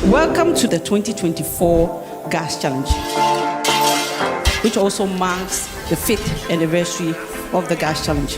Welcome to the 2024 Gas Challenge, which also marks the 5th anniversary of the Gas Challenge.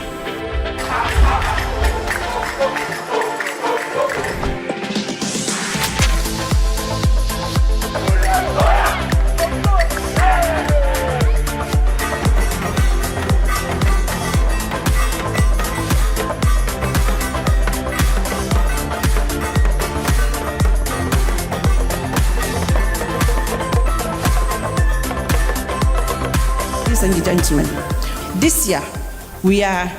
Ladies and gentlemen, this year we are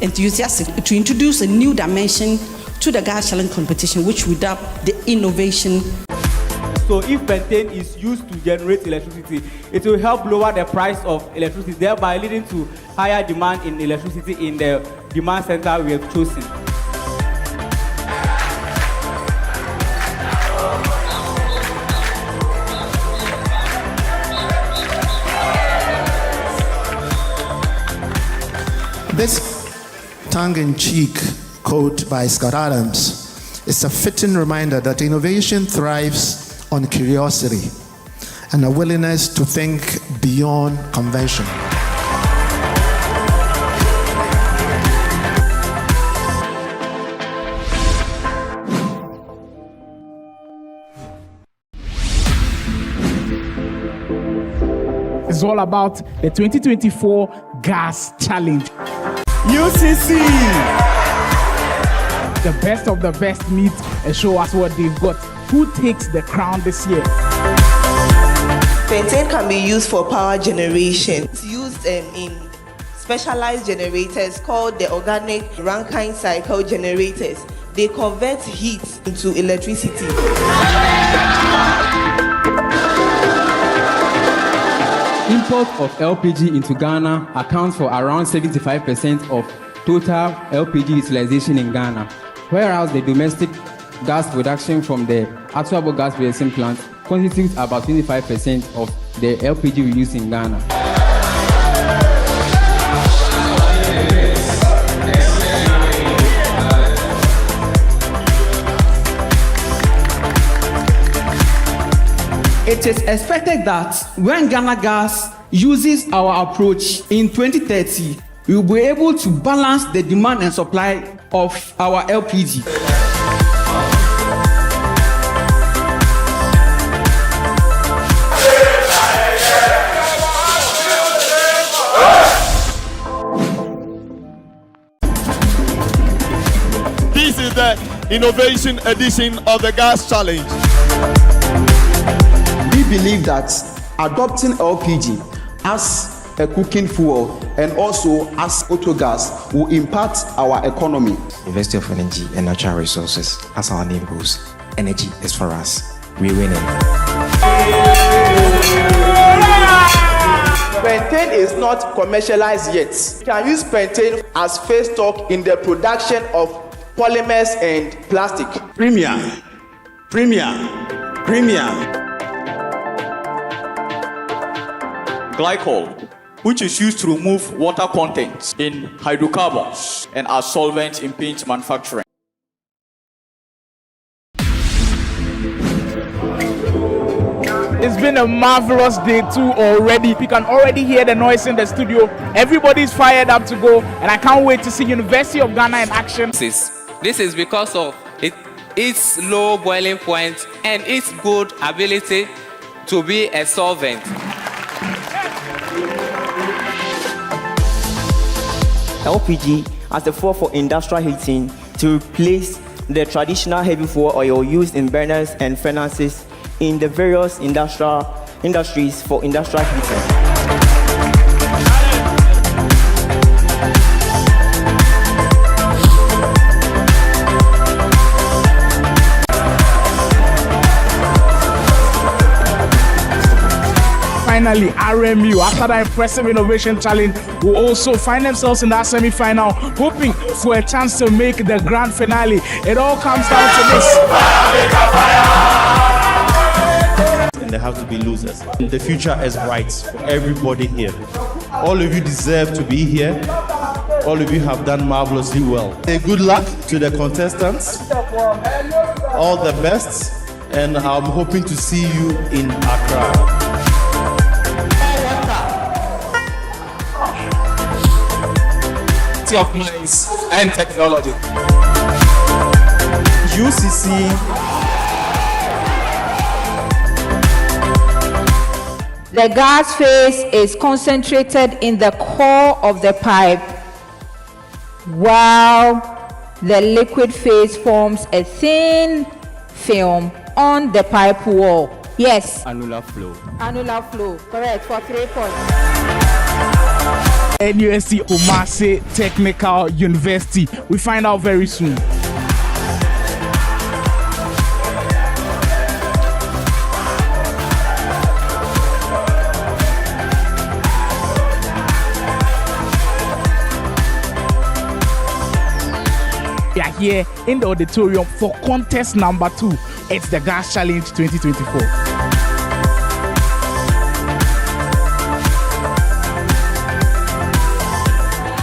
enthusiastic to introduce a new dimension to the Gas Challenge competition, which we dub the innovation. So if pentane is used to generate electricity, it will help lower the price of electricity, thereby leading to higher demand in electricity in the demand center we have chosen. This tongue-in-cheek quote by Scott Adams is a fitting reminder that innovation thrives on curiosity and a willingness to think beyond convention. It's all about the 2024 Gas Challenge. UCC! The best of the best meet and show us what they've got. Who takes the crown this year? Pentane can be used for power generation. It's used in specialized generators called the organic Rankine cycle generators. They convert heat into electricity. Import of LPG into Ghana accounts for around 75% of total LPG utilization in Ghana, whereas the domestic gas production from the Atuabo gas processing plant constitutes about 25% of the LPG we use in Ghana. It is expected that when Ghana Gas uses our approach in 2030, we will be able to balance the demand and supply of our LPG. This is the innovation edition of the Gas Challenge. We believe that adopting LPG as a cooking fuel and also as auto gas will impact our economy. University of Energy and Natural Resources, as our name goes, energy is for us. We're winning. Pentane is not commercialized yet. You can use pentane as feedstock in the production of polymers and plastic. Premier. Glycol, which is used to remove water content in hydrocarbons and as solvent in paint manufacturing. It's been a marvelous day too already. You can already hear the noise in the studio. Everybody's fired up to go, and I can't wait to see University of Ghana in action. This is because of its low boiling point and its good ability to be a solvent. LPG as the fuel for industrial heating to replace the traditional heavy fuel oil used in burners and furnaces in the various industries for industrial heating. Finally, RMU, after that impressive innovation challenge, will also find themselves in that semi-final, hoping for a chance to make the grand finale. It all comes down to this. And there have to be losers. The future is bright for everybody here. All of you deserve to be here. All of you have done marvelously well. Good luck to the contestants. All the best. And I'm hoping to see you in Accra. Of Minds and Technology. UCC. The gas phase is concentrated in the core of the pipe, while the liquid phase forms a thin film on the pipe wall. Yes. Annular flow. Annular flow. Correct. For 3 points. KNUST Kumasi Technical University. We find out very soon. We are here in the auditorium for contest number 2. It's the Gas Challenge 2024.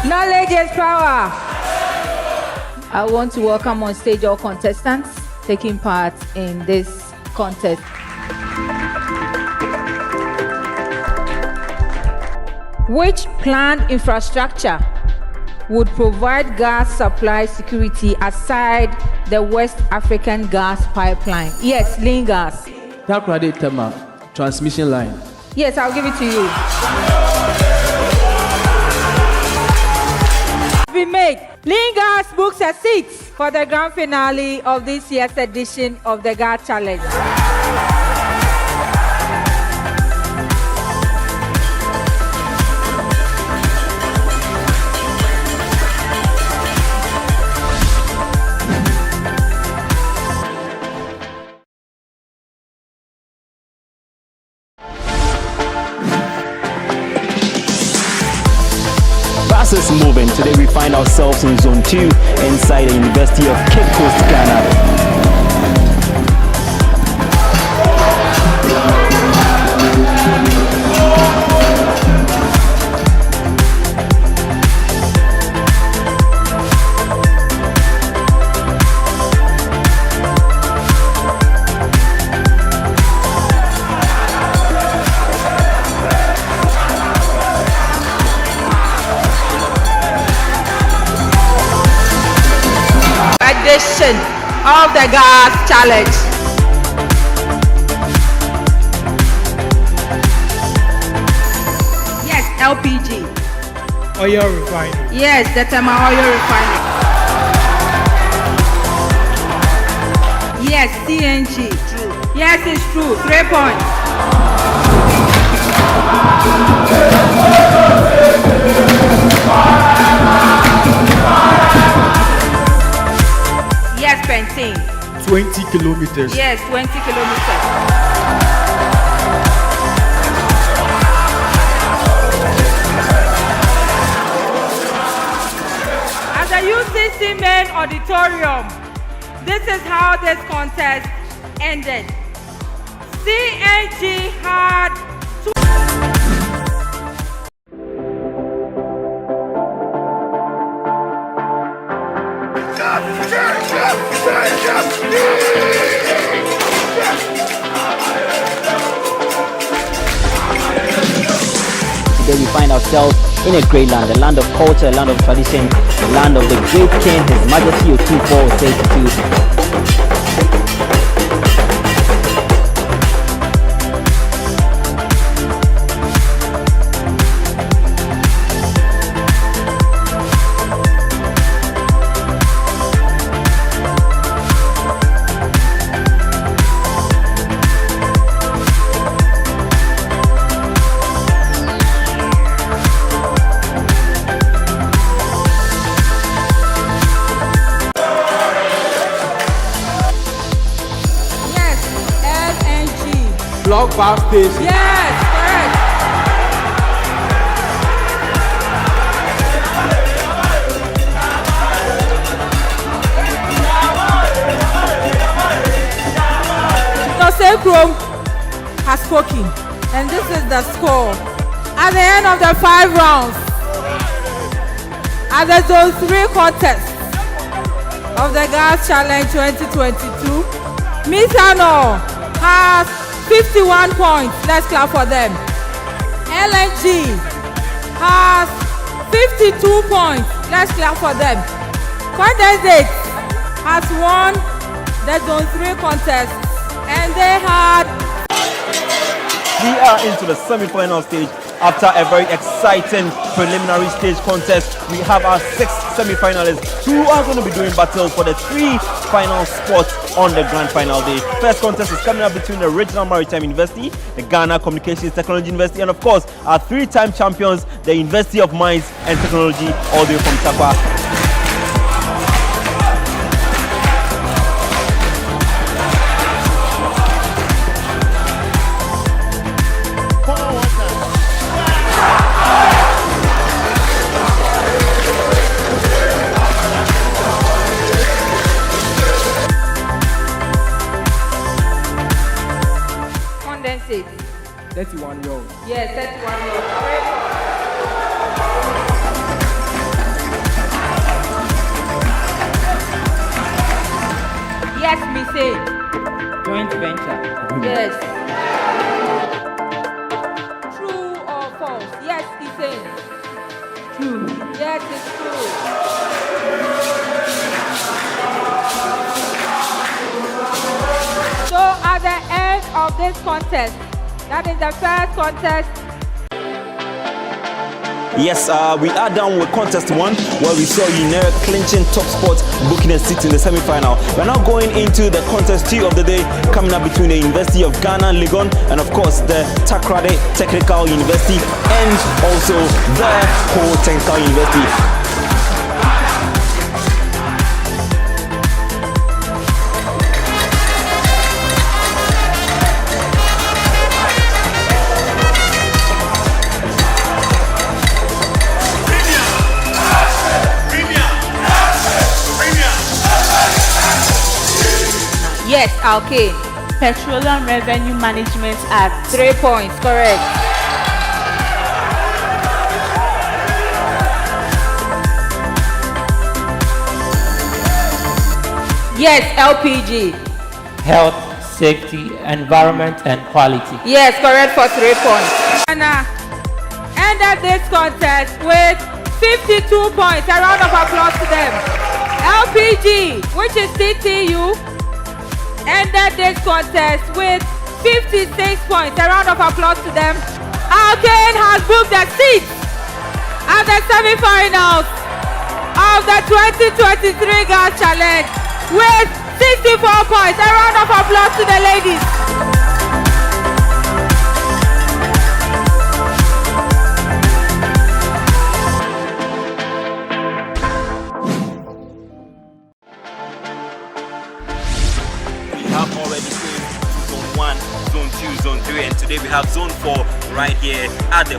Knowledge is power. I want to welcome on stage all contestants taking part in this contest. Which planned infrastructure would provide gas supply security aside the West African gas pipeline? Yes, lean gas. Takoradi Tema transmission line. Yes, I'll give it to you. We made lean gas books a seat for the grand finale of this year's edition of the Gas Challenge. Fastest moving. Today we find ourselves in Zone 2 inside the University of Cape Coast, Ghana. Edition of the Gas Challenge. Yes, LPG. Oil refinery. Yes, the Tema oil refinery. Yes, CNG. True. Yes, it's true. 3 points. Yes, Pentine. 20 kilometers. Yes, 20 kilometers. At the UCC main auditorium, this is how this contest ended. CNG had Today we find ourselves in a great land, a land of culture, a land of tradition, the land of the great king, His Majesty Otufor Osei. Block power station. Yes, correct. Nosekrom has spoken, and this is the score. At the end of the 5 rounds, At the Zone 3 contest of the Gas Challenge 2022, Miss Ano has 51 points. Let's clap for them. LNG has 52 points. Let's clap for them. Condensate has won the Zone 3 contest, and they had. We are into the semi-final stage. After a very exciting preliminary stage contest, we have our 6 semi-finalists who are going to be doing battle for the 3 final spots on the grand final day. First contest is coming up between the Regional Maritime University, the Ghana Communications Technology University, and of course our 3-time champions, the University of Mines and Technology, all the way from Takoradi. Condensate. 31 rows. Yes, 31 rows. Yes, Miss A. Joint venture. Yes. True or false? Yes, it's in. True. Yes, it's true. So at the end of this contest, that is the first contest. Yes, we are done with contest 1, where we saw Unera clinching top spot, booking a seat in the semi-final. We're now going into the contest 2 of the day, coming up between the University of Ghana, Legon, and of course the Takoradi Technical University, and also the Ho Technical University. Yes, okay. Petroleum Revenue Management Act. 3 points, correct. Yes, LPG. Health, safety, environment, and quality. Yes, correct for 3 points. Ghana ended this contest with 52 points. A round of applause to them. LPG, which is TTU, ended this contest with 56 points. A round of applause to them. Alkane has booked a seat at the semi-finals of the 2023 Gas Challenge with 64 points. A round of applause to the ladies. Zone 1, Zone 2, Zone 3, and today we have Zone 4 right here at the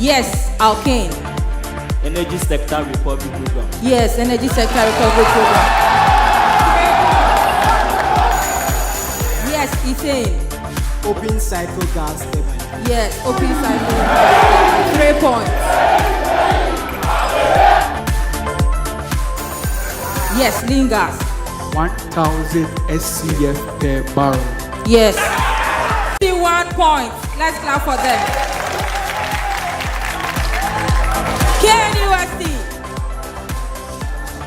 Yes, Alkane. Energy Sector Recovery Program. Yes, Energy Sector Recovery Program. Yes, Ethane. Open cycle gas turbine. Yes, open cycle. 3 points. Yes, lean gas. 1,000 SCF per barrel. Yes. 51 points. Let's clap for them. KNUST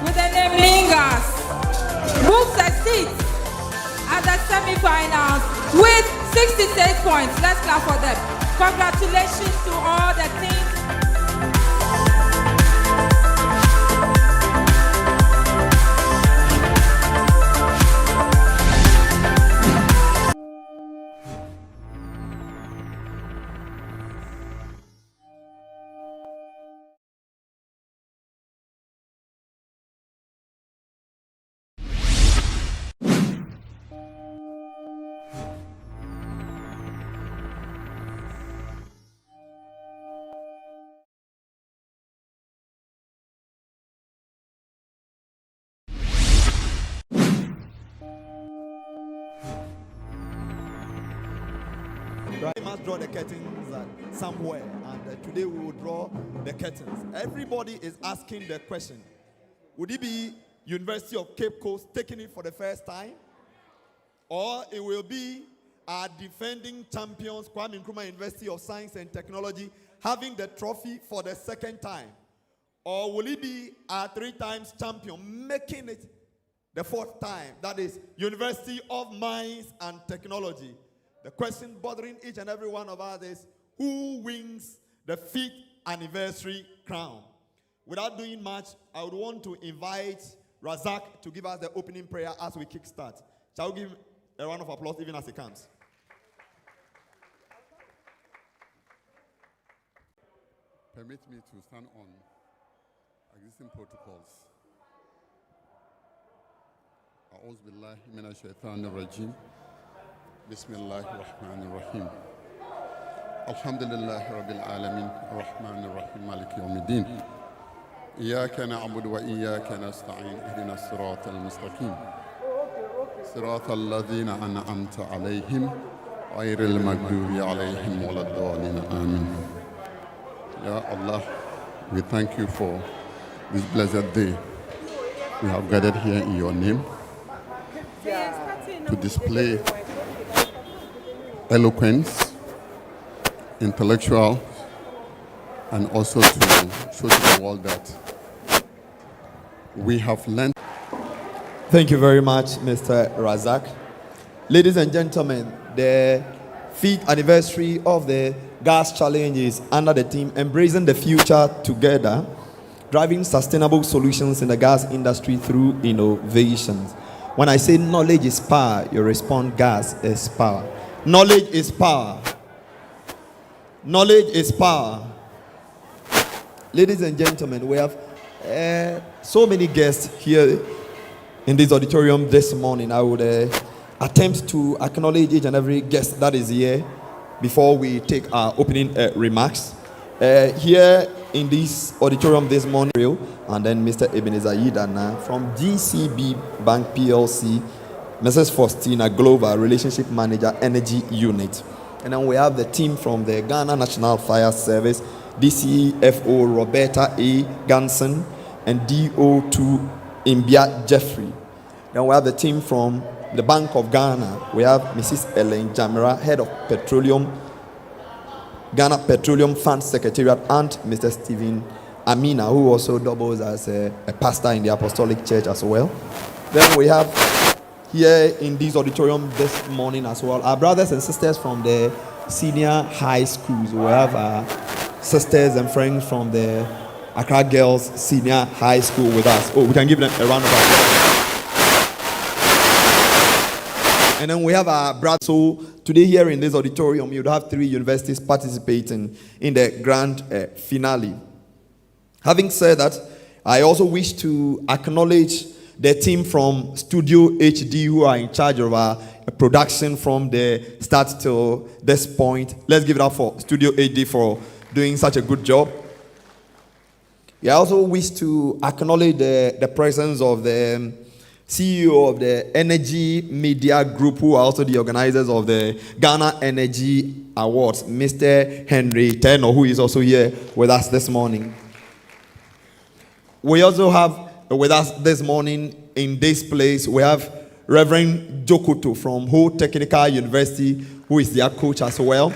with the name Lingas books a seat at the semi-finals with 66 points. Let's clap for them. Congratulations to all the teams. Right. We must draw the curtains somewhere, and today we will draw the curtains. Everybody is asking the question: would it be University of Cape Coast taking it for the first time, or it will be our defending champions, Kwame Nkrumah University of Science and Technology, having the trophy for the second time? Or will it be our 3 times champion making it the 4th time? That is University of Mines and Technology. The question bothering each and every one of us is, who wins the 5th anniversary crown? Without doing much, I would want to invite Razak to give us the opening prayer as we kickstart. Shall we give a round of applause even as he comes? Permit me to stand on existing protocols. أعوذ بالله من الشيطان الرجيم. بسم الله الرحمن الرحيم. الحمد لله رب العالمين الرحمن الرحيم مالك يوم الدين. إياك نعبد وإياك نستعين اهدنا الصراط المستقيم صراط الذين أنعمت عليهم غير المغضوب عليهم ولا الضالين آمين. Ya Allah, we thank you for this blessed day. We have gathered here in your name to display eloquence, intellectual, and also to show to the world that we have learned. Thank you very much, Mr. Razak. Ladies and gentlemen, the 5th anniversary of the Gas Challenge is under the theme Embracing the Future Together, driving sustainable solutions in the gas industry through innovations. When I say knowledge is power, you respond gas is power. Knowledge is power. Knowledge is power. Ladies and gentlemen, we have so many guests here in this auditorium this morning. I would attempt to acknowledge each and every guest that is here before we take our opening remarks. Here in this auditorium this morning, and then Mr. Ebenezer Yidana from GCB Bank PLC, Mrs. Faustina Glover, Relationship Manager, Energy Unit. And then we have the team from the Ghana National Fire Service, DCFO Roberta A. Ganson, and DO2 Imbia Jeffrey. Then we have the team from the Bank of Ghana. We have Mrs. Ellen Jamira, Head of Petroleum, Ghana Petroleum Fund Secretariat, and Mr. Stephen Amina, who also doubles as a pastor in the Apostolic Church as well. Then we have here in this auditorium this morning as well our brothers and sisters from the senior high schools. We have our sisters and friends from the Accra Girls Senior High School with us. Oh, we can give them a round of applause. And then we have our brother. So today here in this auditorium, you'd have 3 universities participating in the grand finale. Having said that, I also wish to acknowledge the team from Studio HD who are in charge of our production from the start till this point. Let's give it up for Studio HD for doing such a good job. I also wish to acknowledge the presence of the CEO of the Energy Media Group, who are also the organizers of the Ghana Energy Awards, Mr. Henry Teno, who is also here with us this morning. We also have with us this morning in this place, we have Reverend Jokoto from Ho Technical University, who is their coach as well.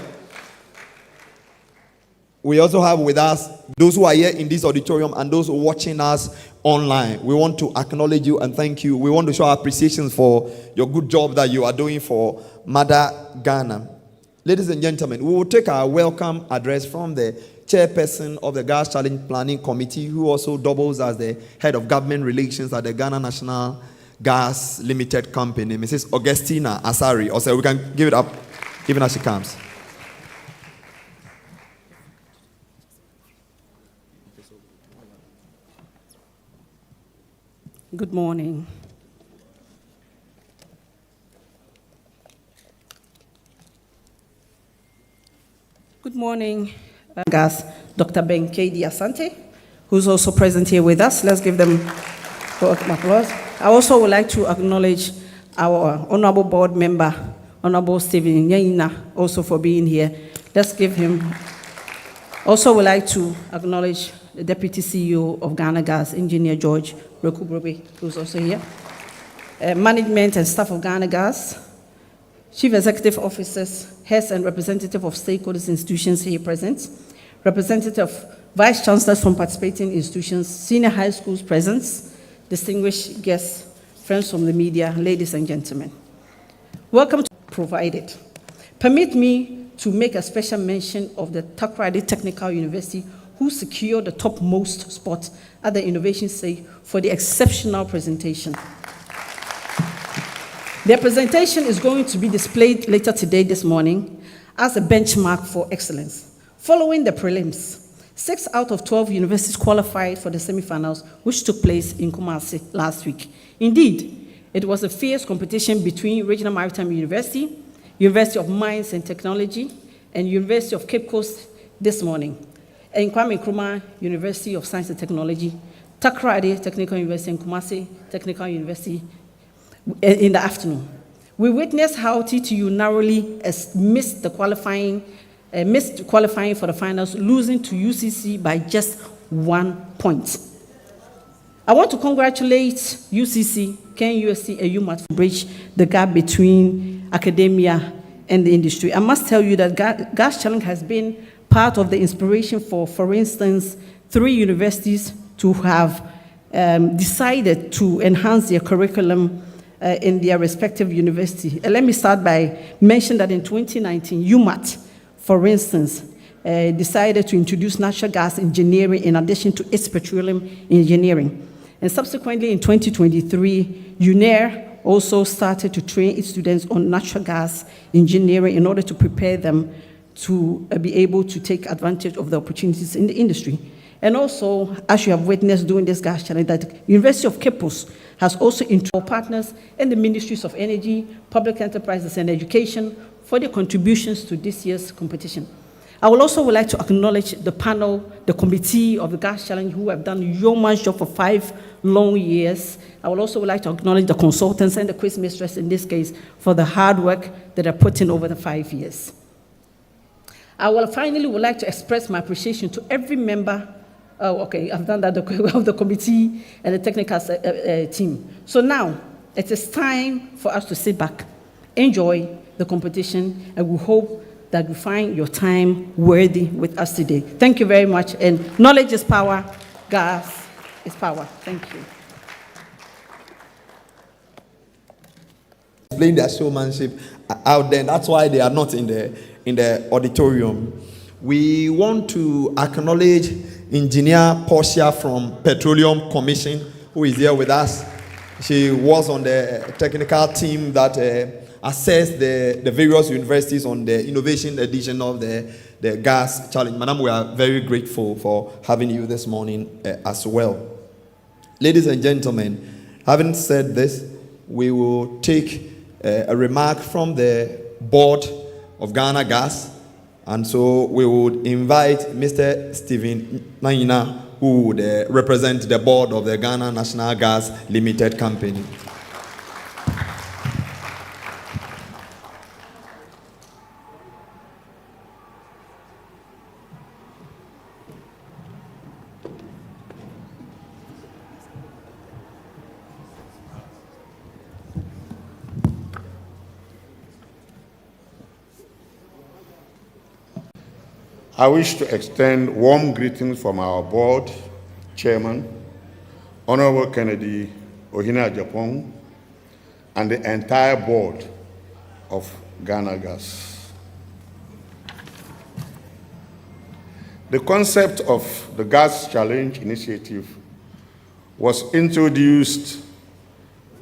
We also have with us those who are here in this auditorium and those watching us online. We want to acknowledge you and thank you. We want to show our appreciation for your good job that you are doing for Mother Ghana. Ladies and gentlemen, we will take our welcome address from the chairperson of the Gas Challenge Planning Committee, who also doubles as the head of government relations at the Ghana National Gas Limited Company, Mrs. Augustina Asari. Also, we can give it up even as she comes. Good morning. Good morning, Dr. Ben K.D. Asante, who's also present here with us. Let's give them applause. I also would like to acknowledge our honorable board member, Honorable Stephen Yaina, also for being here. Let's give him. Also would like to acknowledge the Deputy CEO of Ghana Gas, Engineer George Rekubrobe, who's also here. Management and staff of Ghana Gas, Chief Executive Officers, heads and representative of stakeholders institutions here present, representative of vice chancellors from participating institutions, senior high schools present, distinguished guests, friends from the media, ladies and gentlemen. Welcome to Provided. Permit me to make a special mention of the Takoradi Technical University, who secured the topmost spot at the Innovation Day for the exceptional presentation. Their presentation is going to be displayed later today, this morning, as a benchmark for excellence. Following the prelims, 6 out of 12 universities qualified for the semifinals, which took place in Kumasi last week. Indeed, it was a fierce competition between Regional Maritime University, University of Mines and Technology, and University of Cape Coast this morning, and Kwame Nkrumah University of Science and Technology, Takoradi Technical University, and Kumasi Technical University in the afternoon. We witnessed how TTU narrowly missed qualifying for the finals, losing to UCC by just 1 point. I want to congratulate UCC, KNUST, and UMAT to bridge the gap between academia and the industry. I must tell you that Gas Challenge has been part of the inspiration for instance, 3 universities to have decided to enhance their curriculum in their respective university. Let me start by mentioning that in 2019, UMAT, for instance, decided to introduce natural gas engineering in addition to its petroleum engineering. And subsequently, in 2023, UNAIR also started to train its students on natural gas engineering in order to prepare them to be able to take advantage of the opportunities in the industry. And also, as you have witnessed during this gas challenge, that University of Cape Coast has also introduced partners in the Ministries of Energy, Public Enterprises and Education for their contributions to this year's competition. I would also like to acknowledge the panel, the committee of the gas challenge who have done yeoman's job for 5 long years. I would also like to acknowledge the consultants and the quiz mistress in this case for the hard work that are put in over the 5 years. I will finally would like to express my appreciation to every member. Oh, okay, I've done that, of the committee and the technical team. So now, it is time for us to sit back, enjoy the competition, and we hope that you find your time worthy with us today. Thank you very much, and knowledge is power, gas is power. Thank you. Explain their showmanship out there, that's why they are not in the auditorium. We want to acknowledge Engineer Portia from Petroleum Commission, who is here with us. She was on the technical team that assessed the various universities on the innovation edition of the gas challenge. Madam, we are very grateful for having you this morning as well. Ladies and gentlemen, having said this, we will take a remark from the board of Ghana Gas. And so we would invite Mr. Stephen Naina, who would represent the board of the Ghana National Gas Limited Company. I wish to extend warm greetings from our board chairman, Honorable Kennedy Ohina Japong, and the entire board of Ghana Gas. The concept of the Gas Challenge Initiative was introduced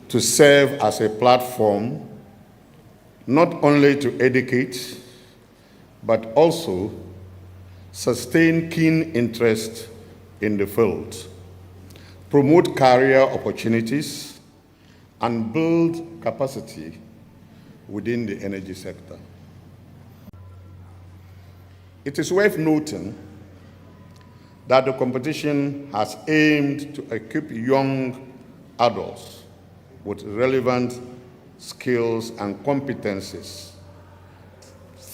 to serve as a platform not only to educate, but also sustain keen interest in the field, promote career opportunities, and build capacity within the energy sector. It is worth noting that the competition has aimed to equip young adults with relevant skills and competencies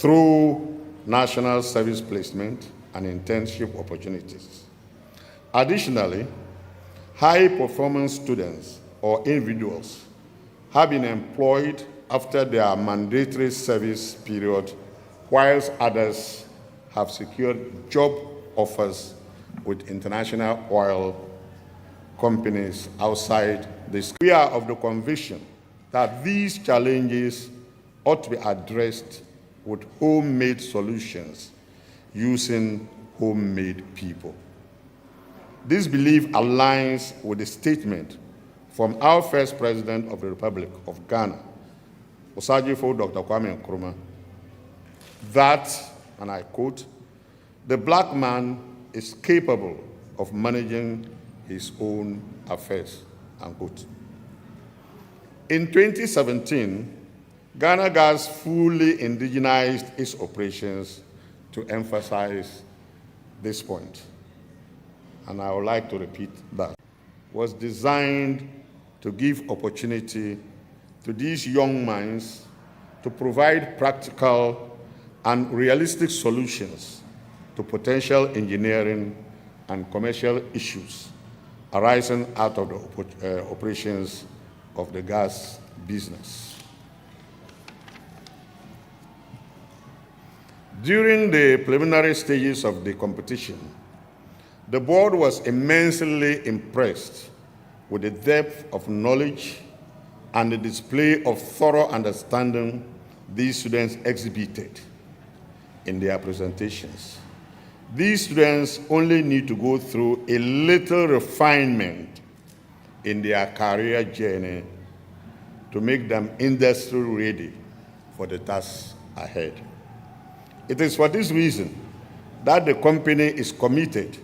through national service placement and internship opportunities. Additionally, high-performance students or individuals have been employed after their mandatory service period, whilst others have secured job offers with international oil companies outside this. We are of the conviction that these challenges ought to be addressed with homemade solutions using homemade people. This belief aligns with the statement from our first president of the Republic of Ghana, Osajifo Dr. Kwame Nkrumah, that, and I quote, "The black man is capable of managing his own affairs," unquote. In 2017, Ghana Gas fully indigenized its operations to emphasize this point. And I would like to repeat that. Was designed to give opportunity to these young minds to provide practical and realistic solutions to potential engineering and commercial issues arising out of the operations of the gas business. During the preliminary stages of the competition, the board was immensely impressed with the depth of knowledge and the display of thorough understanding these students exhibited in their presentations. These students only need to go through a little refinement in their career journey to make them industry ready for the tasks ahead. It is for this reason that the company is committed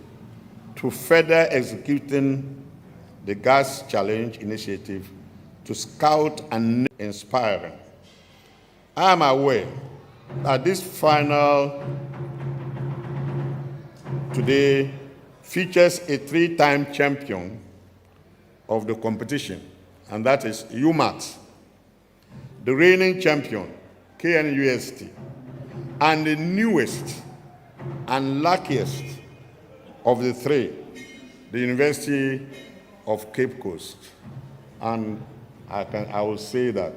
to further executing the Gas Challenge initiative to scout and inspire. I am aware that this final today features a 3-time champion of the competition, and that is UMAT, the reigning champion, KNUST, and the newest and luckiest of the three, the University of Cape Coast. And I will say that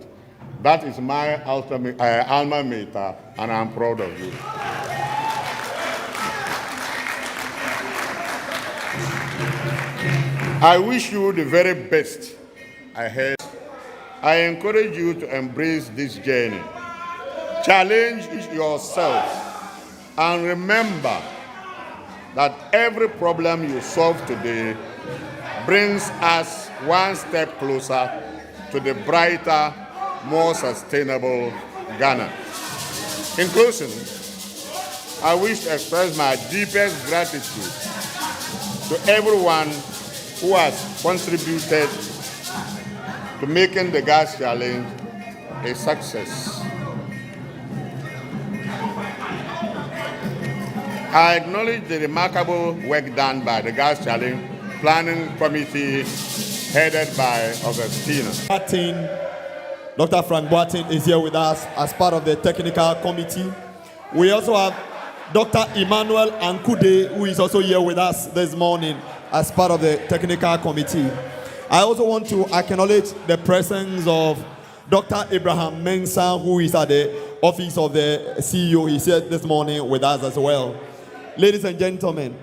that is my alma mater, and I'm proud of you. I wish you the very best ahead. I encourage you to embrace this journey. Challenge yourself and remember that every problem you solve today brings us one step closer to the brighter, more sustainable Ghana. In closing, I wish to express my deepest gratitude to everyone who has contributed to making the Gas Challenge a success. I acknowledge the remarkable work done by the Gas Challenge Planning Committee headed by Augustina. Dr. Frank Boateng is here with us as part of the technical committee. We also have Dr. Emmanuel Ankude, who is also here with us this morning as part of the technical committee. I also want to acknowledge the presence of Dr. Abraham Mensah, who is at the office of the CEO. He's here this morning with us as well. Ladies and gentlemen,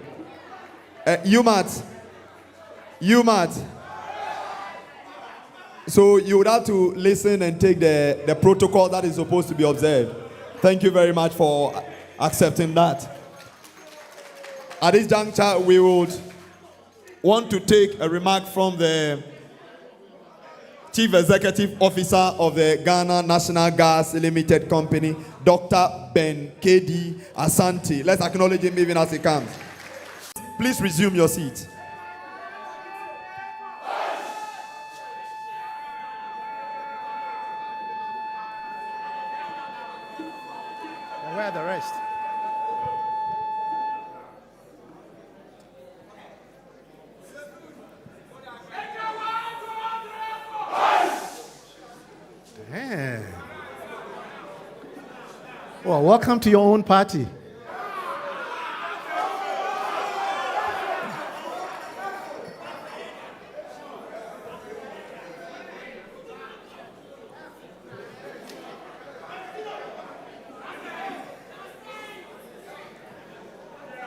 UMAT. So you would have to listen and take the protocol that is supposed to be observed. Thank you very much for accepting that. At this juncture, we would want to take a remark from the Chief Executive Officer of the Ghana National Gas Limited Company, Dr. Ben K.D. Asante. Let's acknowledge him even as he comes. Please resume your seat. Where are the rest? Damn. Well, welcome to your own party.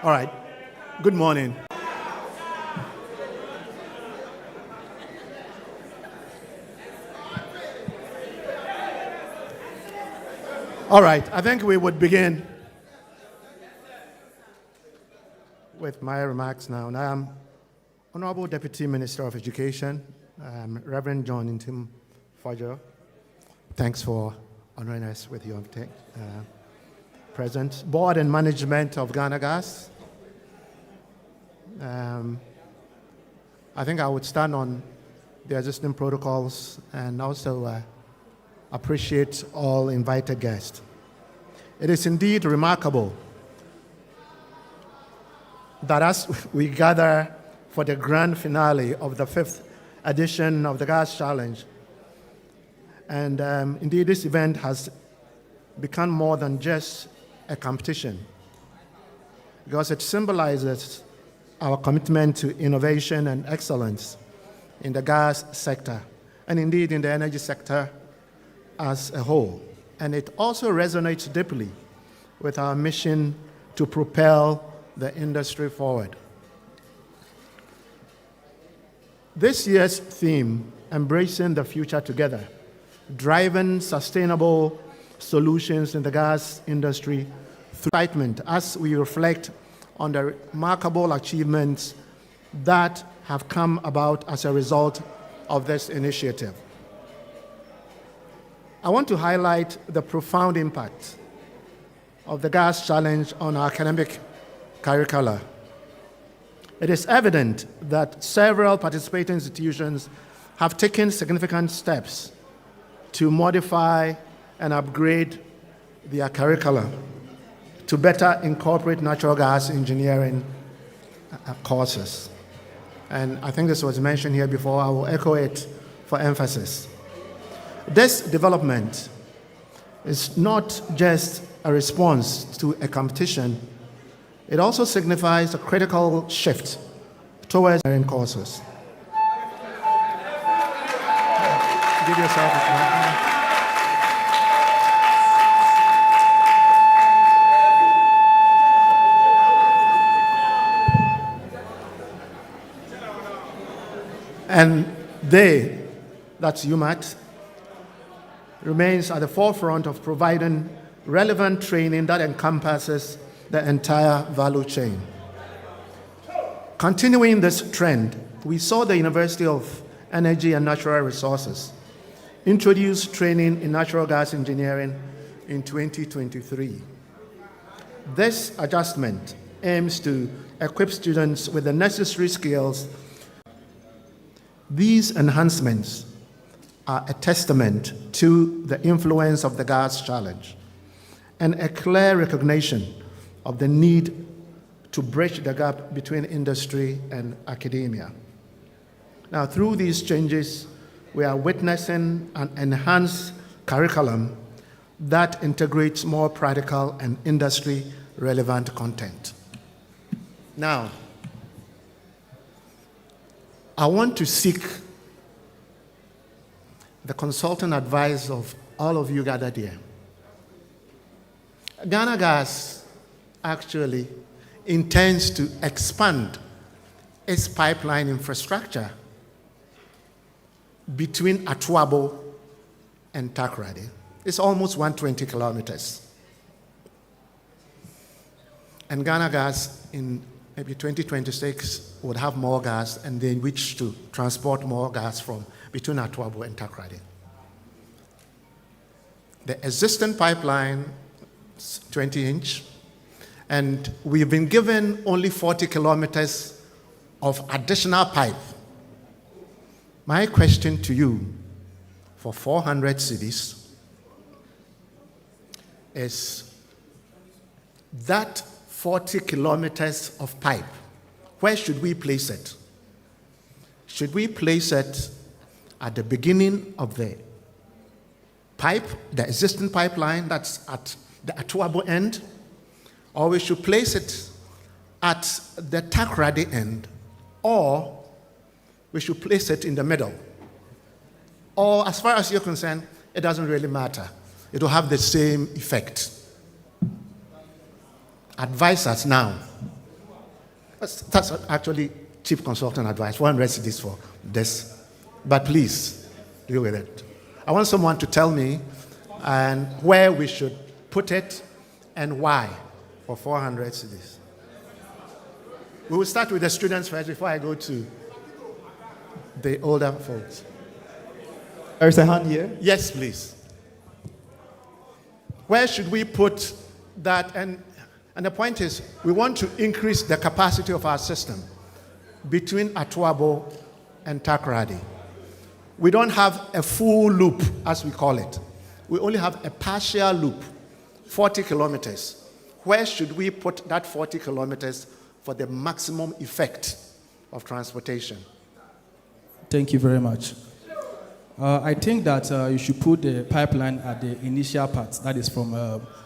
All right. Good morning. All right. I think we would begin with my remarks now. Now, Honorable Deputy Minister of Education, Reverend John Intim Fajo. Thanks for honoring us with your presence. Board and management of Ghana Gas. I think I would stand on the existing protocols and also appreciate all invited guests. It is indeed remarkable that as we gather for the grand finale of the 5th edition of the Gas Challenge, and indeed this event has become more than just a competition, because it symbolizes our commitment to innovation and excellence in the gas sector, and indeed in the energy sector as a whole. And it also resonates deeply with our mission to propel the industry forward. This year's theme, Embracing the Future Together, driving sustainable solutions in the gas industry through excitement as we reflect on the remarkable achievements that have come about as a result of this initiative. I want to highlight the profound impact of the Gas Challenge on our academic curricula. It is evident that several participating institutions have taken significant steps to modify and upgrade their curricula to better incorporate natural gas engineering courses. And I think this was mentioned here before. I will echo it for emphasis. This development is not just a response to a competition, it also signifies a critical shift towards engineering courses. Give yourself a clap. And they, that's UMAT, remains at the forefront of providing relevant training that encompasses the entire value chain. Continuing this trend, we saw the University of Energy and Natural Resources introduce training in natural gas engineering in 2023. This adjustment aims to equip students with the necessary skills. These enhancements are a testament to the influence of the Gas Challenge and a clear recognition of the need to bridge the gap between industry and academia. Now, through these changes, we are witnessing an enhanced curriculum that integrates more practical and industry-relevant content. Now, I want to seek the consultant advice of all of you gathered here. Ghana Gas actually intends to expand its pipeline infrastructure between Atuabo and Takoradi. It's almost 120 kilometers. And Ghana Gas in maybe 2026 would have more gas, and they wish to transport more gas from between Atuabo and Takoradi. The existing pipeline is 20-inch, and we've been given only 40 kilometers of additional pipe. My question to you, for 400 cities, is that 40 kilometers of pipe, where should we place it? Should we place it at the beginning of the pipe, the existing pipeline that's at the Atuabo end, or we should place it at the Takoradi end, or we should place it in the middle. Or as far as you're concerned, it doesn't really matter. It will have the same effect. Advise us now. That's actually chief consultant advice. 400 cedis for this. But please, deal with it. I want someone to tell me and where we should put it and why for 400 cedis. We will start with the students first before I go to the older folks. There's a hand here. Yes, please. Where should we put that? And the point is, we want to increase the capacity of our system between Atuabo and Takoradi. We don't have a full loop, as we call it. We only have a partial loop, 40 kilometers. Where should we put that 40 kilometers for the maximum effect of transportation? Thank you very much. I think that you should put the pipeline at the initial part, that is from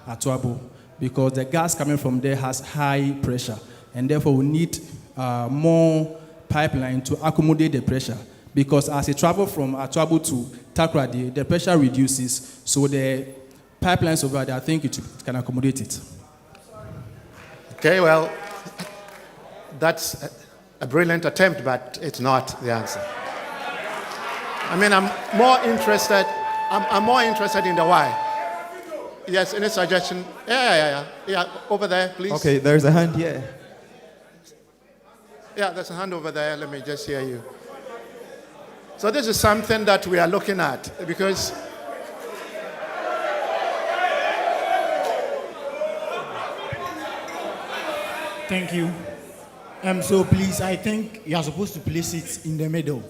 Atuabo, because the gas coming from there has high pressure, and therefore we need more pipeline to accommodate the pressure. Because as it travels from Atuabo to Takoradi, the pressure reduces, so the pipelines over there, I think it can accommodate it. Okay, well, that's a brilliant attempt, but it's not the answer. I mean, I'm more interested in the why. Yes, any suggestion? Yeah, over there, please. Okay, there's a hand here. Yeah, there's a hand over there. Let me just hear you. So this is something that we are looking at because thank you. So please, I think you are supposed to place it in the middle.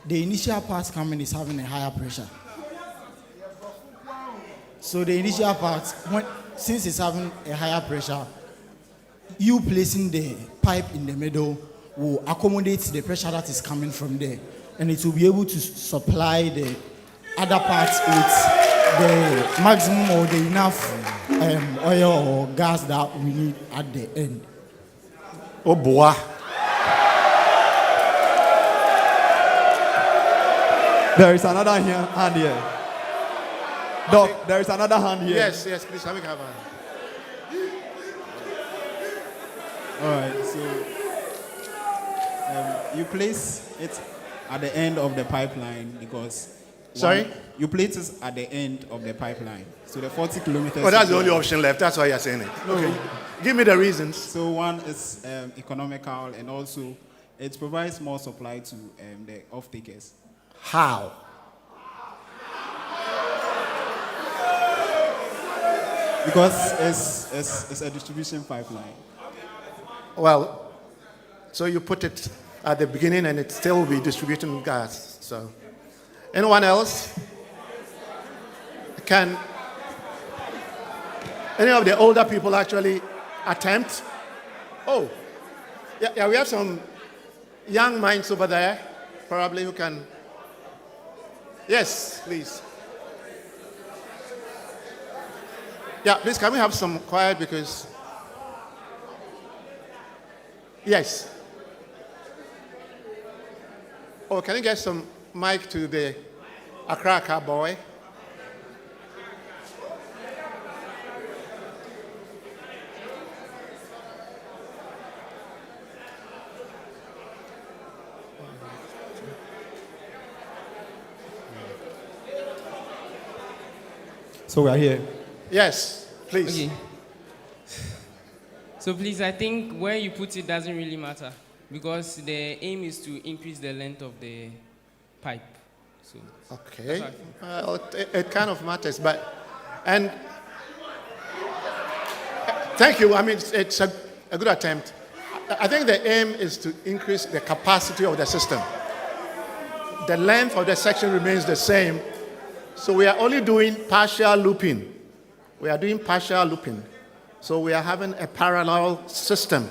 The initial part coming is having a higher pressure. So the initial part, since it's having a higher pressure, you placing the pipe in the middle will accommodate the pressure that is coming from there. And it will be able to supply the other parts with the maximum or the enough oil or gas that we need at the end. Oh boy. There is another hand here. Doc, there is another hand here. Yes, please, have a hand. All right, so you place it at the end of the pipeline because... Sorry? You place it at the end of the pipeline. So the 40 kilometers... Oh, that's the only option left. That's why you're saying it. Okay. Give me the reasons. So one is economical, and also it provides more supply to the off-takers. How? Because it's a distribution pipeline. Well, so you put it at the beginning and it still will be distributing gas. So, anyone else? Can any of the older people actually attempt? Oh, yeah, we have some young minds over there, probably who can. Yes, please. Yeah, please, can we have some quiet because... Yes. Oh, can you get some mic to the Accra boy? So we are here. Yes, please. Okay. So please, I think where you put it doesn't really matter because the aim is to increase the length of the pipe. So okay. Well, it kind of matters, and thank you. I mean, it's a good attempt. I think the aim is to increase the capacity of the system. The length of the section remains the same, so we are only doing partial looping. We are doing partial looping. So we are having a parallel system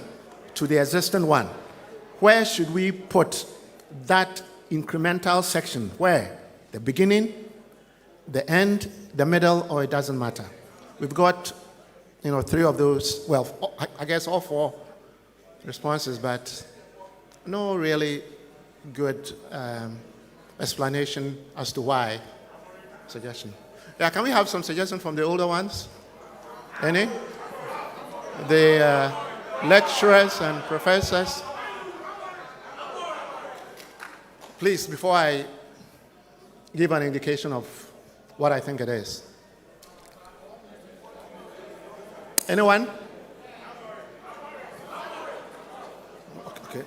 to the existing one. Where should we put that incremental section? Where? The beginning, the end, the middle, or it doesn't matter? We've got three of those, well, I guess all four responses, but no really good explanation as to why. Suggestion. Yeah, can we have some suggestions from the older ones? Any? The lecturers and professors? Please, before I give an indication of what I think it is. Anyone? Okay.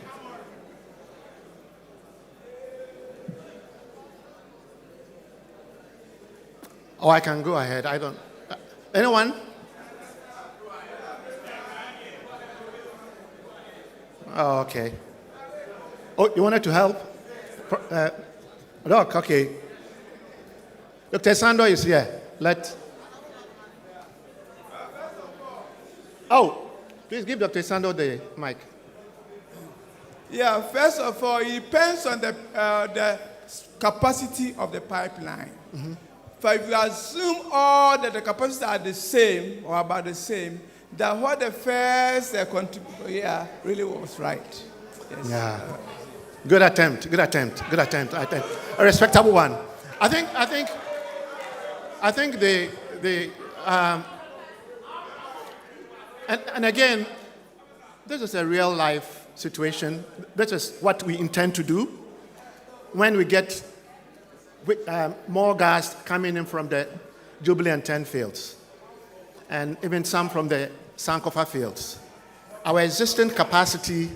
Oh, I can go ahead. I don't. Anyone? Oh, okay. Oh, you wanted to help? Doc, okay. Dr. Sando is here. Oh, please give Dr. Sando the mic. Yeah, first of all, it depends on the capacity of the pipeline. Mm-hmm. But if you assume all that the capacities are the same or about the same, that what the first really was right. Yes. Yeah. Good attempt. I think a respectable one. I think and again, this is a real life situation. This is what we intend to do when we get more gas coming in from the Jubilee and 10 fields, and even some from the Sankofa fields. Our existing capacity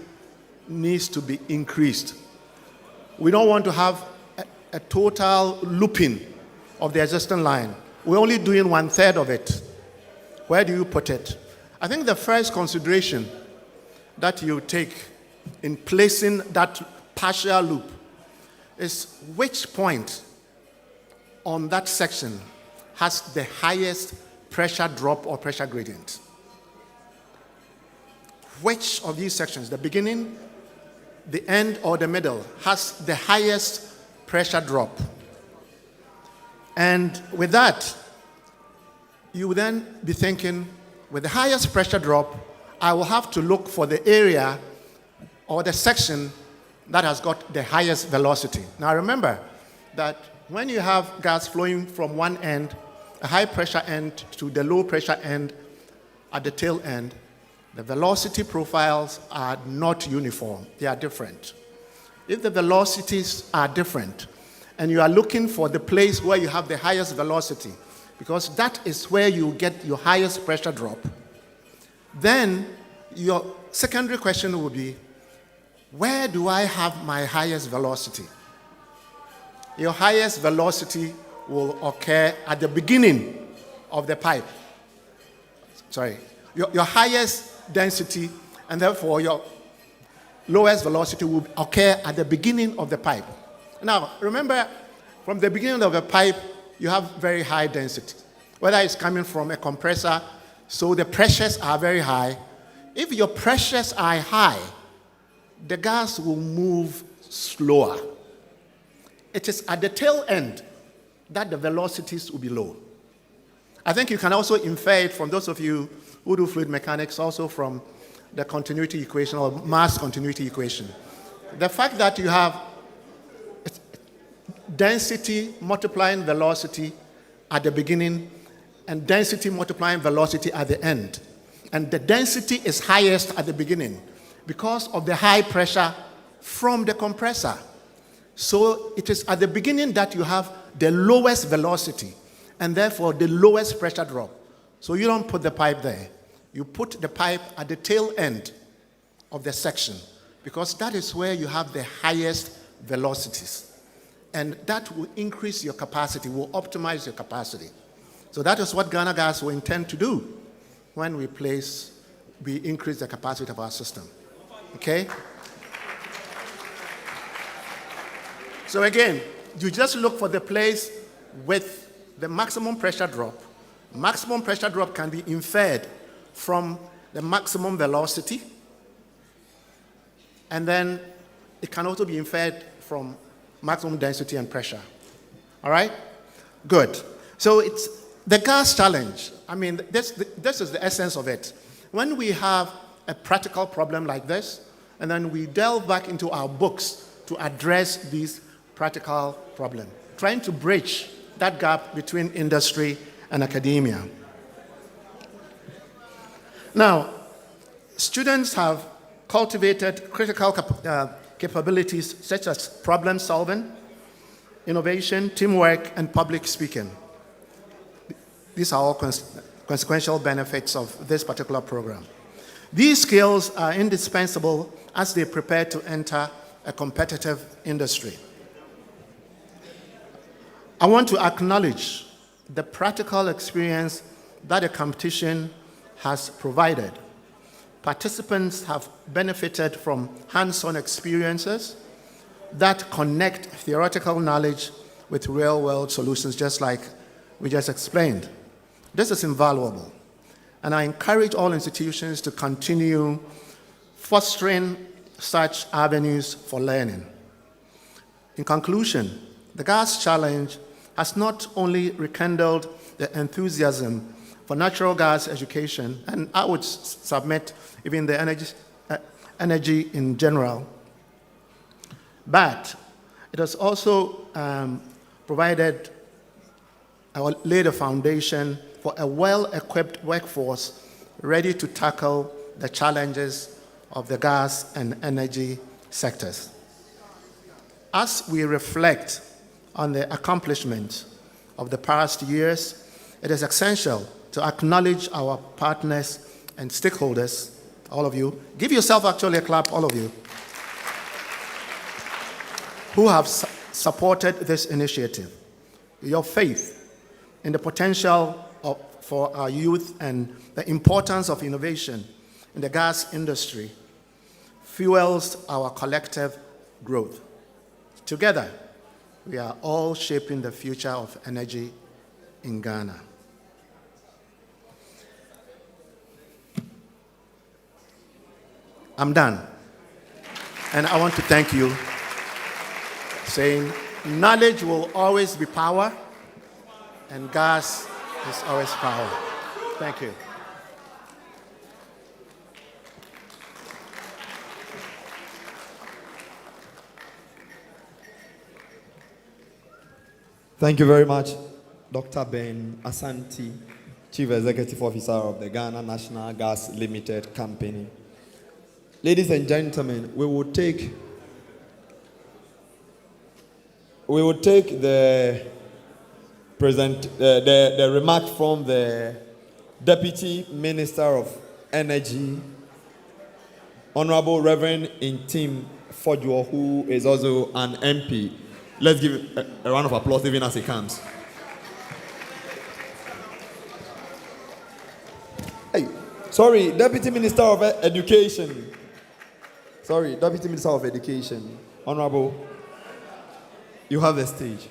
needs to be increased. We don't want to have a total looping of the existing line. We're only doing 1/3 of it. Where do you put it? I think the first consideration that you take in placing that partial loop is which point on that section has the highest pressure drop or pressure gradient. Which of these sections, the beginning, the end, or the middle, has the highest pressure drop? And with that, you would then be thinking, with the highest pressure drop, I will have to look for the area or the section that has got the highest velocity. Now remember that when you have gas flowing from one end, a high pressure end, to the low pressure end at the tail end, the velocity profiles are not uniform. They are different. If the velocities are different, and you are looking for the place where you have the highest velocity, because that is where you get your highest pressure drop, then your secondary question will be, where do I have my highest velocity? Your highest velocity will occur at the beginning of the pipe. Sorry, your highest density, and therefore your lowest velocity will occur at the beginning of the pipe. Now, remember, from the beginning of the pipe, you have very high density. Whether it's coming from a compressor, so the pressures are very high. If your pressures are high, the gas will move slower. It is at the tail end that the velocities will be low. I think you can also infer it from those of you who do fluid mechanics, also from the continuity equation or mass continuity equation. The fact that you have density multiplying velocity at the beginning and density multiplying velocity at the end. And the density is highest at the beginning because of the high pressure from the compressor. So it is at the beginning that you have the lowest velocity and therefore the lowest pressure drop. So you don't put the pipe there. You put the pipe at the tail end of the section because that is where you have the highest velocities. And that will increase your capacity, will optimize your capacity. So that is what Ghana Gas will intend to do when we increase the capacity of our system. Okay? So again, you just look for the place with the maximum pressure drop. Maximum pressure drop can be inferred from the maximum velocity, and then it can also be inferred from maximum density and pressure. All right? Good. So The gas challenge, I mean, this is the essence of it. When we have a practical problem like this, and then we delve back into our books to address these practical problems, trying to bridge that gap between industry and academia. Now, students have cultivated critical capabilities such as problem solving, innovation, teamwork, and public speaking. These are all consequential benefits of this particular program. These skills are indispensable as they prepare to enter a competitive industry. I want to acknowledge the practical experience that the competition has provided. Participants have benefited from hands-on experiences that connect theoretical knowledge with real-world solutions, just like we just explained. This is invaluable, and I encourage all institutions to continue fostering such avenues for learning. In conclusion, the gas challenge has not only rekindled the enthusiasm for natural gas education, and I would submit even the energy in general, but it has also provided or laid a foundation for a well-equipped workforce ready to tackle the challenges of the gas and energy sectors. As we reflect on the accomplishments of the past years, it is essential to acknowledge our partners and stakeholders, all of you. Give yourself actually a clap, all of you, who have supported this initiative. Your faith in the potential for our youth and the importance of innovation in the gas industry fuels our collective growth. Together, we are all shaping the future of energy in Ghana. I'm done. And I want to thank you, saying knowledge will always be power, and gas is always power. Thank you. Thank you very much, Dr. Ben Asante, Chief Executive Officer of the Ghana National Gas Limited Company. Ladies and gentlemen, we will take the remark from the Deputy Minister of Energy, Honorable Reverend Intim Fojo, who is also an MP. Let's give a round of applause even as he comes. Hey, sorry, Deputy Minister of Education. Sorry, Deputy Minister of Education. Honorable, you have the stage.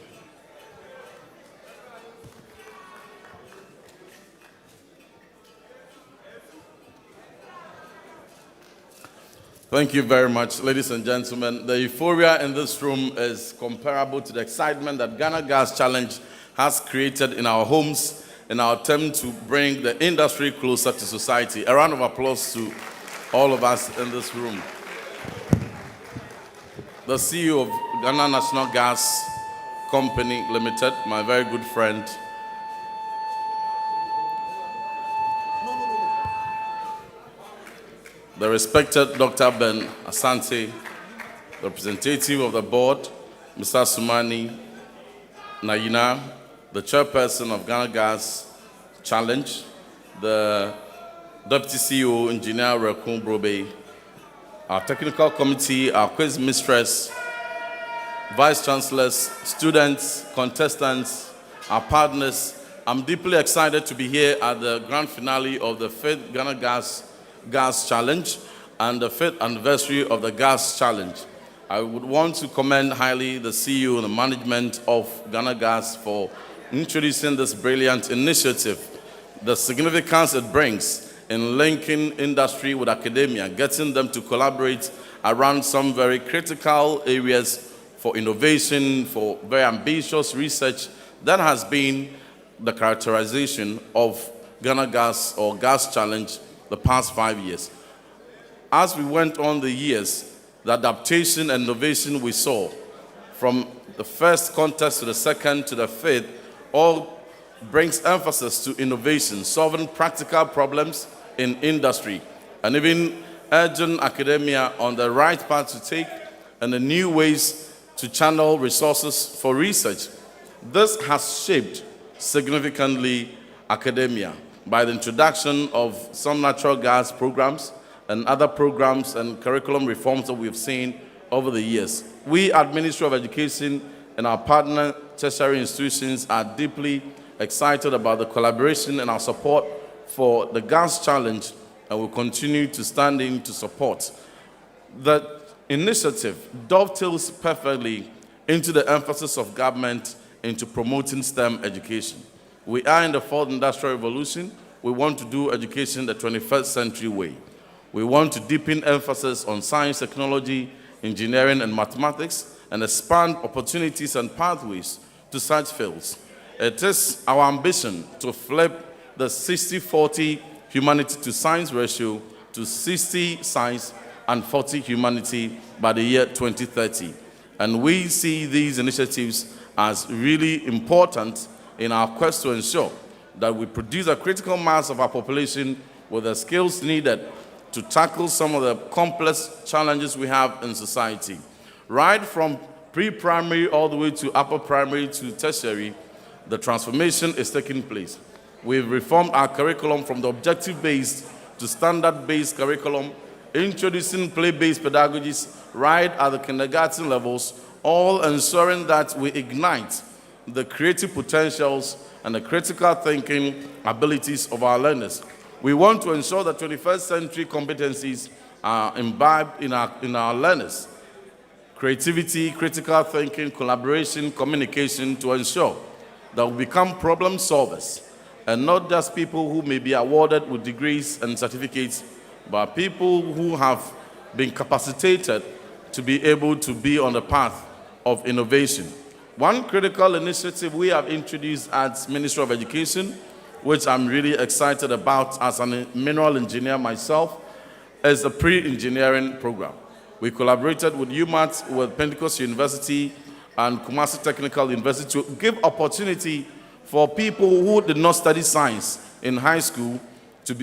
Thank you very much, ladies and gentlemen. The euphoria in this room is comparable to the excitement that Ghana Gas Challenge has created in our homes in our attempt to bring the industry closer to society. A round of applause to all of us in this room. The CEO of Ghana National Gas Company Limited, my very good friend, the respected Dr. Ben Asante, the representative of the board, Mr. Sumani Nayina, the chairperson of Ghana Gas Challenge, the Deputy CEO, Engineer Rekun Brobe, our technical committee, our quiz mistress, vice chancellors, students, contestants, our partners. I'm deeply excited to be here at the grand finale of the 5th Ghana Gas Challenge and the 5th anniversary of the Gas Challenge. I would want to commend highly the CEO and the management of Ghana Gas for introducing this brilliant initiative. The significance it brings in linking industry with academia, getting them to collaborate around some very critical areas for innovation, for very ambitious research that has been the characterization of Ghana Gas or Gas Challenge the past 5 years. As we went on the years, the adaptation and innovation we saw from the first contest to the second to the fifth all brings emphasis to innovation, solving practical problems in industry, and even urging academia on the right path to take and the new ways to channel resources for research. This has shaped significantly academia by the introduction of some natural gas programs and other programs and curriculum reforms that we've seen over the years. We at Ministry of Education and our partner tertiary institutions are deeply excited about the collaboration and our support for the Gas Challenge, and will continue to stand in to support. The initiative dovetails perfectly into the emphasis of government into promoting STEM education. We are in the fourth industrial revolution. We want to do education the 21st century way. We want to deepen emphasis on science, technology, engineering, and mathematics, and expand opportunities and pathways to such fields. It is our ambition to flip the 60-40 humanity to science ratio to 60 science and 40 humanity by the year 2030. And we see these initiatives as really important in our quest to ensure that we produce a critical mass of our population with the skills needed to tackle some of the complex challenges we have in society. Right from pre-primary all the way to upper primary to tertiary, the transformation is taking place. We've reformed our curriculum from the objective-based to standard-based curriculum, introducing play-based pedagogies right at the kindergarten levels, all ensuring that we ignite the creative potentials and the critical thinking abilities of our learners. We want to ensure that 21st century competencies are imbibed in our learners. Creativity, critical thinking, collaboration, communication, to ensure that we become problem solvers and not just people who may be awarded with degrees and certificates, but people who have been capacitated to be able to be on the path of innovation. One critical initiative we have introduced at Ministry of Education, which I'm really excited about as a mineral engineer myself, is the pre-engineering program. We collaborated with UMAT, with Pentecost University, and Kumasi Technical University to give opportunity for people who did not study science in high school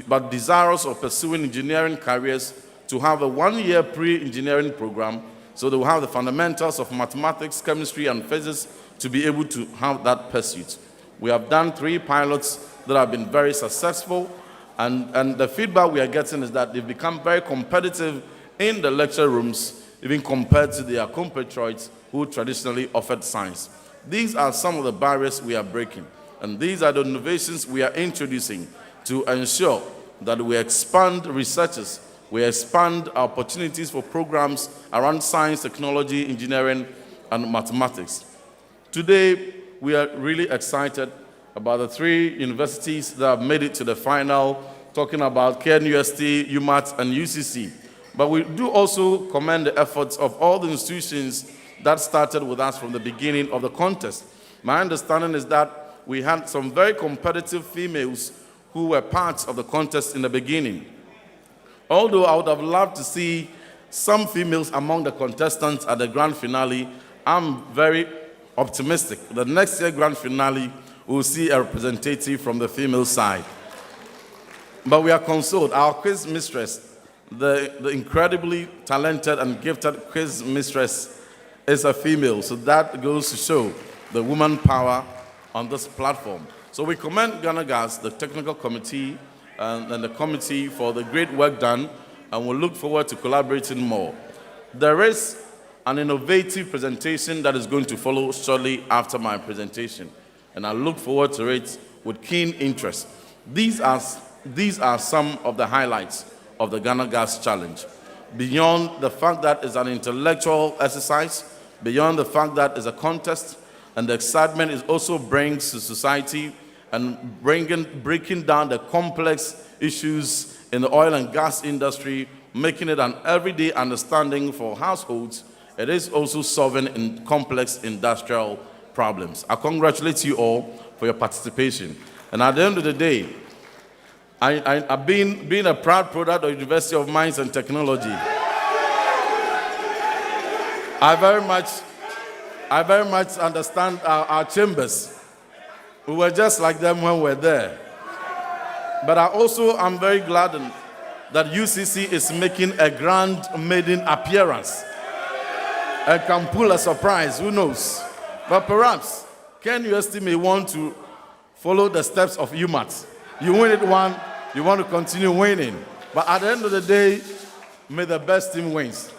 but desirous of pursuing engineering careers to have a one-year pre-engineering program, so they will have the fundamentals of mathematics, chemistry, and physics to be able to have that pursuit. We have done 3 pilots that have been very successful, and the feedback we are getting is that they've become very competitive in the lecture rooms, even compared to their compatriots who traditionally offered science. These are some of the barriers we are breaking, and these are the innovations we are introducing to ensure that we expand researches, we expand opportunities for programs around science, technology, engineering, and mathematics. Today, we are really excited about the 3 universities that have made it to the final, talking about KNUST, UMAT, and UCC. But we do also commend the efforts of all the institutions that started with us from the beginning of the contest. My understanding is that we had some very competitive females who were part of the contest in the beginning. Although I would have loved to see some females among the contestants at the grand finale, I'm very optimistic. The next year grand finale, we'll see a representative from the female side. But we are consoled. Our quiz mistress, the incredibly talented and gifted quiz mistress, is a female. So that goes to show the woman power on this platform. So we commend Ghana Gas, the technical committee, and the committee for the great work done, and we'll look forward to collaborating more. There is an innovative presentation that is going to follow shortly after my presentation, and I look forward to it with keen interest. These are some of the highlights of the Ghana Gas Challenge. Beyond the fact that it's an intellectual exercise, beyond the fact that it's a contest, and the excitement it also brings to society and breaking down the complex issues in the oil and gas industry, making it an everyday understanding for households, it is also solving complex industrial problems. I congratulate you all for your participation. And at the end of the day, I've been a proud product of the University of Mines and Technology. I very much understand our chambers. We were just like them when we were there. But I also am very glad that UCC is making a grand maiden appearance and can pull a surprise, who knows? But perhaps KNUST may want to follow the steps of UMAT. You win it one, you want to continue winning. But at the end of the day, may the best team wins.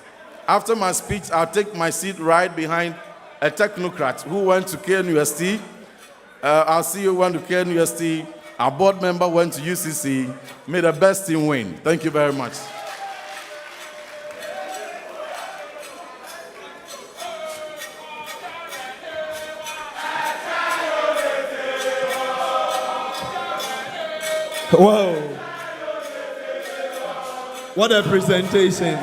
After my speech, I'll take my seat right behind a technocrat who went to KNUST. Our CEO went to KNUST. Our board member went to UCC. May the best team win. Thank you very much. Wow. What a presentation.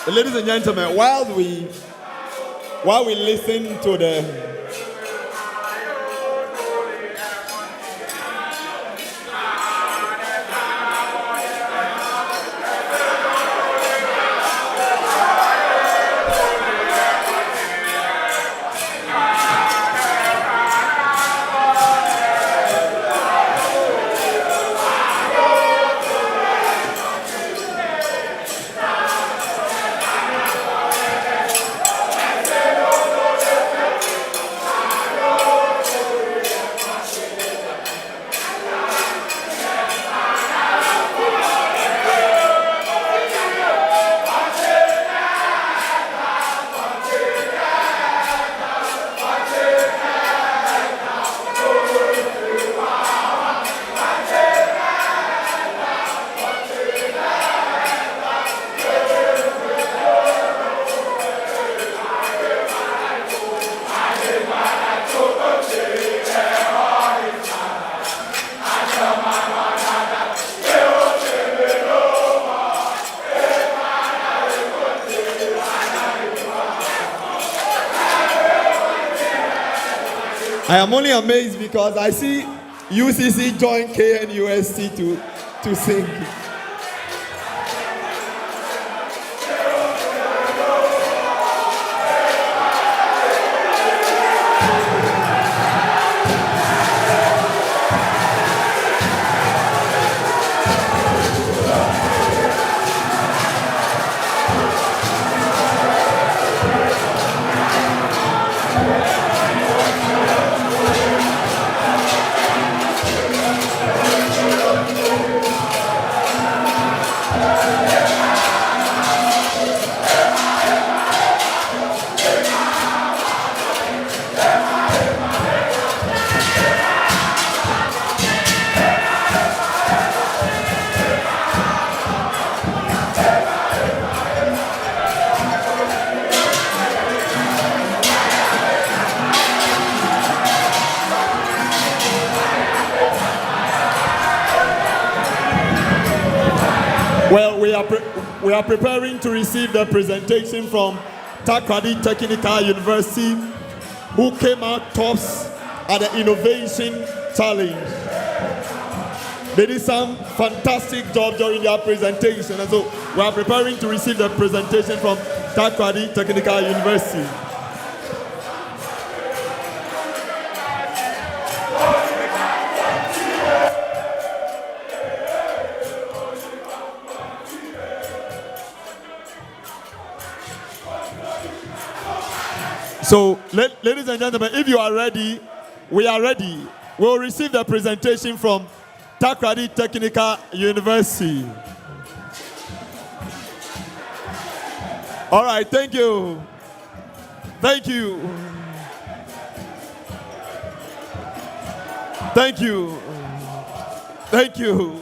Ladies and gentlemen, while we listen to the I am only amazed because I see UCC join KNUST to sing. Well, we are preparing to receive the presentation from Takoradi Technical University, who came out tops at the Innovation Challenge. They did some fantastic job during their presentation, and so we are preparing to receive the presentation from Takoradi Technical University. So, ladies and gentlemen, if you are ready, we are ready. We'll receive the presentation from Takoradi Technical University. All right, thank you. Thank you. Thank you. Thank you.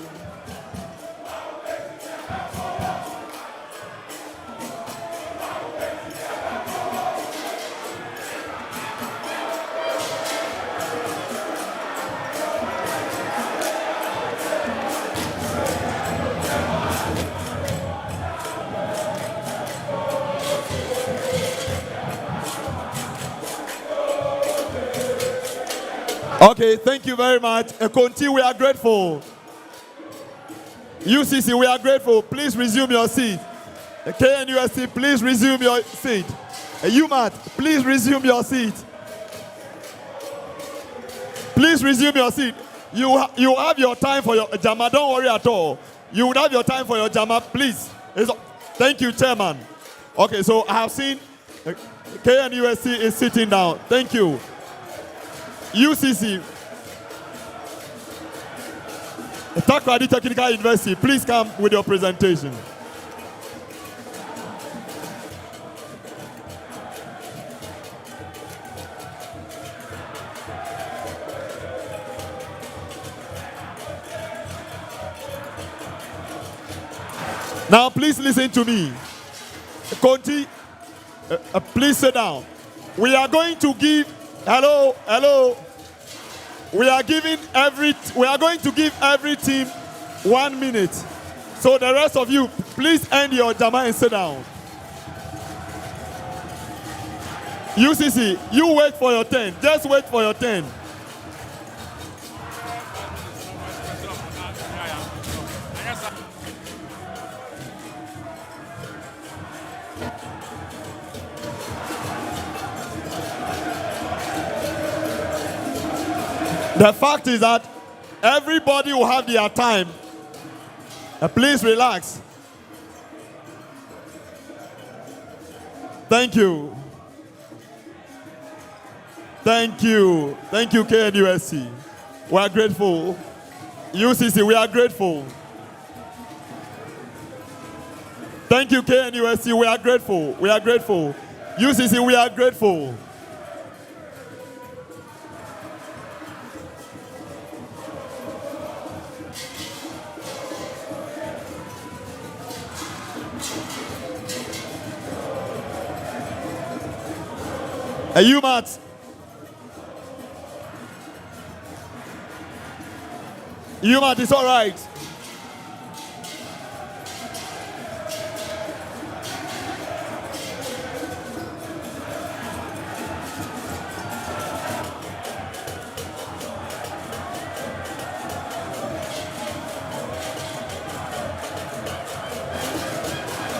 Okay, thank you very much. Conti, we are grateful. UCC, we are grateful. Please resume your seat. KNUST, please resume your seat. UMAT, please resume your seat. Please resume your seat. You have your time for your JAMA. Don't worry at all. You would have your time for your JAMA, please. Thank you, Chairman. Okay, so I have seen KNUST is sitting down. Thank you. UCC, Takoradi Technical University, please come with your presentation. Now, please listen to me. Conti, please sit down. We are going to give, hello. We are going to give every team 1 minute. So the rest of you, please end your JAMA and sit down. UCC, you wait for your turn. Just wait for your turn. The fact is that everybody will have their time. Please relax. Thank you. Thank you. Thank you, KNUST. We are grateful. UCC, we are grateful. Thank you, KNUST. We are grateful. We are grateful. UCC, we are grateful. UMAT. UMAT is all right.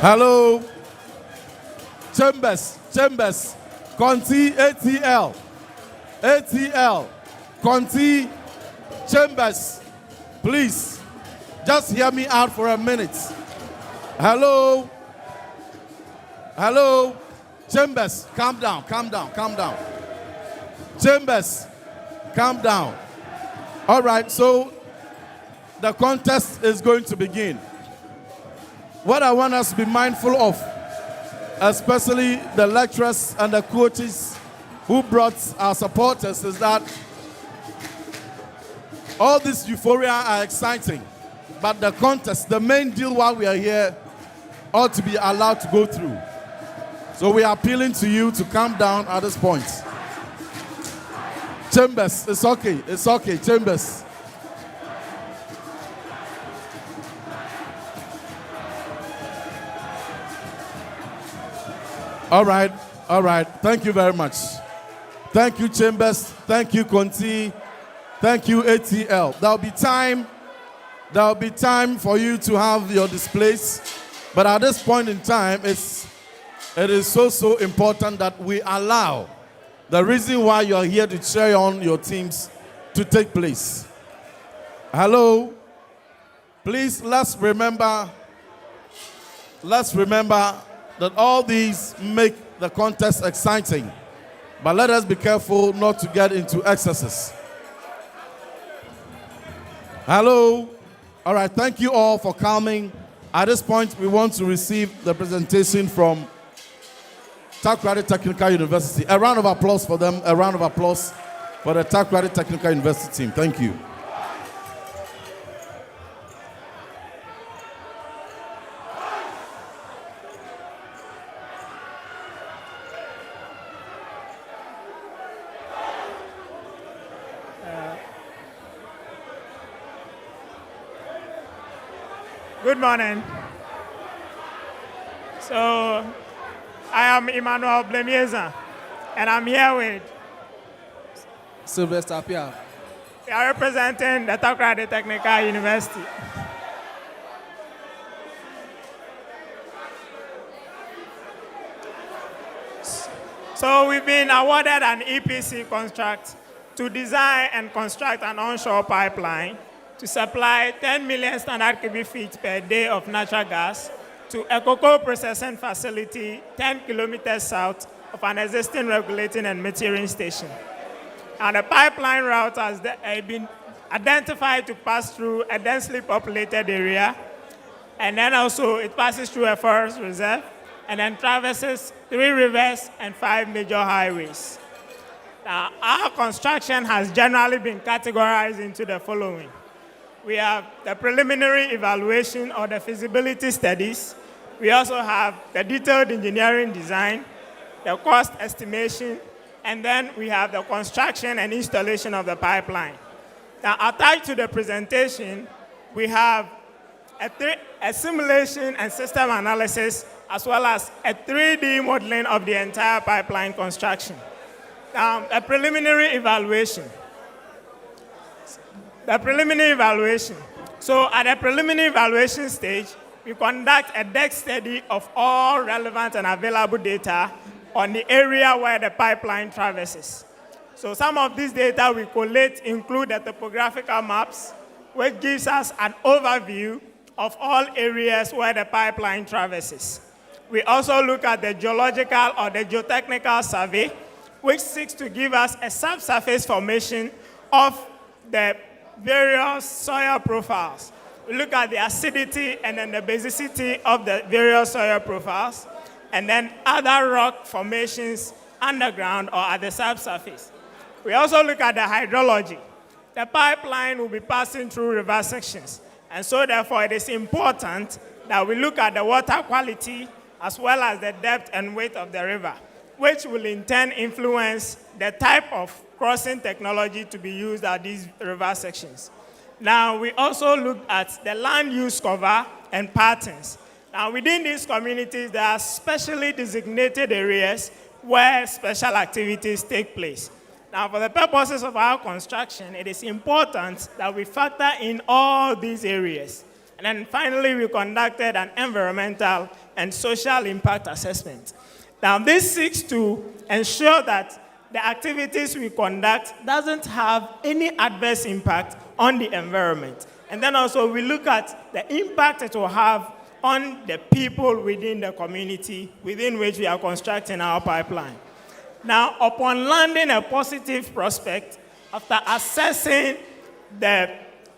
Hello. Chambers. Conti, ATL, Conti, Chambers, please, just hear me out for a minute. Hello, Chambers, calm down. Chambers, calm down. All right, so the contest is going to begin. What I want us to be mindful of, especially the lecturers and the coaches who brought our supporters, is that all this euphoria are exciting, but the contest, the main deal while we are here, ought to be allowed to go through. So we are appealing to you to calm down at this point. Chambers, it's okay, Chambers. All right. Thank you very much. Thank you, Chambers. Thank you, Conti. Thank you, ATL. There'll be time for you to have your displays. But at this point in time, it is so important that we allow the reason why you are here to cheer on your teams to take place. Hello. Please, let's remember that all these make the contest exciting. But let us be careful not to get into excesses. Hello. All right, thank you all for coming. At this point, we want to receive the presentation from Takoradi Technical University. A round of applause for them. A round of applause for the Takoradi Technical University team. Thank you. Good morning. So, I am Emmanuel Blemieza, and I'm here with Sylvester Pia. We are representing the Takoradi Technical University. So we've been awarded an EPC contract to design and construct an onshore pipeline to supply 10 million standard cubic feet per day of natural gas to a cocoa processing facility 10 kilometers south of an existing regulating and metering station. And the pipeline route has been identified to pass through a densely populated area, and then also it passes through a forest reserve, and then traverses 3 rivers and 5 major highways. Now, our construction has generally been categorized into the following. We have the preliminary evaluation or the feasibility studies. We also have the detailed engineering design, the cost estimation, and then we have the construction and installation of the pipeline. Now, attached to the presentation, we have a simulation and system analysis, as well as a 3D modeling of the entire pipeline construction. A preliminary evaluation. The preliminary evaluation. So at the preliminary evaluation stage, we conduct a depth study of all relevant and available data on the area where the pipeline traverses. So some of these data we collate include the topographical maps, which gives us an overview of all areas where the pipeline traverses. We also look at the geological or the geotechnical survey, which seeks to give us a subsurface formation of the various soil profiles. We look at the acidity and then the basicity of the various soil profiles, and then other rock formations underground or at the subsurface. We also look at the hydrology. The pipeline will be passing through river sections, and so therefore it is important that we look at the water quality as well as the depth and width of the river, which will in turn influence the type of crossing technology to be used at these river sections. Now, we also look at the land use cover and patterns. Now, within these communities, there are specially designated areas where special activities take place. Now, for the purposes of our construction, it is important that we factor in all these areas. And then finally, we conducted an environmental and social impact assessment. Now, this seeks to ensure that the activities we conduct doesn't have any adverse impact on the environment. And then also we look at the impact it will have on the people within the community within which we are constructing our pipeline. Now, upon landing a positive prospect, after assessing the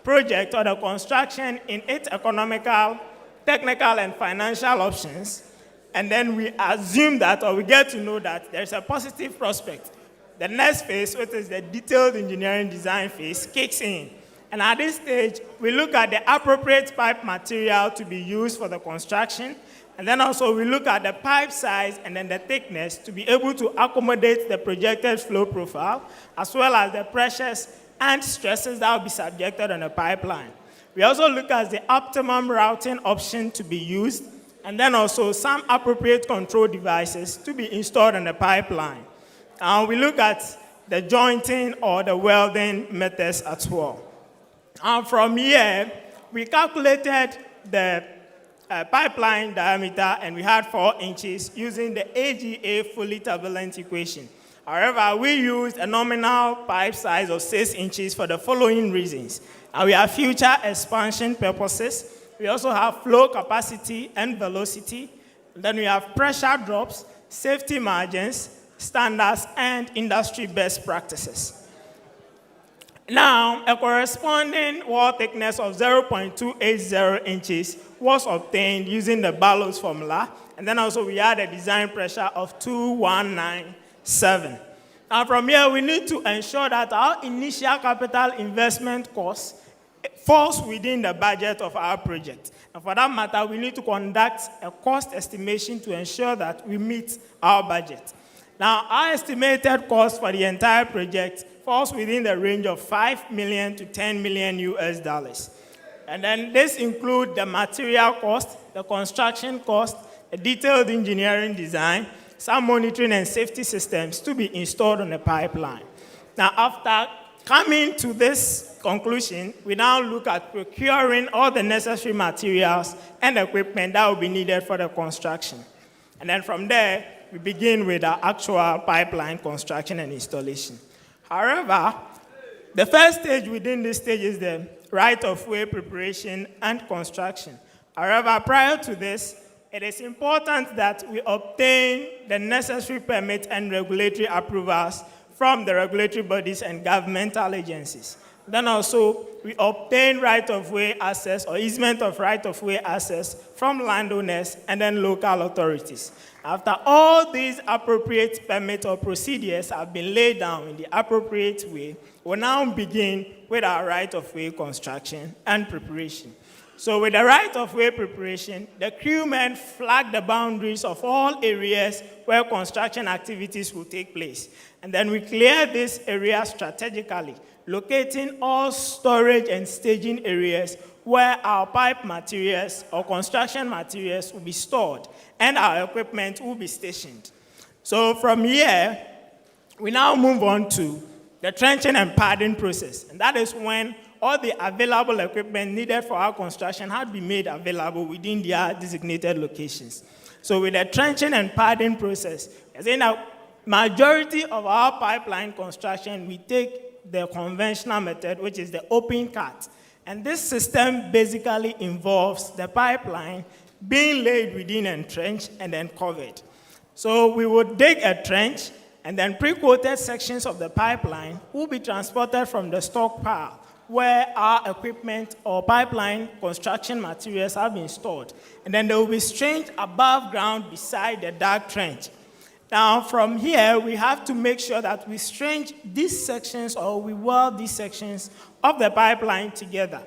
project or the construction in its economical, technical, and financial options, and then we assume that, or we get to know that there's a positive prospect, the next phase, which is the detailed engineering design phase, kicks in. And at this stage, we look at the appropriate pipe material to be used for the construction, and then also we look at the pipe size and then the thickness to be able to accommodate the projected flow profile, as well as the pressures and stresses that will be subjected on the pipeline. We also look at the optimum routing option to be used, and then also some appropriate control devices to be installed on the pipeline. We look at the jointing or the welding methods as well. From here, we calculated the pipeline diameter, and we had 4 inches using the AGA fully turbulent equation. However, we used a nominal pipe size of 6 inches for the following reasons. We have future expansion purposes. We also have flow capacity and velocity. Then we have pressure drops, safety margins, standards, and industry best practices. Now, a corresponding wall thickness of 0.280 inches was obtained using the Barlow's formula, and then also we had a design pressure of 2197. Now, from here, we need to ensure that our initial capital investment cost falls within the budget of our project. And for that matter, we need to conduct a cost estimation to ensure that we meet our budget. Now, our estimated cost for the entire project falls within the range of $5 million to $10 million US. And then this includes the material cost, the construction cost, the detailed engineering design, some monitoring and safety systems to be installed on the pipeline. Now, after coming to this conclusion, we now look at procuring all the necessary materials and equipment that will be needed for the construction. And then from there, we begin with our actual pipeline construction and installation. However, the first stage within this stage is the right-of-way preparation and construction. However, prior to this, it is important that we obtain the necessary permit and regulatory approvals from the regulatory bodies and governmental agencies. Then also, we obtain right-of-way access or easement of right-of-way access from landowners and then local authorities. After all these appropriate permit or procedures have been laid down in the appropriate way, we'll now begin with our right-of-way construction and preparation. So with the right-of-way preparation, the crewmen flag the boundaries of all areas where construction activities will take place. And then we clear this area strategically, locating all storage and staging areas where our pipe materials or construction materials will be stored and our equipment will be stationed. So from here, we now move on to the trenching and padding process. And that is when all the available equipment needed for our construction had been made available within their designated locations. So with the trenching and padding process, as in a majority of our pipeline construction, we take the conventional method, which is the open cut. And this system basically involves the pipeline being laid within a trench and then covered. So we would dig a trench, and then pre-coated sections of the pipeline will be transported from the stockpile where our equipment or pipeline construction materials have been stored. And then they will be strengthened above ground beside the dark trench. Now, from here, we have to make sure that we stretch these sections or we weld these sections of the pipeline together.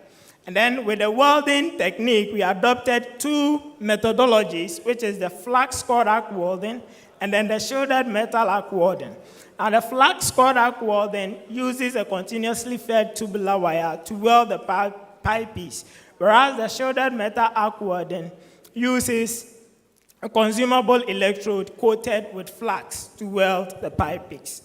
And then with the welding technique, we adopted two methodologies, which is the flat scored arc welding and then the shielded metal arc welding. Now, the flat scored arc welding uses a continuously fed tubular wire to weld the pipe piece, whereas the shielded metal arc welding uses a consumable electrode coated with flax to weld the pipe piece.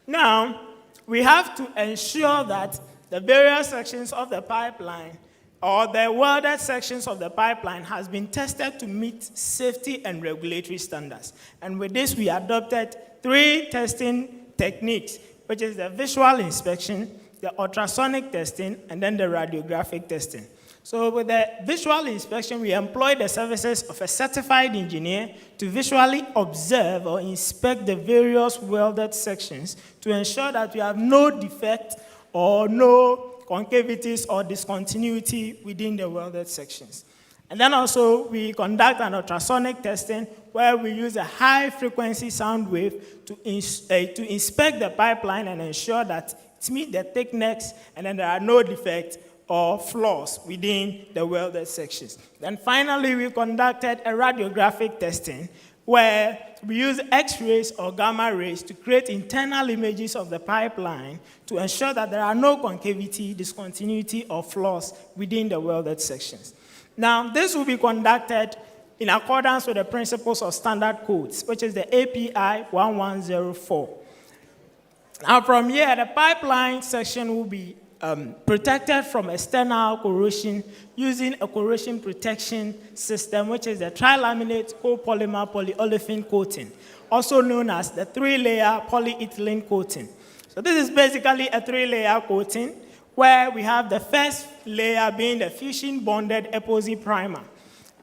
Now, we have to ensure that the various sections of the pipeline or the welded sections of the pipeline has been tested to meet safety and regulatory standards. And with this, we adopted three testing techniques, which is the visual inspection, the ultrasonic testing, and then the radiographic testing. So with the visual inspection, we employ the services of a certified engineer to visually observe or inspect the various welded sections to ensure that we have no defect or no concavities or discontinuity within the welded sections. And then also we conduct an ultrasonic testing where we use a high-frequency sound wave to inspect the pipeline and ensure that it meets the thickness and then there are no defects or flaws within the welded sections. Then finally, we conducted a radiographic testing where we use X-rays or gamma rays to create internal images of the pipeline to ensure that there are no concavity, discontinuity, or flaws within the welded sections. Now, this will be conducted in accordance with the principles of standard codes, which is the API 1104. Now, from here, the pipeline section will be protected from external corrosion using a corrosion protection system, which is the trilaminate copolymer polyolefin coating, also known as the three-layer polyethylene coating. So this is basically a three-layer coating where we have the first layer being the fusion-bonded epoxy primer.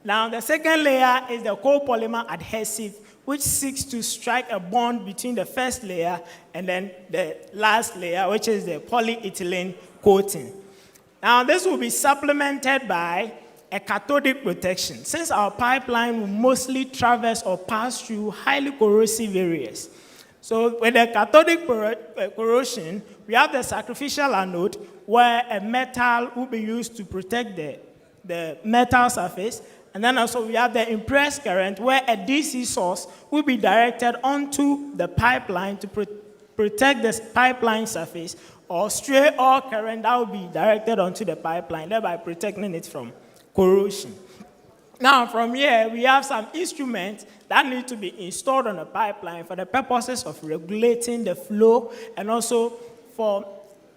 Now, the second layer is the copolymer adhesive, which seeks to strike a bond between the first layer and then the last layer, which is the polyethylene coating. Now, this will be supplemented by a cathodic protection, since our pipeline will mostly traverse or pass through highly corrosive areas. So with the cathodic corrosion, we have the sacrificial anode, where a metal will be used to protect the metal surface. And then also we have the impressed current, where a DC source will be directed onto the pipeline to protect the pipeline surface, or stray or current that will be directed onto the pipeline, thereby protecting it from corrosion. Now, from here, we have some instruments that need to be installed on the pipeline for the purposes of regulating the flow and also for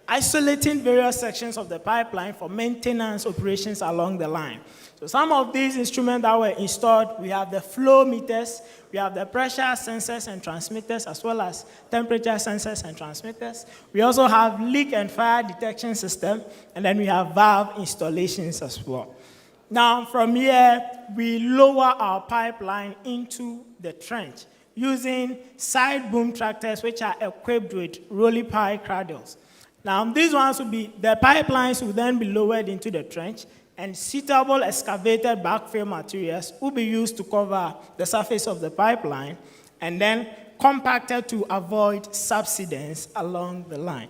isolating various sections of the pipeline for maintenance operations along the line. So some of these instruments that were installed, we have the flow meters, we have the pressure sensors and transmitters, as well as temperature sensors and transmitters. We also have leak and fire detection system, and then we have valve installations as well. Now, from here, we lower our pipeline into the trench using side boom tractors, which are equipped with rolly pie cradles. Now, these ones will be, the pipelines will then be lowered into the trench, and suitable excavated backfill materials will be used to cover the surface of the pipeline, and then compacted to avoid subsidence along the line.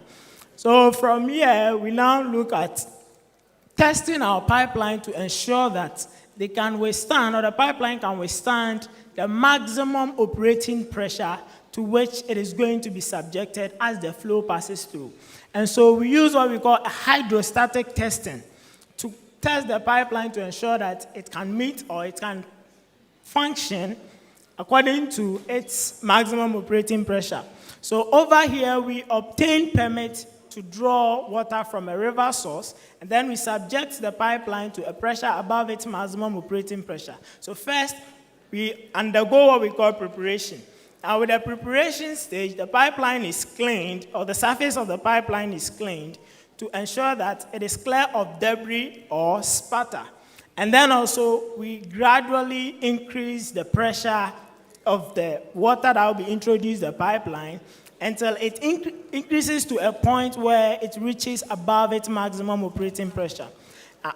So from here, we now look at testing our pipeline to ensure that they can withstand, or the pipeline can withstand, the maximum operating pressure to which it is going to be subjected as the flow passes through. And so we use what we call a hydrostatic testing to test the pipeline to ensure that it can meet or it can function according to its maximum operating pressure. So over here, we obtain permit to draw water from a river source, and then we subject the pipeline to a pressure above its maximum operating pressure. So first, we undergo what we call preparation. Now, with the preparation stage, the pipeline is cleaned, or the surface of the pipeline is cleaned, to ensure that it is clear of debris or spatter. And then also, we gradually increase the pressure of the water that will be introduced the pipeline until it increases to a point where it reaches above its maximum operating pressure.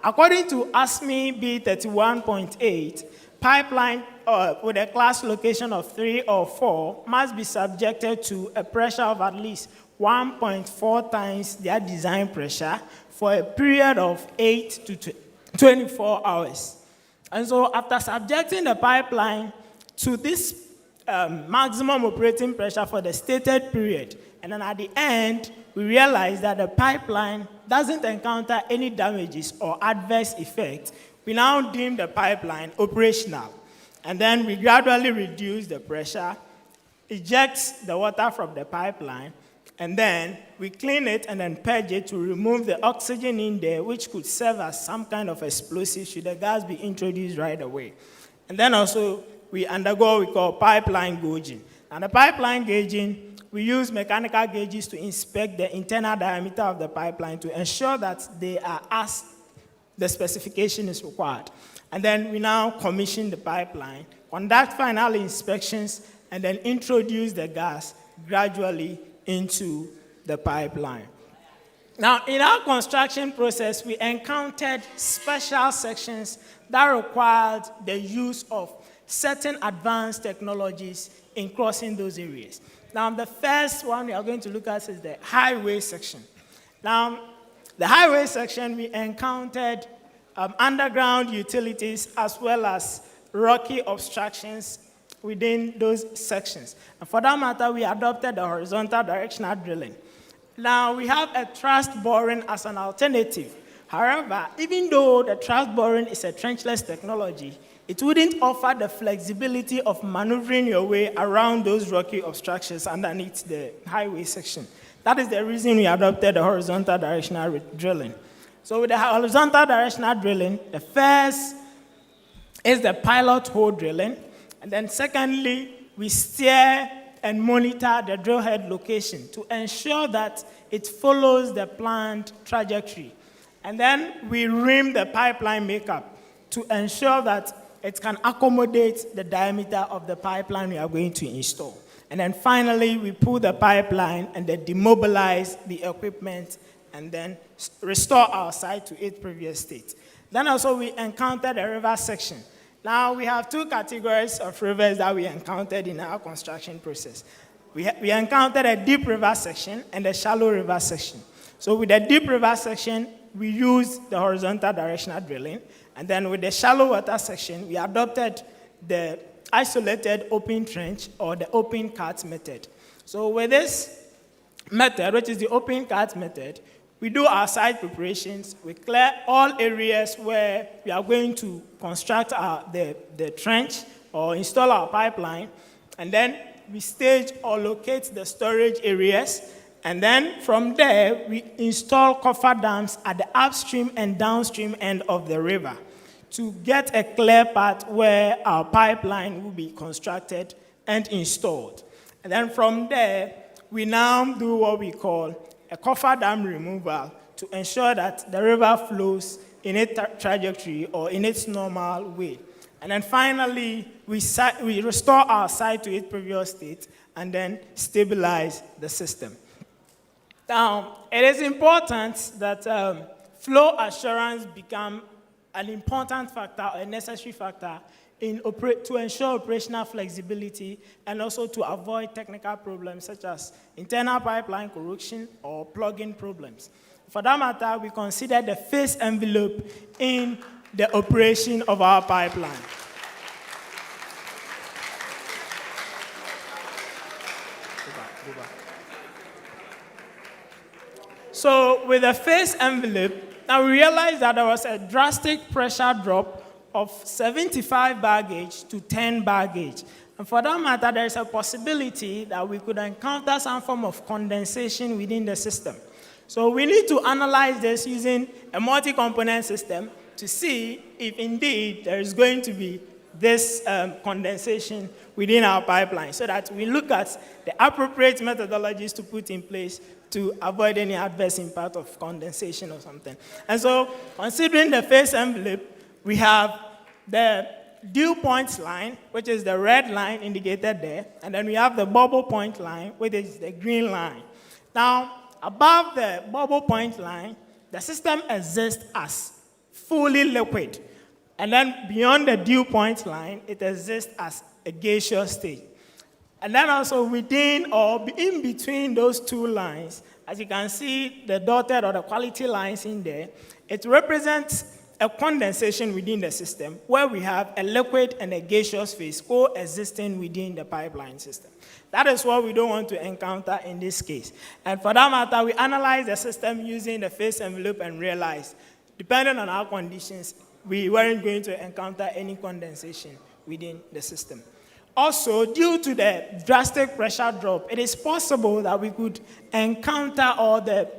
According to ASME B31.8, pipeline with a class location of 3 or 4 must be subjected to a pressure of at least 1.4 times their design pressure for a period of 8 to 24 hours. And so after subjecting the pipeline to this maximum operating pressure for the stated period, and then at the end, we realize that the pipeline doesn't encounter any damages or adverse effects, we now deem the pipeline operational. And then we gradually reduce the pressure, eject the water from the pipeline, and then we clean it and then purge it to remove the oxygen in there, which could serve as some kind of explosive should the gas be introduced right away. And then also, we undergo what we call pipeline gauging. And the pipeline gauging, we use mechanical gauges to inspect the internal diameter of the pipeline to ensure that they are as the specification is required. And then we now commission the pipeline, conduct final inspections, and then introduce the gas gradually into the pipeline. Now, in our construction process, we encountered special sections that required the use of certain advanced technologies in crossing those areas. Now, the first one we are going to look at is the highway section. Now, the highway section, we encountered underground utilities as well as rocky obstructions within those sections. And for that matter, we adopted the horizontal directional drilling. Now, we have a thrust boring as an alternative. However, even though the thrust boring is a trenchless technology, it wouldn't offer the flexibility of maneuvering your way around those rocky obstructions underneath the highway section. That is the reason we adopted the horizontal directional drilling. So with the horizontal directional drilling, the first is the pilot hole drilling. And then secondly, we steer and monitor the drill head location to ensure that it follows the planned trajectory. And then we rim the pipeline makeup to ensure that it can accommodate the diameter of the pipeline we are going to install. And then finally, we pull the pipeline and then demobilize the equipment and then restore our site to its previous state. Then also we encountered a river section. Now we have two categories of rivers that we encountered in our construction process. We encountered a deep river section and a shallow river section. So with the deep river section, we used the horizontal directional drilling. And then with the shallow water section, we adopted the isolated open trench or the open cut method. So with this method, which is the open cut method, we do our site preparations. We clear all areas where we are going to construct the trench or install our pipeline. And then we stage or locate the storage areas. And then from there, we install coffer dams at the upstream and downstream end of the river to get a clear path where our pipeline will be constructed and installed. And then from there, we now do what we call a coffer dam removal to ensure that the river flows in its trajectory or in its normal way. And then finally, we restore our site to its previous state and then stabilize the system. Now, it is important that flow assurance become an important factor, a necessary factor to ensure operational flexibility and also to avoid technical problems such as internal pipeline corrosion or plugging problems. For that matter, we consider the phase envelope in the operation of our pipeline. Go back. So with the phase envelope, now we realized that there was a drastic pressure drop of 75 bar gauge to 10 bar gauge. And for that matter, there is a possibility that we could encounter some form of condensation within the system. So we need to analyze this using a multi-component system to see if indeed there is going to be this condensation within our pipeline, so that we look at the appropriate methodologies to put in place to avoid any adverse impact of condensation or something. And so, considering the phase envelope, we have the dew point line, which is the red line indicated there, and then we have the bubble point line, which is the green line. Now, above the bubble point line, the system exists as fully liquid. And then beyond the dew point line, it exists as a gaseous state. And then also within or in between those two lines, as you can see the dotted or the quality lines in there, it represents a condensation within the system where we have a liquid and a gaseous phase coexisting within the pipeline system. That is what we don't want to encounter in this case. And for that matter, we analyze the system using the phase envelope and realize, depending on our conditions, we weren't going to encounter any condensation within the system. Also, due to the drastic pressure drop, it is possible that we could encounter or the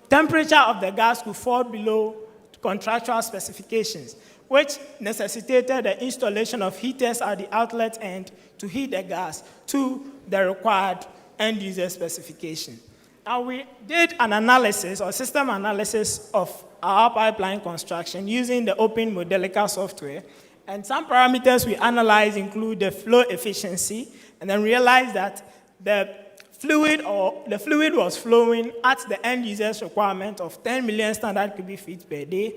temperature of the gas could fall below contractual specifications, which necessitated the installation of heaters at the outlet end to heat the gas to the required end user specification. Now, we did an analysis or system analysis of our pipeline construction using the Open Modelica software. And some parameters we analyzed include the flow efficiency, and then realized that the fluid was flowing at the end user's requirement of 10 million standard cubic feet per day.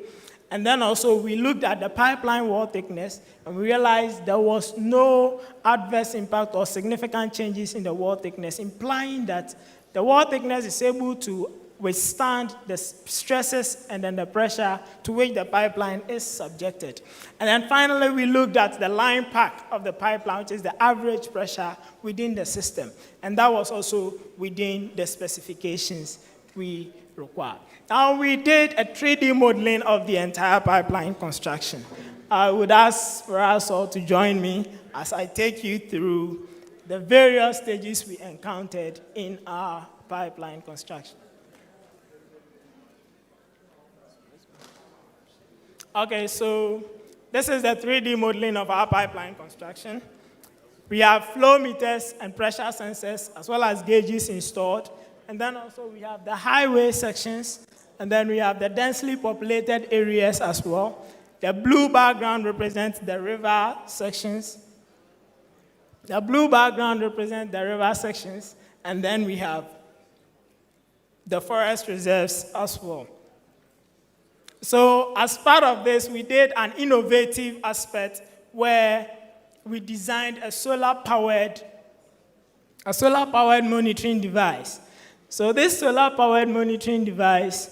And then also we looked at the pipeline wall thickness, and we realized there was no adverse impact or significant changes in the wall thickness, implying that the wall thickness is able to withstand the stresses and then the pressure to which the pipeline is subjected. And then finally, we looked at the line pack of the pipeline, which is the average pressure within the system. And that was also within the specifications we required. Now, we did a 3D modeling of the entire pipeline construction. I would ask for us all to join me as I take you through the various stages we encountered in our pipeline construction. Okay, so this is the 3D modeling of our pipeline construction. We have flow meters and pressure sensors, as well as gauges installed. And then also we have the highway sections, and then we have the densely populated areas as well. The blue background represents the river sections. The blue background represents the river sections, and then we have the forest reserves as well. So as part of this, we did an innovative aspect where we designed a solar-powered monitoring device. So this solar-powered monitoring device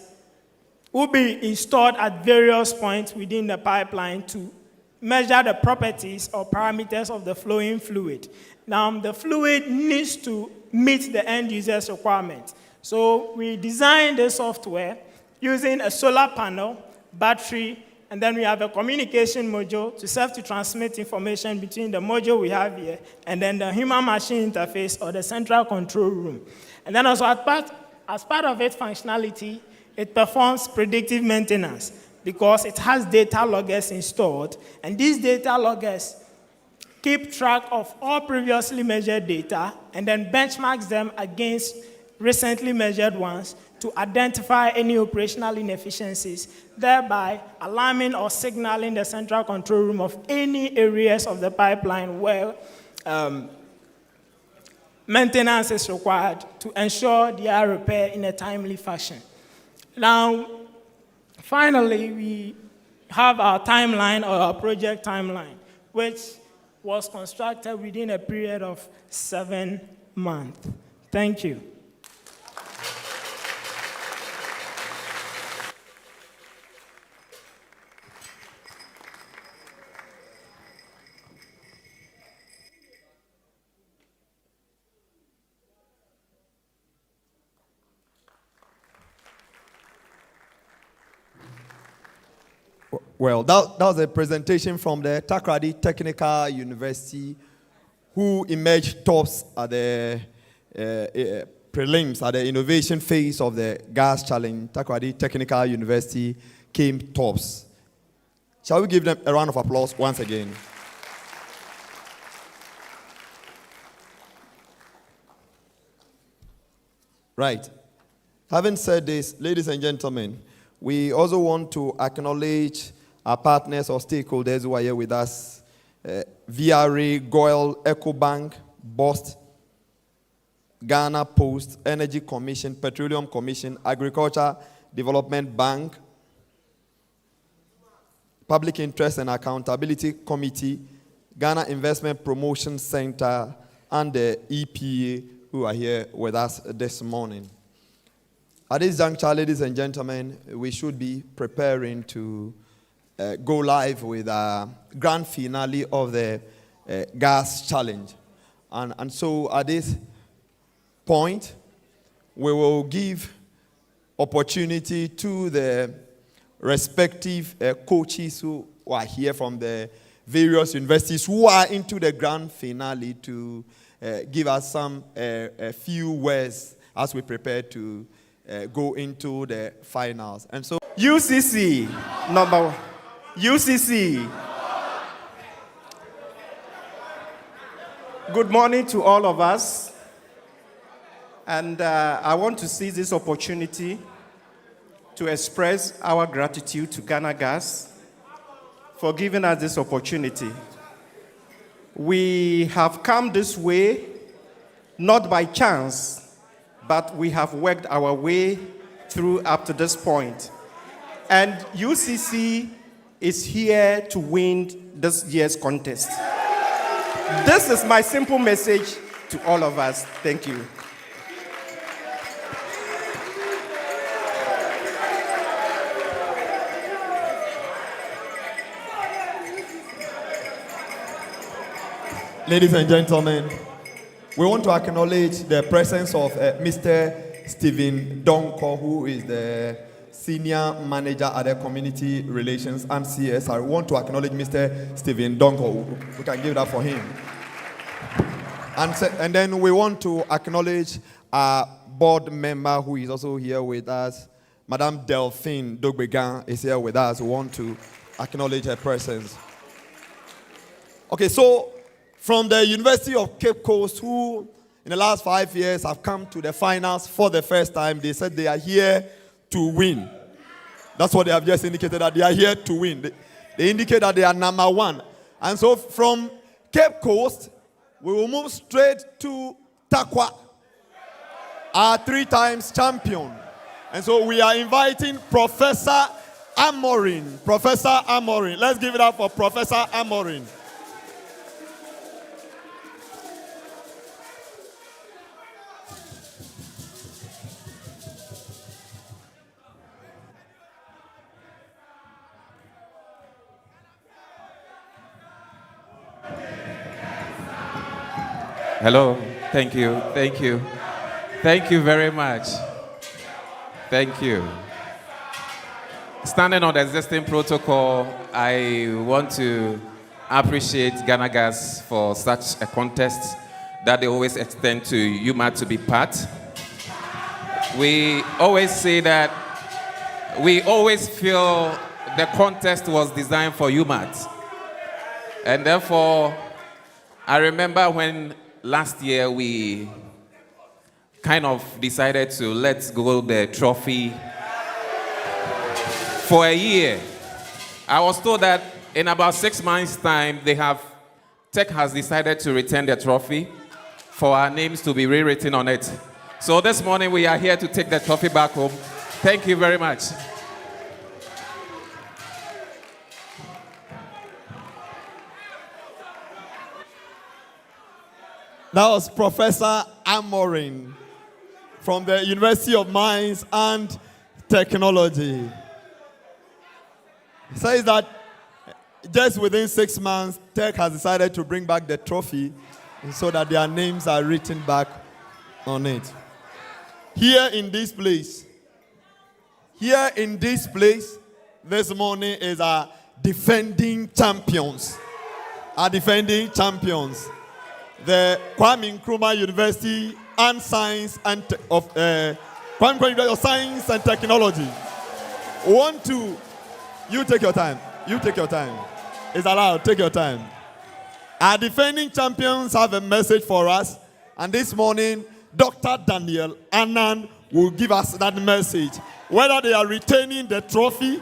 will be installed at various points within the pipeline to measure the properties or parameters of the flowing fluid. Now, the fluid needs to meet the end user's requirements. So we designed the software using a solar panel, battery, And then we have a communication module to serve to transmit information between the module we have here and then the human-machine interface or the central control room. And then also as part of its functionality, it performs predictive maintenance because it has data loggers installed. And these data loggers keep track of all previously measured data and then benchmarks them against recently measured ones to identify any operational inefficiencies, thereby alarming or signaling the central control room of any areas of the pipeline where maintenance is required to ensure their repair in a timely fashion. Now, finally, we have our timeline or our project timeline, which was constructed within a period of 7 months. Thank you. Well, that was a presentation from the Takoradi Technical University, who emerged tops at the prelims, at the innovation phase of the gas challenge. Takoradi Technical University came tops. Shall we give them a round of applause once again? Right. Having said this, ladies and gentlemen, we also want to acknowledge our partners or stakeholders who are here with us. VRA, GOIL, EcoBank, BOST, Ghana Post, Energy Commission, Petroleum Commission, Agriculture Development Bank, Public Interest and Accountability Committee, Ghana Investment Promotion Center, and the EPA who are here with us this morning. At this juncture, ladies and gentlemen, we should be preparing to go live with our grand finale of the gas challenge. And so at this point, we will give opportunity to the respective coaches who are here from the various universities who are into the grand finale to give us some a few words as we prepare to go into the finals. And so UCC, number one. UCC. Good morning to all of us. And I want to seize this opportunity to express our gratitude to Ghana Gas for giving us this opportunity. We have come this way not by chance, but we have worked our way through up to this point. And UCC is here to win this year's contest. This is my simple message to all of us. Thank you. Ladies and gentlemen, we want to acknowledge the presence of Mr. Stephen Donko, who is the Senior Manager at the Community Relations and CSR. We want to acknowledge Mr. Stephen Donko. We can give that for him. And then we want to acknowledge our board member who is also here with us. Madame Delphine Dogbegan is here with us. We want to acknowledge her presence. Okay, so from the University of Cape Coast, who in the last 5 years have come to the finals for the first time, they said they are here to win. That's what they have just indicated, that they are here to win. They indicate that they are number one. And so from Cape Coast, we will move straight to Takwa, our 3 times champion. And so we are inviting Professor Amorin. Professor Amorin. Let's give it up for Professor Amorin. Hello, thank you, thank you. Thank you very much. Thank you. It's standing on the existing protocol, I want to appreciate Ghana Gas for such a contest that they always extend to UMAT to be part. We always say that we always feel the contest was designed for UMAT. And therefore, I remember when last year we kind of decided to let go the trophy for a year. I was told that in about 6 months' time, Tech has decided to return the trophy for our names to be rewritten on it. So this morning we are here to take the trophy back home. Thank you very much. That was Professor Amorin from the University of Mines and Technology. He says that just within 6 months, Tech has decided to bring back the trophy so that their names are written back on it. Here in this place, this morning is our defending champions. Our defending champions. The Kwame Nkrumah University and Science and Kwame Nkrumah University of Science and Technology. You take your time. It's allowed. Take your time. Our defending champions have a message for us, and this morning, Dr. Daniel Annan will give us that message. Whether they are retaining the trophy,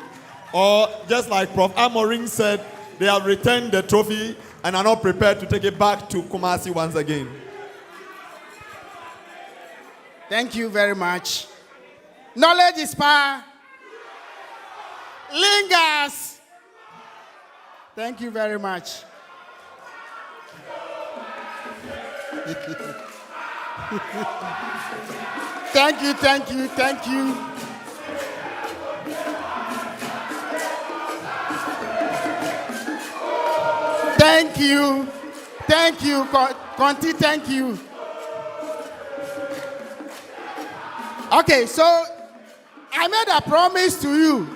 or just like Prof. Amorin said, they have returned the trophy and are not prepared to take it back to Kumasi once again. Thank you very much. Knowledge is power. Lingers. Thank you very much. Thank you. Thank you, Conti, thank you. Okay, so I made a promise to you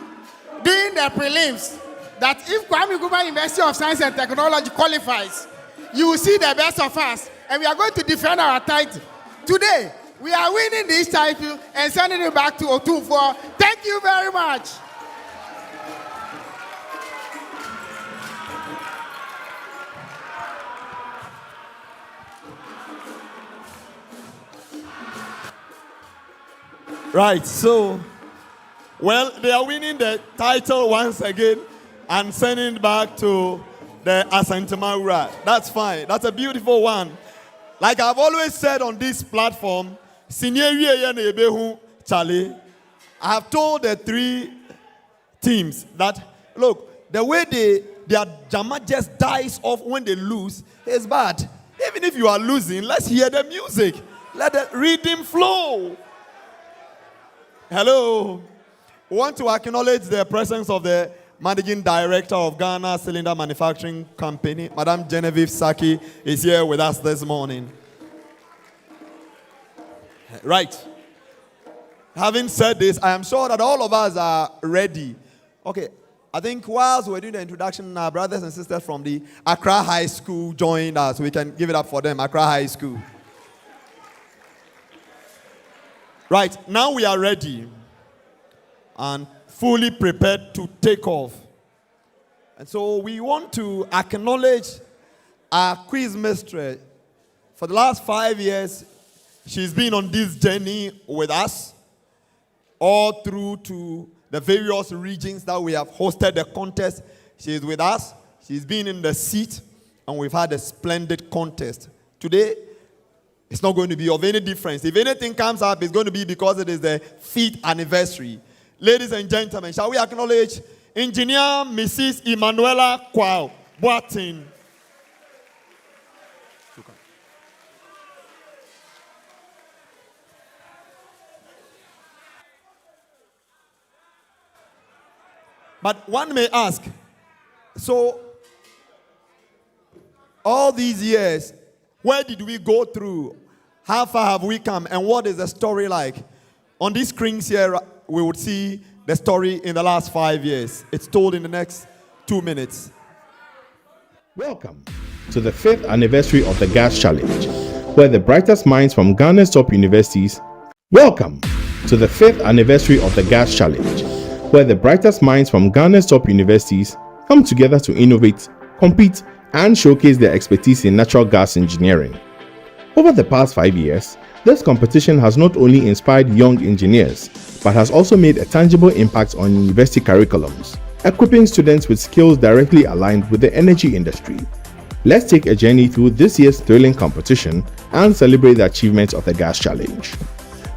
during the prelims that if Kwame Nkrumah University of Science and Technology qualifies, you will see the best of us, and we are going to defend our title. Today, we are winning this title and sending it back to Otunfo. Thank you very much. Right, so, they are winning the title once again and sending it back to the Asantemaura. That's fine. That's a beautiful one. Like I've always said on this platform, I have told the 3 teams that, look, the way their drama just dies off when they lose is bad. Even if you are losing, let's hear the music. Let the rhythm flow. Hello. We want to acknowledge the presence of the Managing Director of Ghana Cylinder Manufacturing Company, Madam Genevieve Saki, is here with us this morning. Right. Having said this, I am sure that all of us are ready. Okay, I think whilst we're doing the introduction, our brothers and sisters from the Accra High School joined us. We can give it up for them, Accra High School. Right, now we are ready and fully prepared to take off. And so we want to acknowledge our quiz mistress. For the last 5 years, she's been on this journey with us, all through to the various regions that we have hosted the contest. She's with us, she's been in the seat, and we've had a splendid contest. Today, it's not going to be of any difference. If anything comes up, it's going to be because it is the 5th anniversary. Ladies and gentlemen, shall we acknowledge Engineer Mrs. Emanuela Kwao Boatin. But one may ask, so all these years, where did we go through? How far have we come? And what is the story like? On these screens here, we would see the story in the last 5 years. It's told in the next 2 minutes. Welcome to the 5th anniversary of the Gas Challenge, where the brightest minds from Ghana's top universities. Welcome to the 5th anniversary of the Gas Challenge, where the brightest minds from Ghana's top universities come together to innovate, compete, and showcase their expertise in natural gas engineering. Over the past 5 years, this competition has not only inspired young engineers, but has also made a tangible impact on university curriculums, equipping students with skills directly aligned with the energy industry. Let's take a journey through this year's thrilling competition and celebrate the achievements of the Gas Challenge.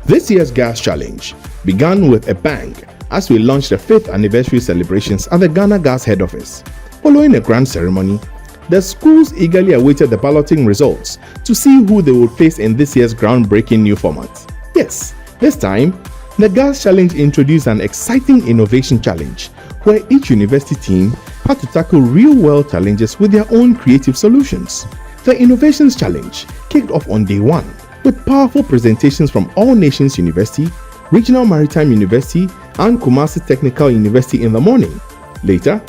This year's Gas Challenge began with a bang as we launched the 5th anniversary celebrations at the Ghana Gas head office. Following a grand ceremony, the schools eagerly awaited the balloting results to see who they would face in this year's groundbreaking new format. Yes, this time, the Gas Challenge introduced an exciting innovation challenge where each university team had to tackle real-world challenges with their own creative solutions. The Innovations Challenge kicked off on day 1 with powerful presentations from All Nations University, Regional Maritime University, and Kumasi Technical University in the morning. Later,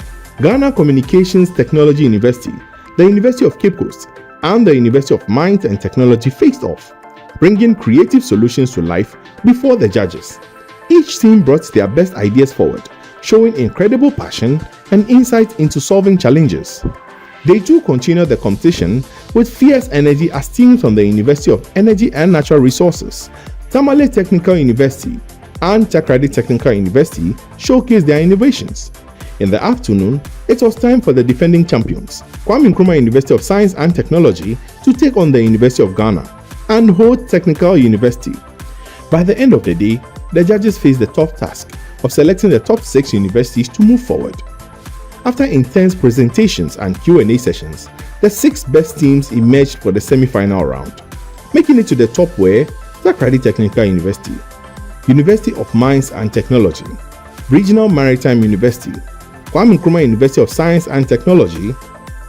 Ghana Communications Technology University, the University of Cape Coast, and the University of Mines and Technology faced off, bringing creative solutions to life before the judges. Each team brought their best ideas forward, showing incredible passion and insight into solving challenges. Day 2 continued the competition with fierce energy as teams from the University of Energy and Natural Resources, Tamale Technical University, and Takoradi Technical University showcased their innovations. In the afternoon, it was time for the defending champions, Kwame Nkrumah University of Science and Technology, to take on the University of Ghana and Ho Technical University. By the end of the day, the judges faced the tough task of selecting the top 6 universities to move forward. After intense presentations and Q&A sessions, the 6 best teams emerged for the semi-final round. Making it to the top were Takoradi Technical University, University of Mines and Technology, Regional Maritime University, Kwame Nkrumah University of Science and Technology,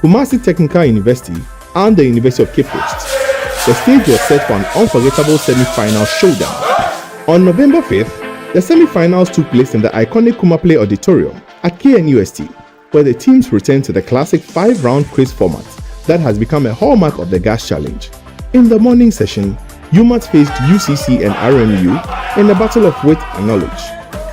Kumasi Technical University, and the University of Cape Coast. The stage was set for an unforgettable semi-final showdown. On November 5th, the semi-finals took place in the iconic Kumaplay Auditorium at KNUST, where the teams returned to the classic 5-round quiz format that has become a hallmark of the Gas Challenge. In the morning session, UMAT faced UCC and RMU in a battle of wit and knowledge.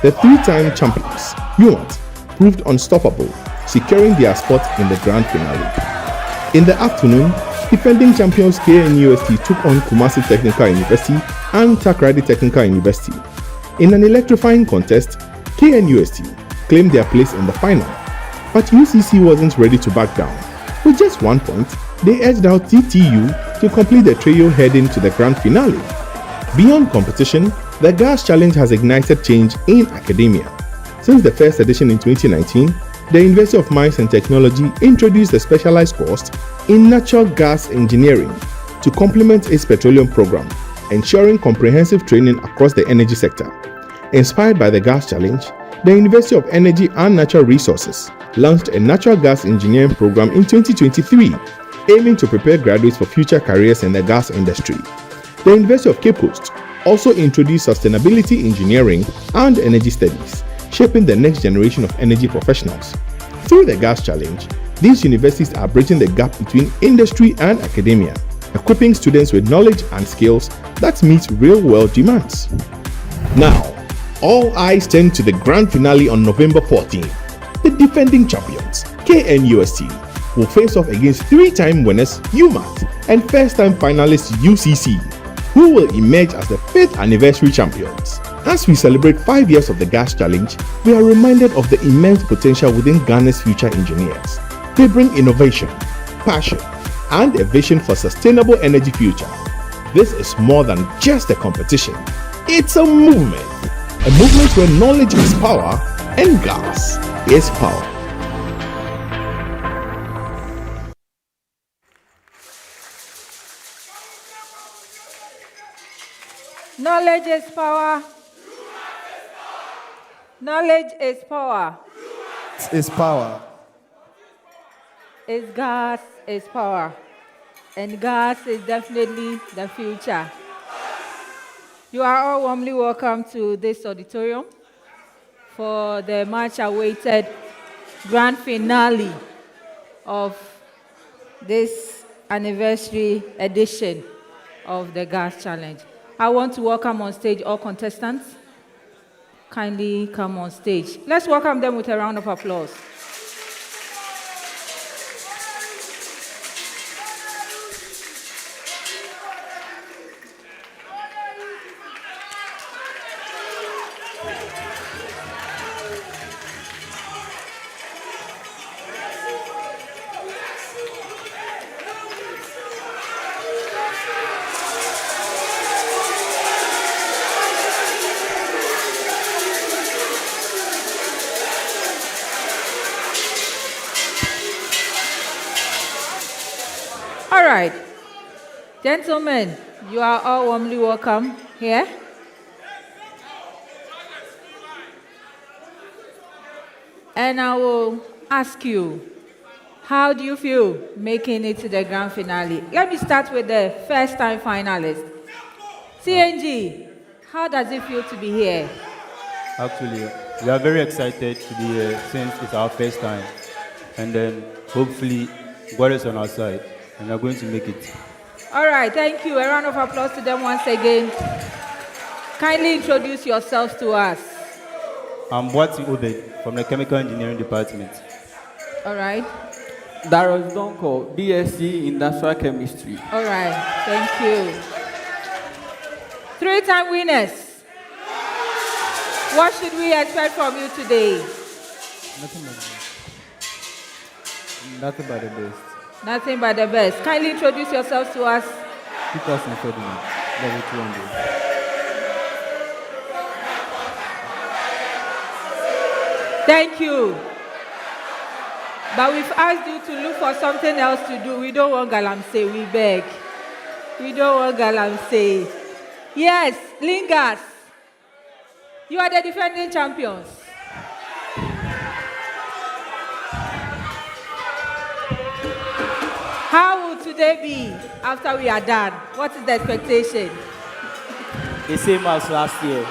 The 3-time champions, UMAT, proved unstoppable, securing their spot in the grand finale. In the afternoon, defending champions KNUST took on Kumasi Technical University and Takoradi Technical University. In an electrifying contest, KNUST claimed their place in the final, but UCC wasn't ready to back down. With just 1 point, they edged out TTU to complete the trio heading to the grand finale. Beyond competition, the Gas Challenge has ignited change in academia. Since the first edition in 2019, the University of Mines and Technology introduced a specialized course in natural gas engineering to complement its petroleum program, ensuring comprehensive training across the energy sector. Inspired by the Gas Challenge, the University of Energy and Natural Resources launched a natural gas engineering program in 2023, aiming to prepare graduates for future careers in the gas industry. The University of Cape Coast also introduced sustainability engineering and energy studies, shaping the next generation of energy professionals. Through the Gas Challenge, these universities are bridging the gap between industry and academia, equipping students with knowledge and skills that meet real-world demands. Now, all eyes turn to the grand finale on November 14th. The defending champions, KNUST, will face off against 3-time winners UMAT and first-time finalists UCC, who will emerge as the 5th anniversary champions. As we celebrate 5 years of the Gas Challenge, we are reminded of the immense potential within Ghana's future engineers. They bring innovation, passion, and a vision for sustainable energy future. This is more than just a competition. It's a movement where knowledge is power and gas is power. Knowledge is power. Knowledge is power. Is power. Is gas is power. And gas is definitely the future. You are all warmly welcome to this auditorium for the much-awaited grand finale of this anniversary edition of the Gas Challenge. I want to welcome on stage all contestants. Kindly come on stage. Let's welcome them with a round of applause. All right. Gentlemen, you are all warmly welcome here. And I will ask you, how do you feel making it to the grand finale? Let me start with the first-time finalist. CNG, how does it feel to be here? Actually, we are very excited to be here since it's our first time. And then hopefully God is on our side and we are going to make it. All right, thank you. A round of applause to them once again. Kindly introduce yourselves to us. I'm Boati Obed from the Chemical Engineering Department. All right. Darius Donko, BSc Industrial Chemistry. All right, thank you. Three-time winners. What should we expect from you today? Nothing but the best. Nothing but the best. Kindly introduce yourselves to us. 2013, level 200. Thank you. But we've asked you to look for something else to do. We don't want galamsey, we beg. We don't want galamsey. Yes, Lingas. You are the defending champions. How will today be after we are done? What is the expectation? The same as last year.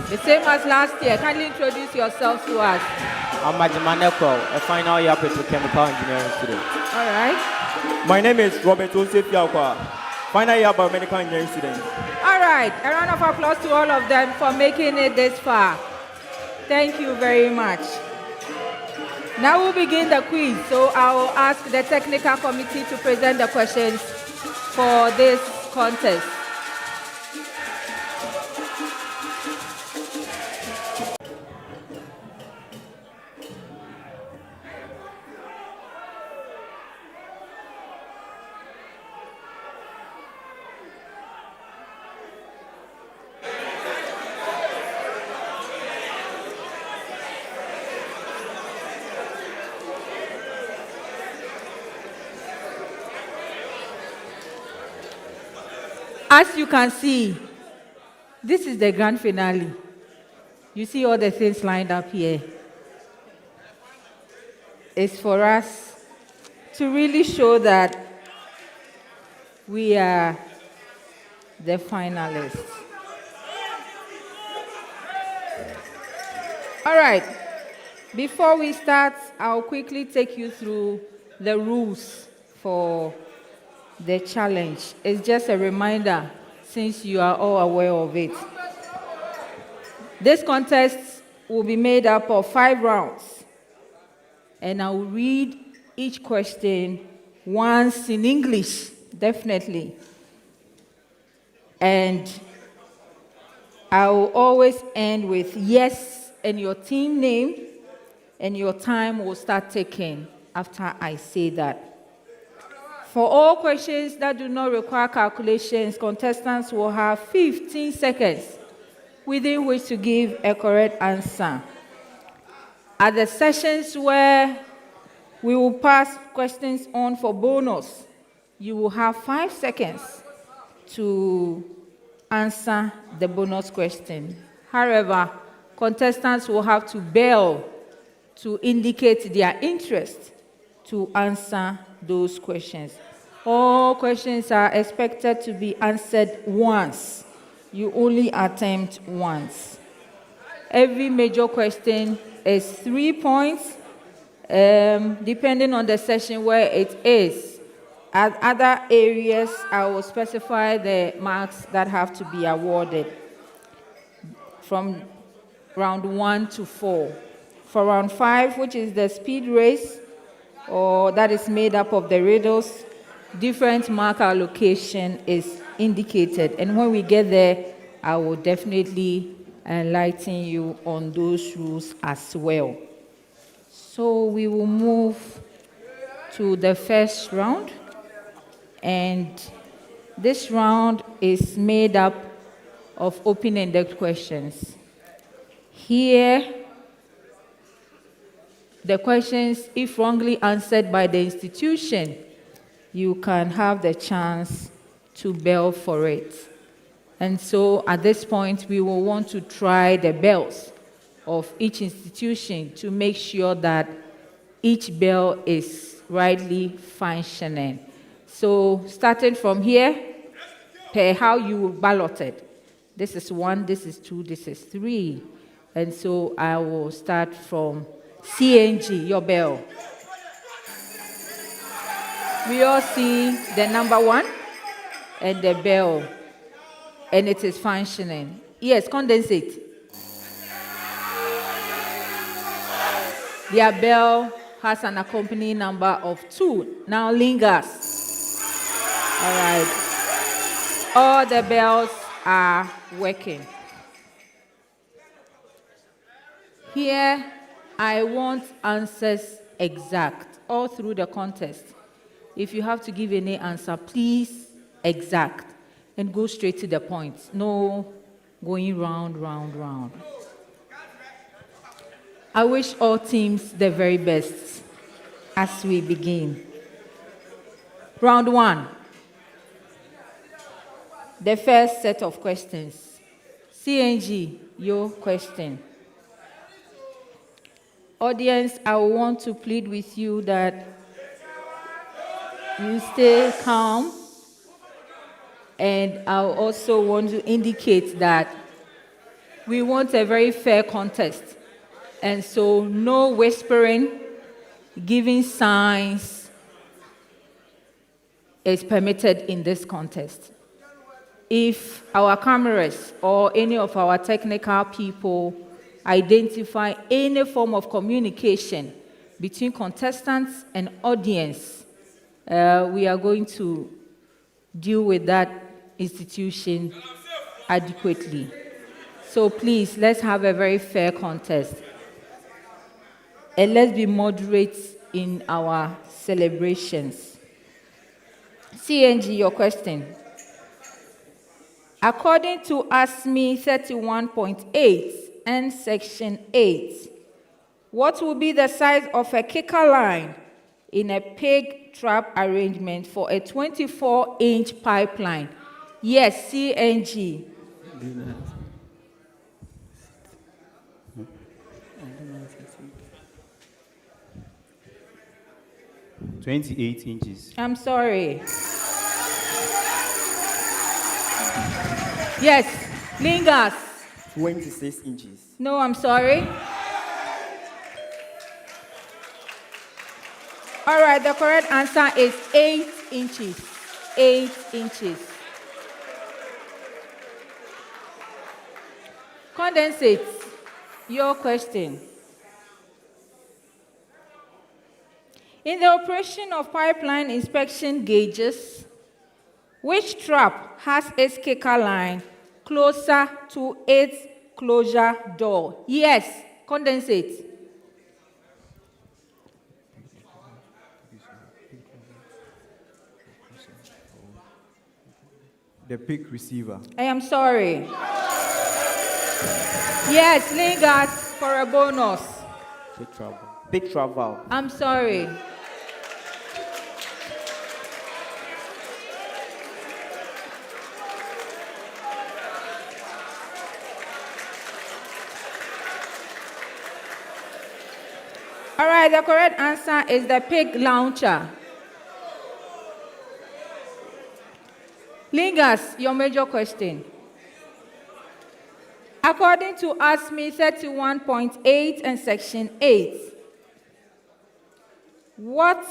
The same as last year. Kindly introduce yourselves to us. I'm Majimaneko, a final year petrochemical engineering student. All right. My name is Robert Osefiakwa, final year biomedical engineering student. All right. A round of applause to all of them for making it this far. Thank you very much. Now we'll begin the quiz. So I will ask the technical committee to present the questions for this contest. As you can see, this is the grand finale. You see all the things lined up here. It's for us to really show that we are the finalists. All right. Before we start, I'll quickly take you through the rules for the challenge. It's just a reminder, since you are all aware of it. This contest will be made up of 5 rounds, and I will read each question once in English, definitely. And I will always end with yes and your team name, and your time will start ticking after I say that. For all questions that do not require calculations, contestants will have 15 seconds within which to give a correct answer. At the sessions where we will pass questions on for bonus, you will have 5 seconds to answer the bonus question. However, contestants will have to bell to indicate their interest to answer those questions. All questions are expected to be answered once. You only attempt once. Every major question is 3 points, depending on the session where it is. At other areas, I will specify the marks that have to be awarded from round 1 to 4. For round 5, which is the speed race, or that is made up of the riddles, different mark allocation is indicated. And when we get there, I will definitely enlighten you on those rules as well. So we will move to the first round. And this round is made up of open-ended questions. Here, the questions, if wrongly answered by the institution, you can have the chance to bell for it. And so at this point, we will want to try the bells of each institution to make sure that each bell is rightly functioning. So starting from here, per how you balloted. This is 1, this is 2, this is 3. And so I will start from CNG, your bell. We all see the number 1 and the bell, and it is functioning. Yes, condensate. Their bell has an accompanying number of 2. Now lingers. All right. All the bells are working. Here, I want answers exact all through the contest. If you have to give any answer, please exact and go straight to the point. No going round, round, round. I wish all teams the very best as we begin. Round 1. The first set of questions. CNG, your question. Audience, I want to plead with you that you stay calm, and I also want to indicate that we want a very fair contest, and so no whispering, giving signs is permitted in this contest. If our cameras or any of our technical people identify any form of communication between contestants and audience, we are going to deal with that institution adequately. So please, let's have a very fair contest. And let's be moderate in our celebrations. CNG, your question. According to ASME 31.8 and Section 8, what will be the size of a kicker line in a pig trap arrangement for a 24-inch pipeline? Yes, CNG. 28 inches. I'm sorry. Yes, Lingas. 26 inches. No, I'm sorry. All right, the correct answer is 8 inches. 8 inches. Condensate, your question. In the operation of pipeline inspection gauges, which trap has its kicker line closer to its closure door? Yes, condensate. The pick receiver. I am sorry. Yes, Lingas for a bonus. Pick travel. Pick travel. I'm sorry. All right, the correct answer is the pig launcher. Lingas, your major question. According According to ASME 31.8 and Section 8, what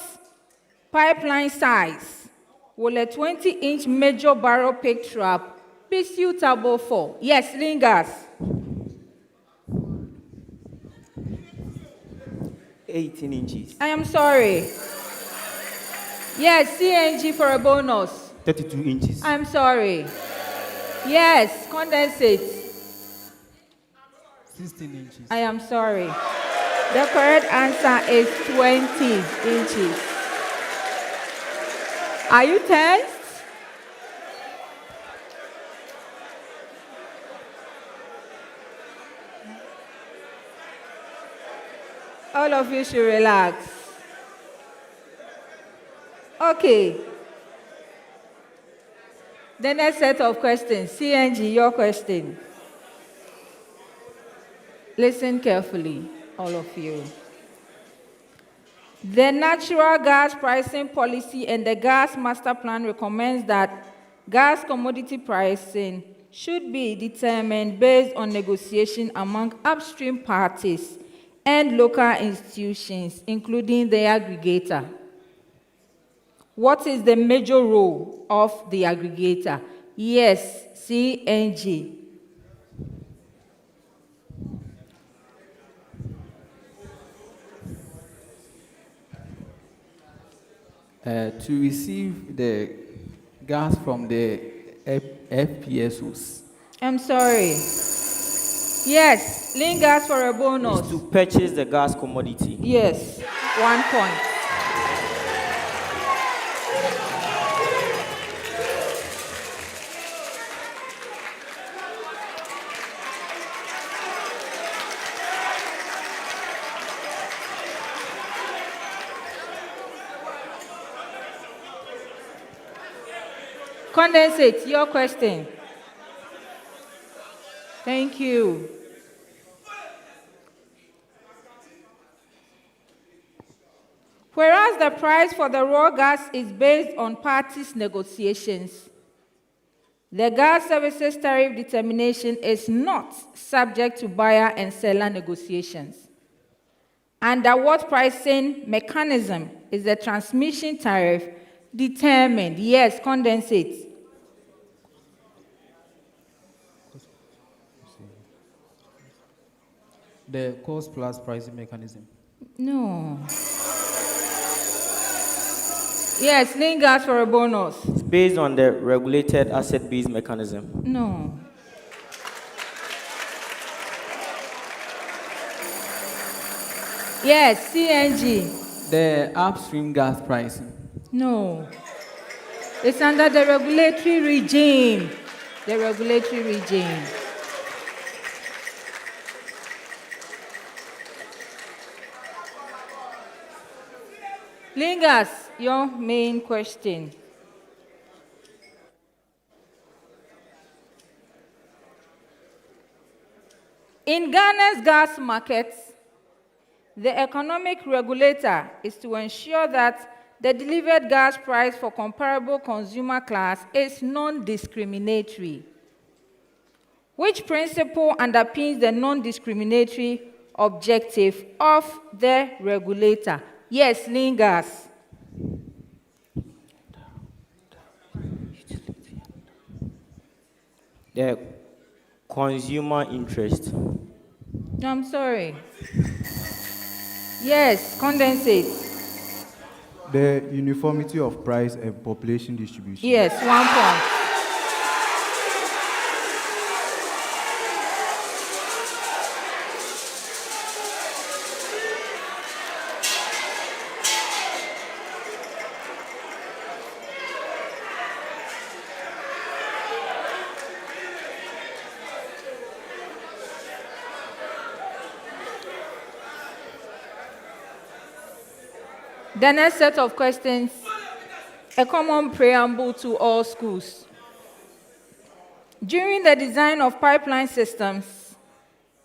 pipeline size will a 20-inch major barrel pig trap be suitable for? Yes, Lingas. 18 inches. I am sorry. Yes, CNG for a bonus. 32 inches. I'm sorry. Yes, condensate. 16 inches. I am sorry. The correct answer is 20 inches. Are you tensed? All of you should relax. Okay. The next set of questions. CNG, your question. Listen carefully, all of you. The natural gas pricing policy and the gas master plan recommends that gas commodity pricing should be determined based on negotiation among upstream parties and local institutions, including the aggregator. What is the major role of the aggregator? Yes, CNG. To receive the gas from the FPSOs. I'm sorry. Yes, link gas for a bonus. Is to purchase the gas commodity. Yes, 1 point. Condensate, your question. Thank you. Whereas the price for the raw gas is based on parties' negotiations, the gas services tariff determination is not subject to buyer and seller negotiations. Under what pricing mechanism is the transmission tariff determined? Yes, condensate. The cost plus pricing mechanism. No. Yes, link gas for a bonus. It's based on the regulated asset-based mechanism. No. Yes, CNG. The upstream gas pricing. No. It's under the regulatory regime. The regulatory regime. Lingas, your main question. In Ghana's gas markets, the economic regulator is to ensure that the delivered gas price for comparable consumer class is non-discriminatory. Which principle underpins the non-discriminatory objective of the regulator? Yes, Lingas. The consumer interest. I'm sorry. Yes, condensate. The uniformity of price and population distribution. Yes, 1 point. The next set of questions, a common preamble to all schools. During the design of pipeline systems,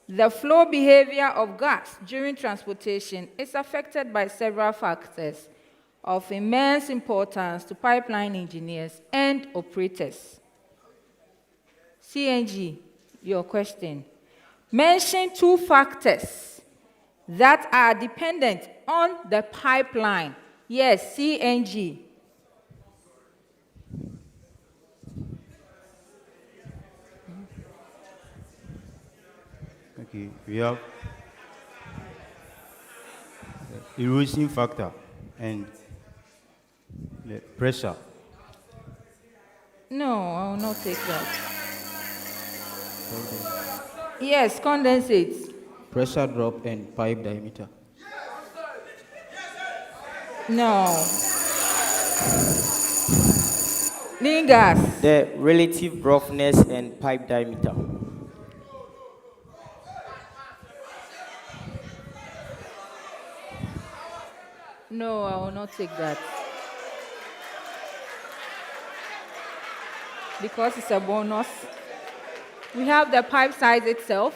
the flow behavior of gas during transportation is affected by several factors of immense importance to pipeline engineers and operators. CNG, your question. Mention two factors that are dependent on the pipeline. Yes, CNG. Okay, we have the erosion factor and the pressure. No, I will not take that. Yes, condensate. Pressure drop and pipe diameter. No. Lingas. The relative roughness and pipe diameter. No, I will not take that. Because it's a bonus. We have the pipe size itself.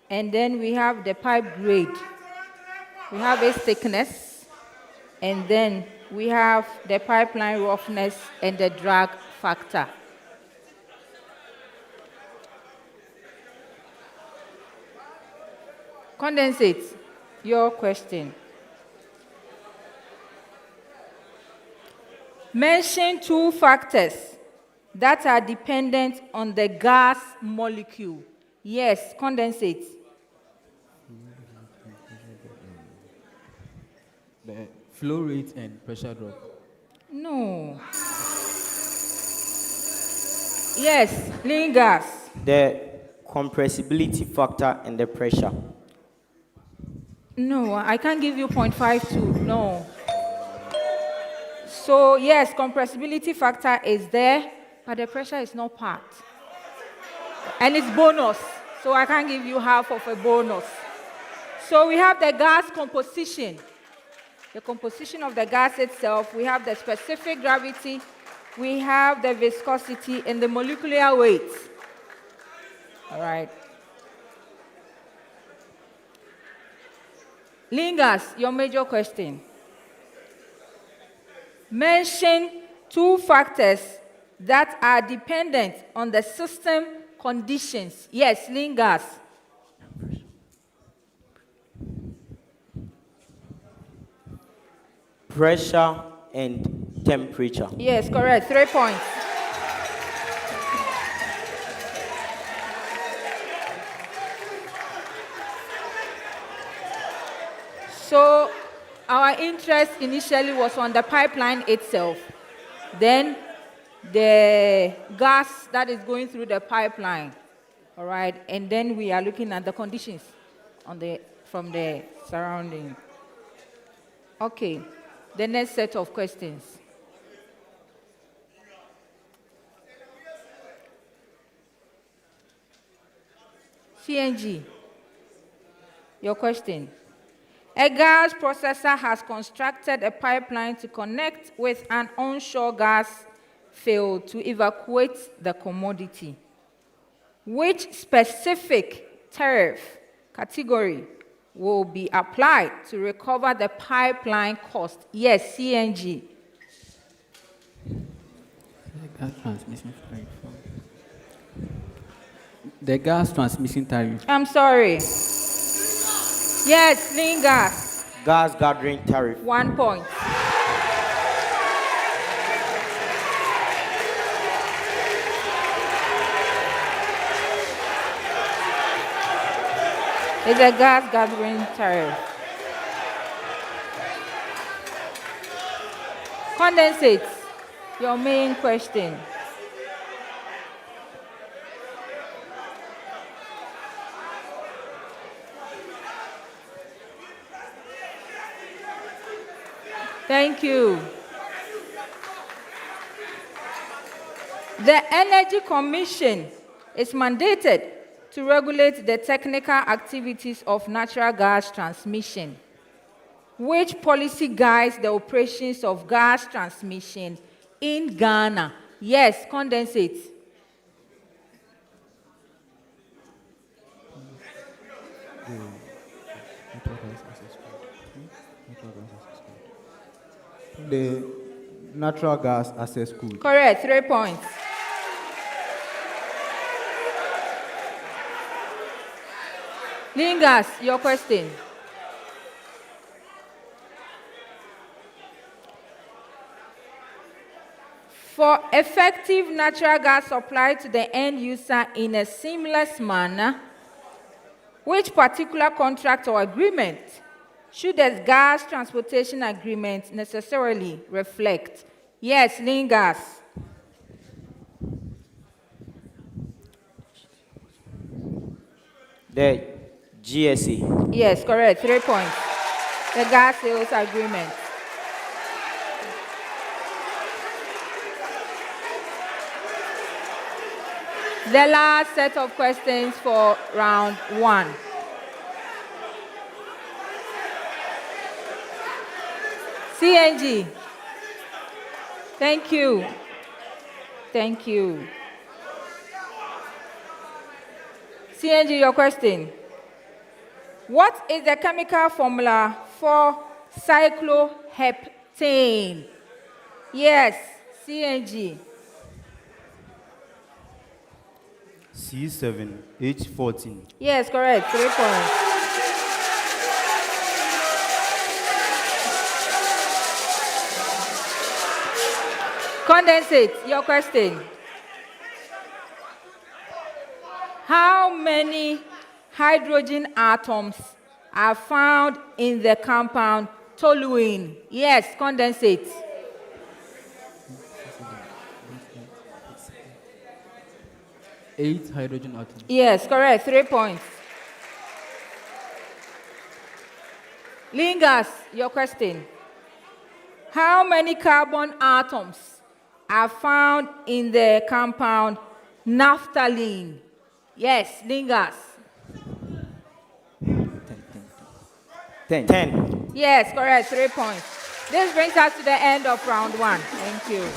And then we have the pipe grade. We have its thickness. And then we have the pipeline roughness and the drag factor. Condensate, your question. Mention two factors that are dependent on the gas molecule. Yes, condensate. The flow rate and pressure drop. No. Yes, lean gas. The compressibility factor and the pressure. No, I can't give you 0.52. No. So, yes, compressibility factor is there, but the pressure is not part. And it's bonus, so I can't give you half of a bonus. So we have the gas composition. The composition of the gas itself, we have the specific gravity, we have the viscosity, and the molecular weight. All right. Lingas, your major question. Mention two factors that are dependent on the system conditions. Yes, Lingas. Pressure and temperature. Yes, correct. 3 points. So our interest initially was on the pipeline itself. Then the gas that is going through the pipeline. All right. And then we are looking at the conditions from the surrounding. Okay. The next set of questions. CNG. Your question. A gas processor has constructed a pipeline to connect with an onshore gas field to evacuate the commodity. Which specific tariff category will be applied to recover the pipeline cost? Yes, CNG. Gas transmission tariff. The gas transmission tariff. I'm sorry. Yes, clean gas. Gas gathering tariff. 1 point. It's a gas gathering tariff. Condensate, your main question. Thank you. The Energy Commission is mandated to regulate the technical activities of natural gas transmission. Which policy guides the operations of gas transmission in Ghana? Yes, condensate. The natural gas access code. Correct, 3 points. Lingas, your question. For effective natural gas supply to the end user in a seamless manner, which particular contract or agreement should the gas transportation agreement necessarily reflect? Yes, Lingas. The GSA. Yes, correct. 3 points. The gas sales agreement. The last set of questions for round 1. CNG. Thank you. Thank you. CNG, your question. What is the chemical formula for cycloheptane? Yes, CNG. C7H14. Yes, correct. 3 points. Condensate, your question. How many hydrogen atoms are found in the compound toluene? Yes, condensate. Eight hydrogen atoms. Yes, correct. 3 points. Lingas, your question. How many carbon atoms are found in the compound naphthalene? Yes, Lingas. 10. Yes, correct. 3 points. This brings us to the end of round 1. Thank you.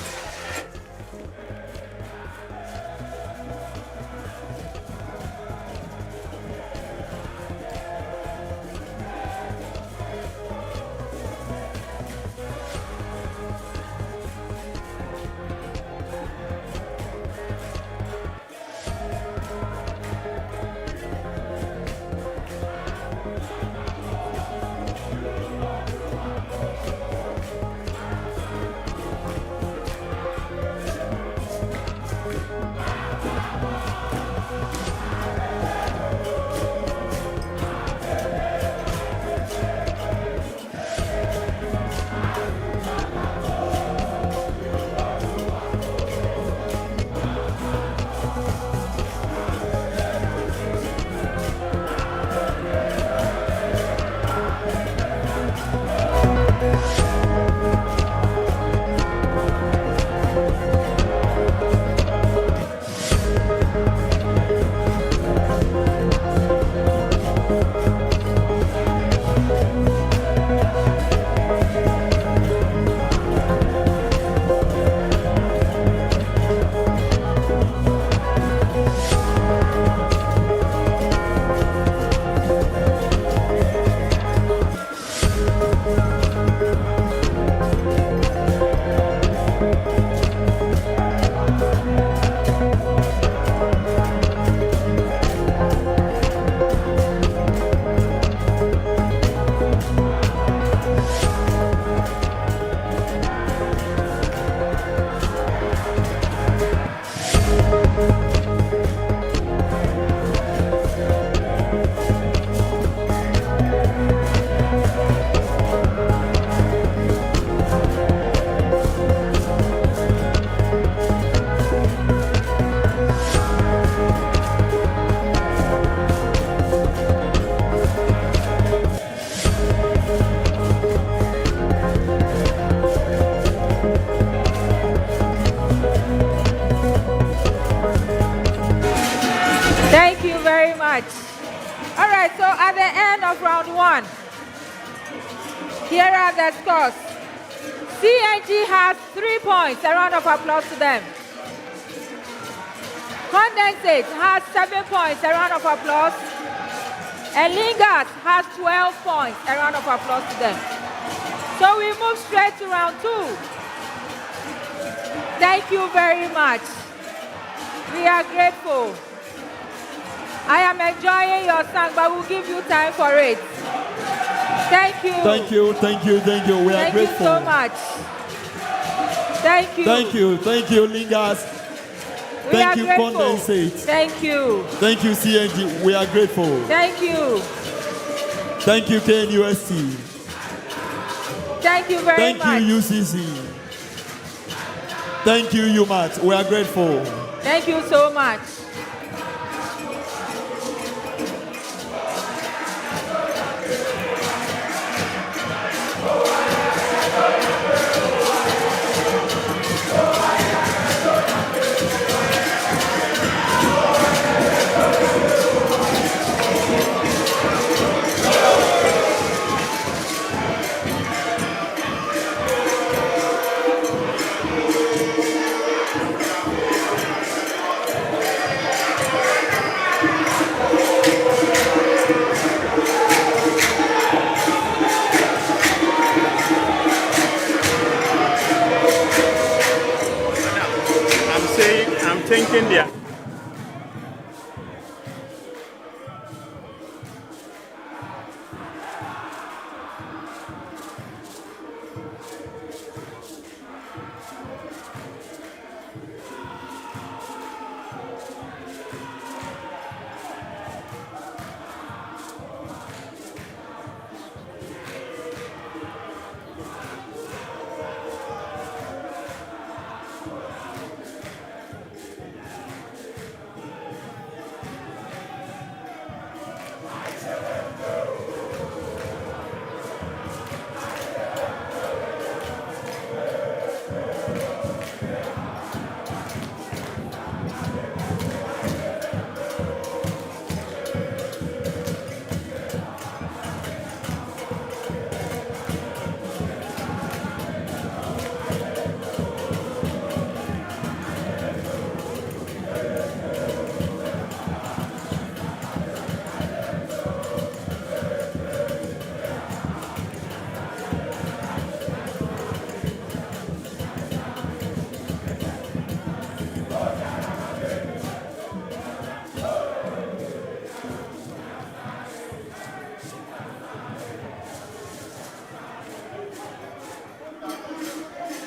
Thank you very much. All right, so at the end of round 1, here are the scores. CNG has 3 points. A round of applause to them. Condensate has 7 points. A round of applause. And Lingas has 12 points. A round of applause to them. So we move straight to round 2. Thank you very much. We are grateful. I am enjoying your song, but we'll give you time for it. Thank you. Thank you, thank you, thank you. We are grateful. Thank you so much. Thank you. Thank you, Lingas. Thank you, Condensate. Thank you. Thank you, CNG. We are grateful. Thank you. Thank you, KNUST. Thank you very much. Thank you, UCC. Thank you, UMAT. We are grateful. Thank you so much. I'm thinking there.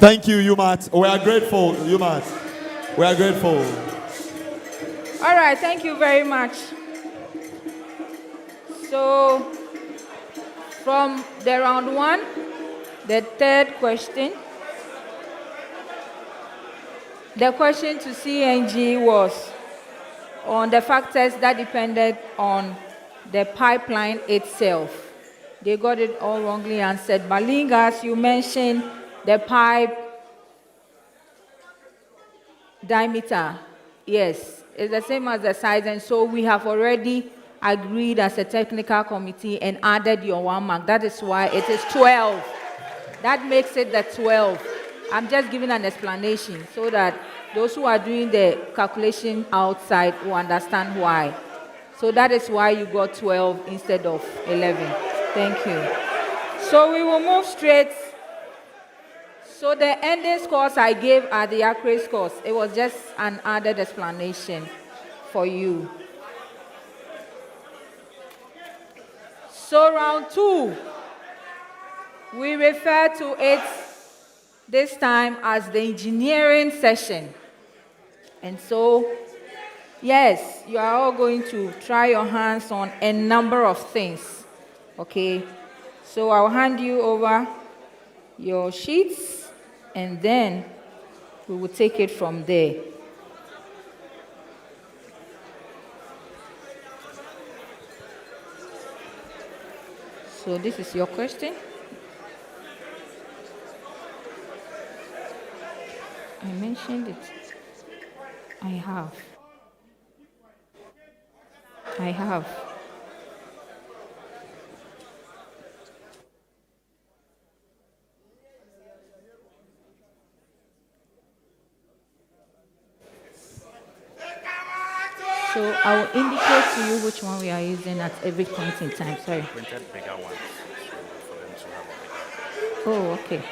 Thank you, UMAT. We are grateful, UMAT. We are grateful. All right, thank you very much. So, from the round one, the third question. The question to CNG was on the factors that depended on the pipeline itself. They got it all wrongly answered. Balingas, you mentioned the pipe diameter. Yes, it's the same as the size, and so we have already agreed as a technical committee and added your 1 mark. That is why it is 12. That makes it the 12. I'm just giving an explanation so that those who are doing the calculation outside will understand why. So that is why you got 12 instead of 11. Thank you. So we will move straight. So the ending scores I gave are the accurate scores. It was just an added explanation for you. So round 2, we refer to it this time as the engineering session. And so, yes, you are all going to try your hands on a number of things. Okay? So I'll hand you over your sheets, and then we will take it from there. So this is your question. I mentioned it. I have. So I will indicate to you which one we are using at every point in time. Sorry. Printed bigger ones for them to have a bigger. Oh, okay.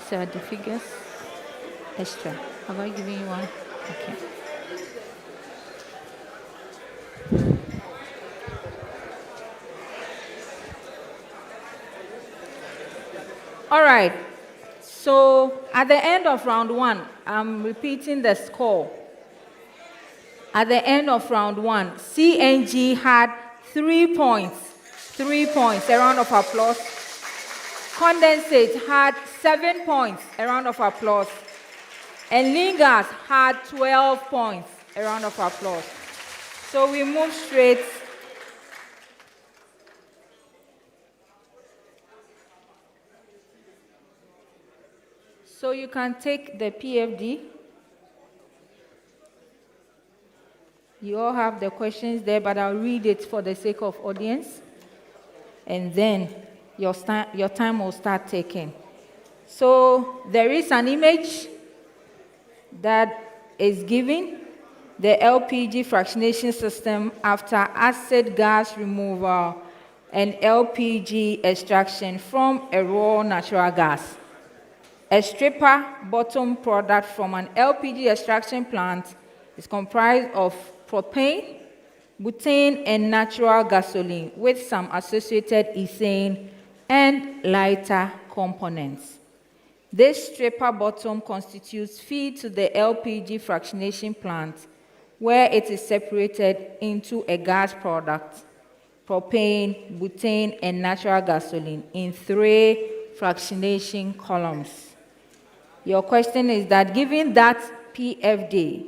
These are the figures. Extra. Have I given you one? Okay. All right. So at the end of round one, I'm repeating the score. At the end of round one, CNG had 3 points. 3 points. A round of applause. Condensate had 7 points. A round of applause. And Lingas had 12 points. A round of applause. So we move straight. So you can take the PFD. You all have the questions there, but I'll read it for the sake of audience. And then your time will start ticking. So there is an image that is given, the LPG fractionation system after acid gas removal and LPG extraction from a raw natural gas. A stripper bottom product from an LPG extraction plant is comprised of propane, butane, and natural gasoline with some associated ethane and lighter components. This stripper bottom constitutes feed to the LPG fractionation plant where it is separated into a gas product, propane, butane, and natural gasoline in 3 fractionation columns. Your question is that given that PFD,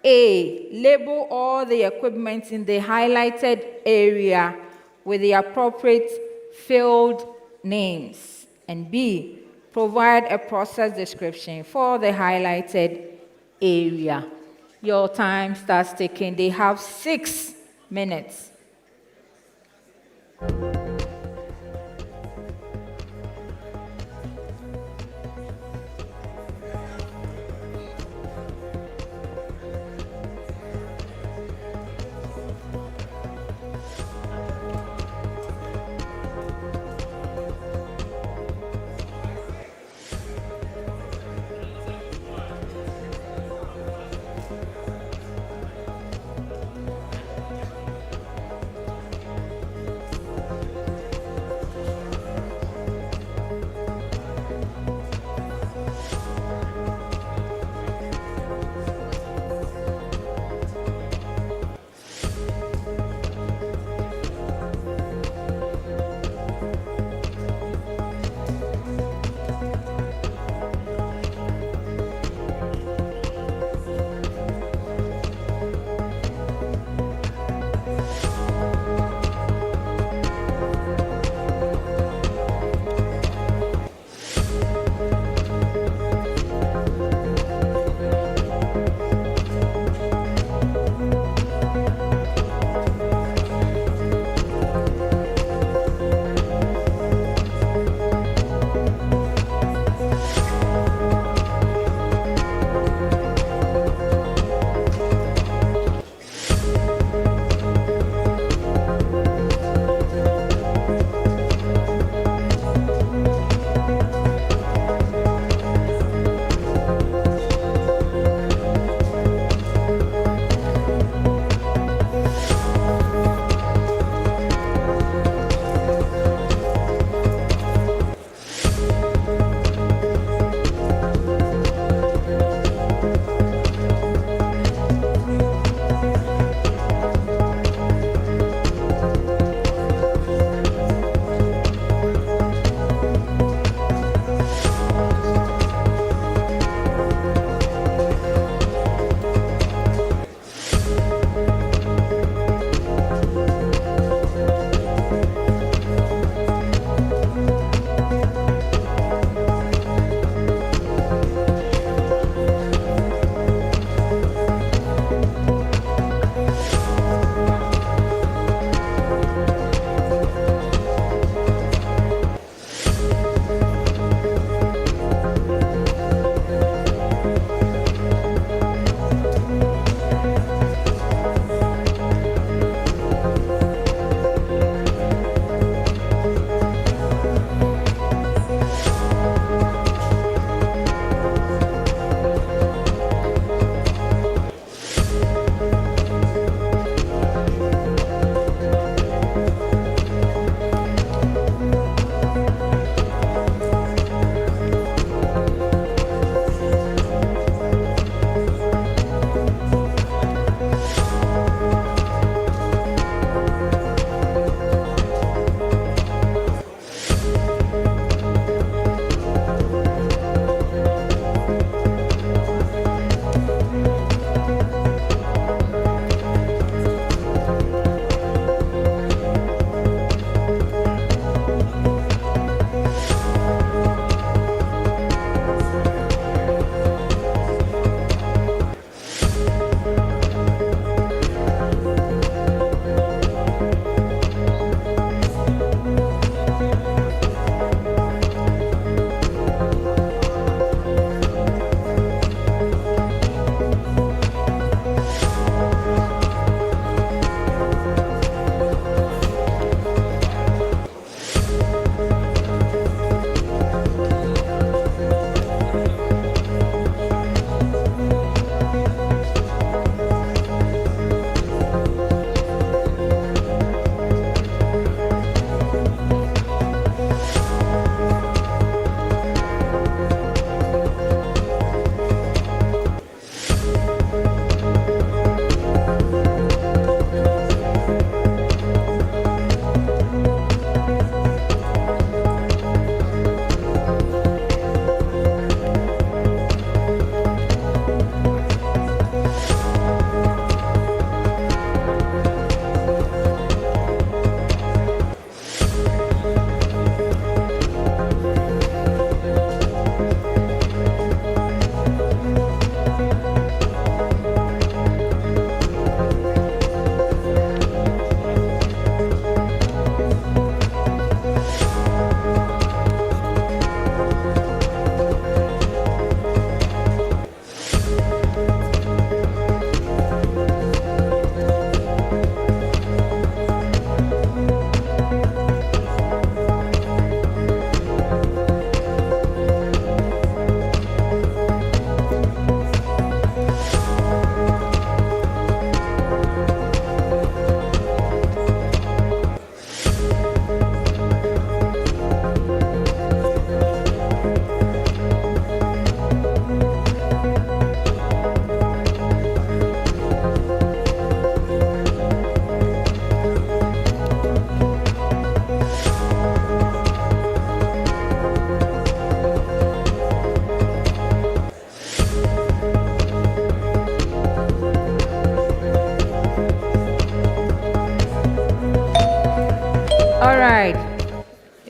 A, label all the equipment in the highlighted area with the appropriate field names, and B, provide a process description for the highlighted area. Your time starts ticking. They have 6 minutes.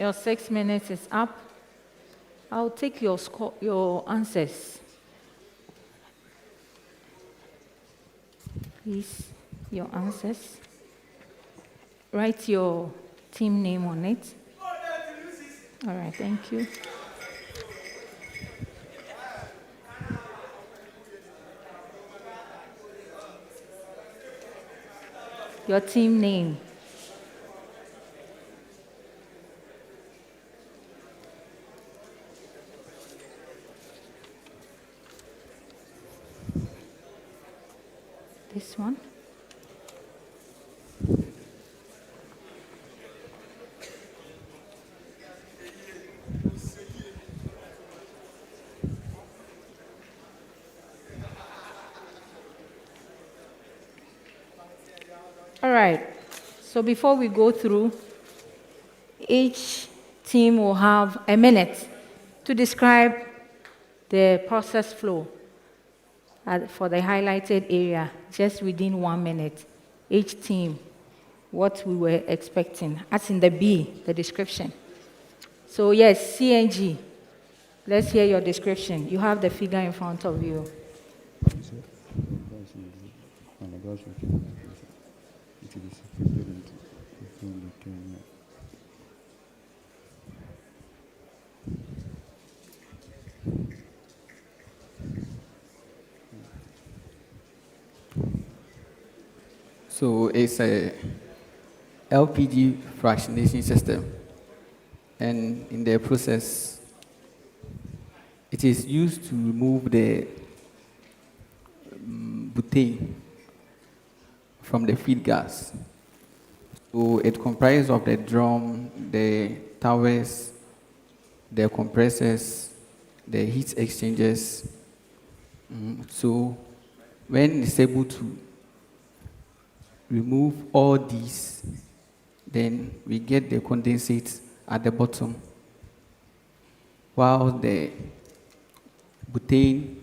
Your 6 minutes is up. I'll take your answers. Please, your answers. Write your team name on it. All right, thank you. Your team name. This one. All right. So before we go through, each team will have a minute to describe the process flow for the highlighted area, just within 1 minute. Each team, what we were expecting, as in the B, the description. So yes, CNG, let's hear your description. You have the figure in front of you. So it's a LPG fractionation system, and in the process, it is used to remove the butane from the feed gas. So it comprises of the drum, the towers, the compressors, the heat exchangers. So when it's able to remove all these, then we get the condensate at the bottom, while the butane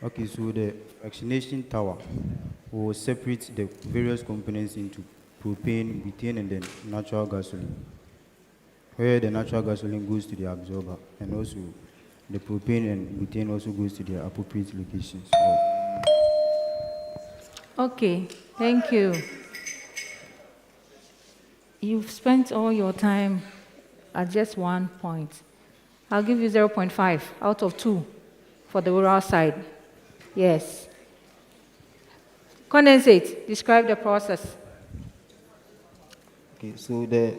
Okay, so the fractionation tower will separate the various components into propane, butane, and then natural gasoline, where the natural gasoline goes to the absorber, and also the propane and butane also goes to their appropriate locations. Okay, thank you. You've spent all your time at just 1 point. I'll give you 0.5 out of 2 for the oral side. Yes. Condensate, describe the process. Okay, so the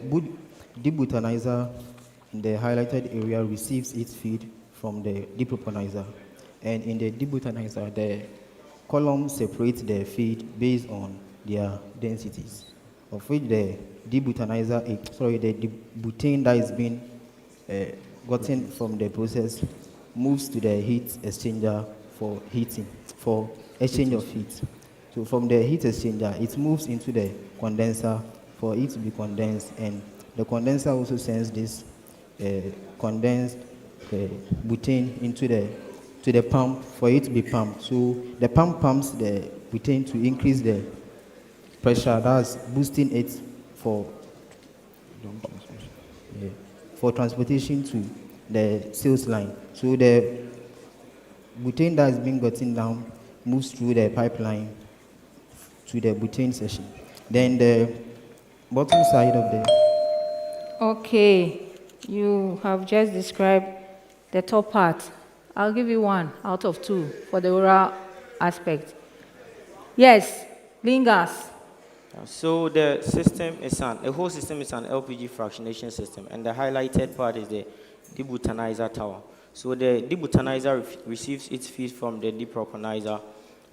debutanizer in the highlighted area receives its feed from the depropanizer. And in the debutanizer, the columns separate the feed based on their densities, of which the the butane that is being gotten from the process moves to the heat exchanger for heating, for exchange of heat. So from the heat exchanger, it moves into the condenser for it to be condensed, and the condenser also sends this condensed butane into the pump for it to be pumped. So the pump pumps the butane to increase the pressure, that's boosting it for transportation to the sales line. So the butane that is being gotten down moves through the pipeline to the butane section. Then the bottom side of the... Okay, you have just described the top part. I'll give you 1 out of 2 for the oral aspect. Yes, Lingas. So the system is the whole system is an LPG fractionation system, and the highlighted part is the debutanizer tower. So the debutanizer receives its feed from the depropanizer,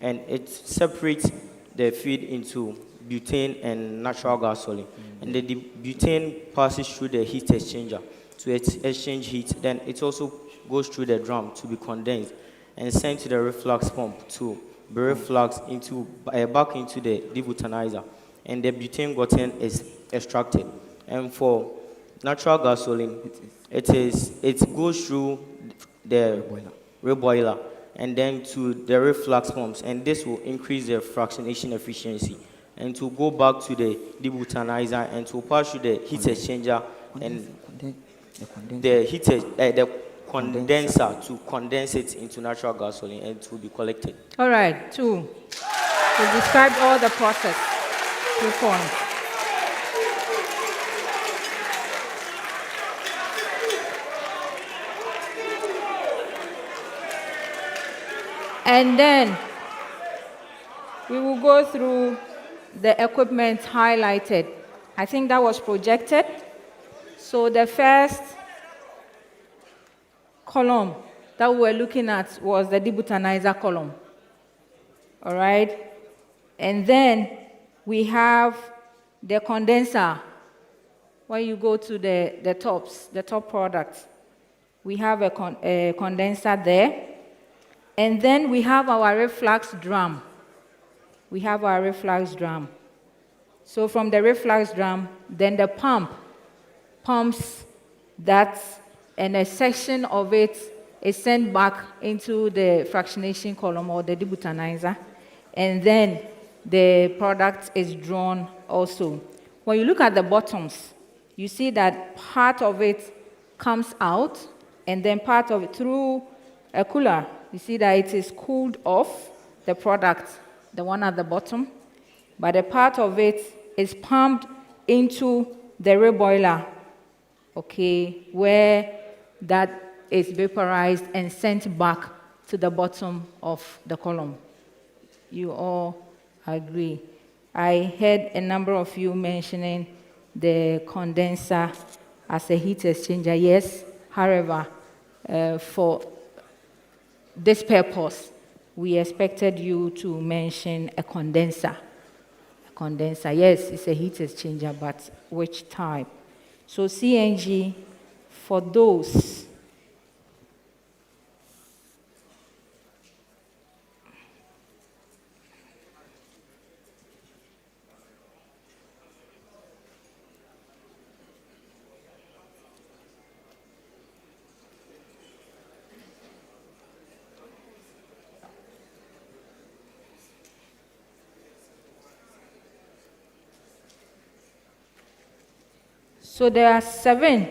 and it separates the feed into butane and natural gasoline. And the butane passes through the heat exchanger to exchange heat. Then it also goes through the drum to be condensed and sent to the reflux pump to be refluxed into back into the debutanizer. And the butane gotten is extracted. And for natural gasoline, it goes through the reboiler, and then to the reflux pumps, and this will increase the fractionation efficiency. And to go back to the debutanizer and to pass through the heat exchanger and the condenser to condense it into natural gasoline and to be collected. All right, 2. We described all the process. 2 points. And then we will go through the equipment highlighted. I think that was projected. So the first column that we were looking at was the debutanizer column. All right? And then we have the condenser. When you go to the top products, we have a condenser there. And then we have our reflux drum. We have our reflux drum. So from the reflux drum, then the pump pumps that, and a section of it is sent back into the fractionation column or the debutanizer, and then the product is drawn also. When you look at the bottoms, you see that part of it comes out, and then part of it through a cooler. You see that it is cooled off, the product, the one at the bottom, but a part of it is pumped into the reboiler, okay, where that is vaporized and sent back to the bottom of the column. You all agree? I heard a number of you mentioning the condenser as a heat exchanger. Yes, however, for this purpose, we expected you to mention a condenser. A condenser, yes, it's a heat exchanger, but which type? So CNG, for those So there are 7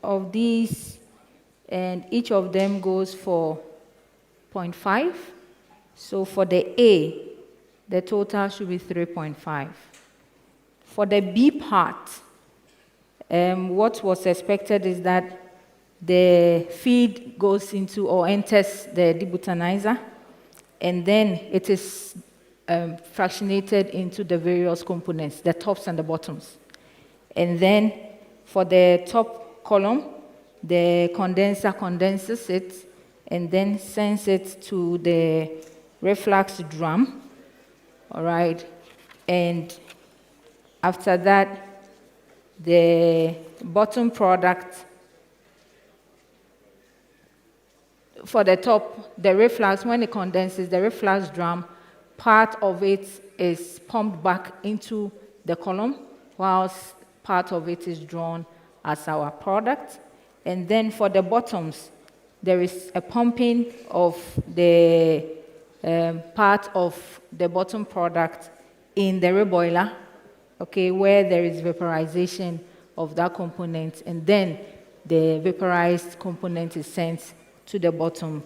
of these, and each of them goes for 0.5. So for the A, the total should be 3.5. For the B part, what was expected is that the feed goes into or enters the debutanizer, and then it is fractionated into the various components, the tops and the bottoms. And then for the top column, the condenser condenses it and then sends it to the reflux drum, all right? And after that, the bottom product, for the top, the reflux, when it condenses, the reflux drum, part of it is pumped back into the column, whilst part of it is drawn as our product. And then for the bottoms, there is a pumping of the part of the bottom product in the reboiler, okay, where there is vaporization of that component, and then the vaporized component is sent to the bottom.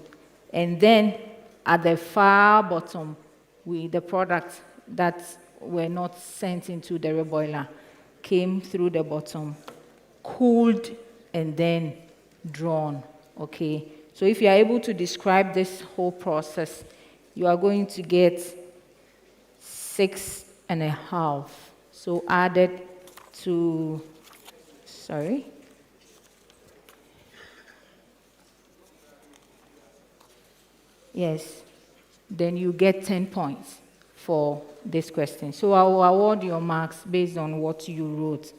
And then at the far bottom, the products that were not sent into the reboiler came through the bottom, cooled, and then drawn, okay? So if you are able to describe this whole process, you are going to get 6.5. So added to, sorry. Yes, then you get 10 points for this question. So I will award your marks based on what you wrote.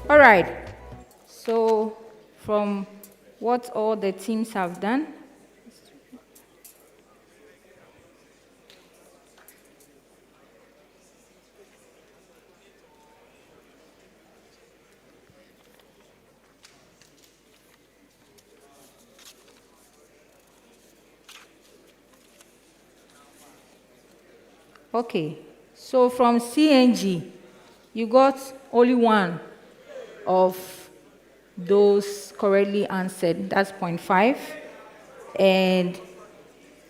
All right. So, from what all the teams have done, okay. So from CNG, you got only one of those correctly answered. That's 0.5. And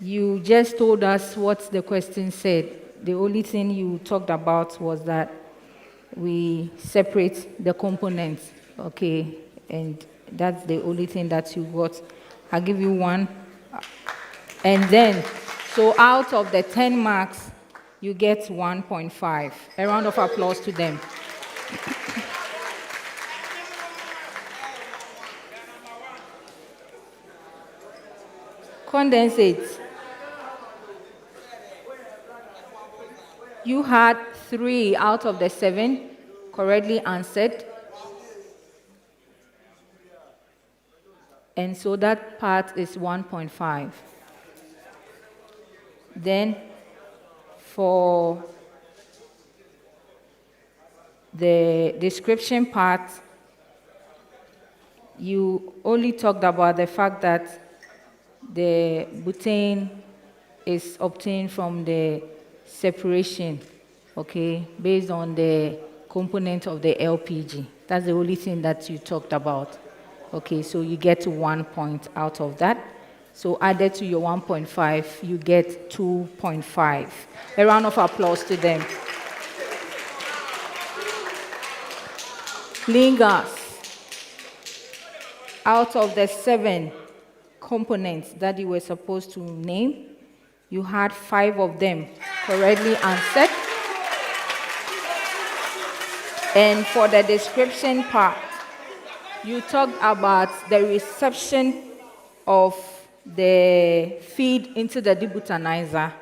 you just told us what the question said. The only thing you talked about was that we separate the components, okay? And that's the only thing that you got. I'll give you one. And then, so out of the 10 marks, you get 1.5. A round of applause to them. Condensate. You had 3 out of the 7 correctly answered. And so that part is 1.5. Then for the description part, you only talked about the fact that the butane is obtained from the separation, okay, based on the component of the LPG. That's the only thing that you talked about. Okay, so you get 1 point out of that. So added to your 1.5, you get 2.5. A round of applause to them. Clean gas. Out of the 7 components that you were supposed to name, you had 5 of them correctly answered. And for the description part, you talked about the reception of the feed into the debutanizer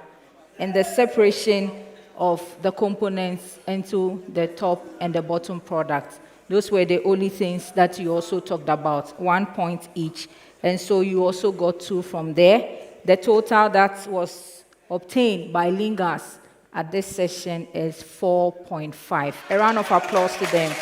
and the separation of the components into the top and the bottom product. Those were the only things that you also talked about, 1 point each. And so you also got 2 from there. The total that was obtained by Lingas at this session is 4.5. A round of applause to them.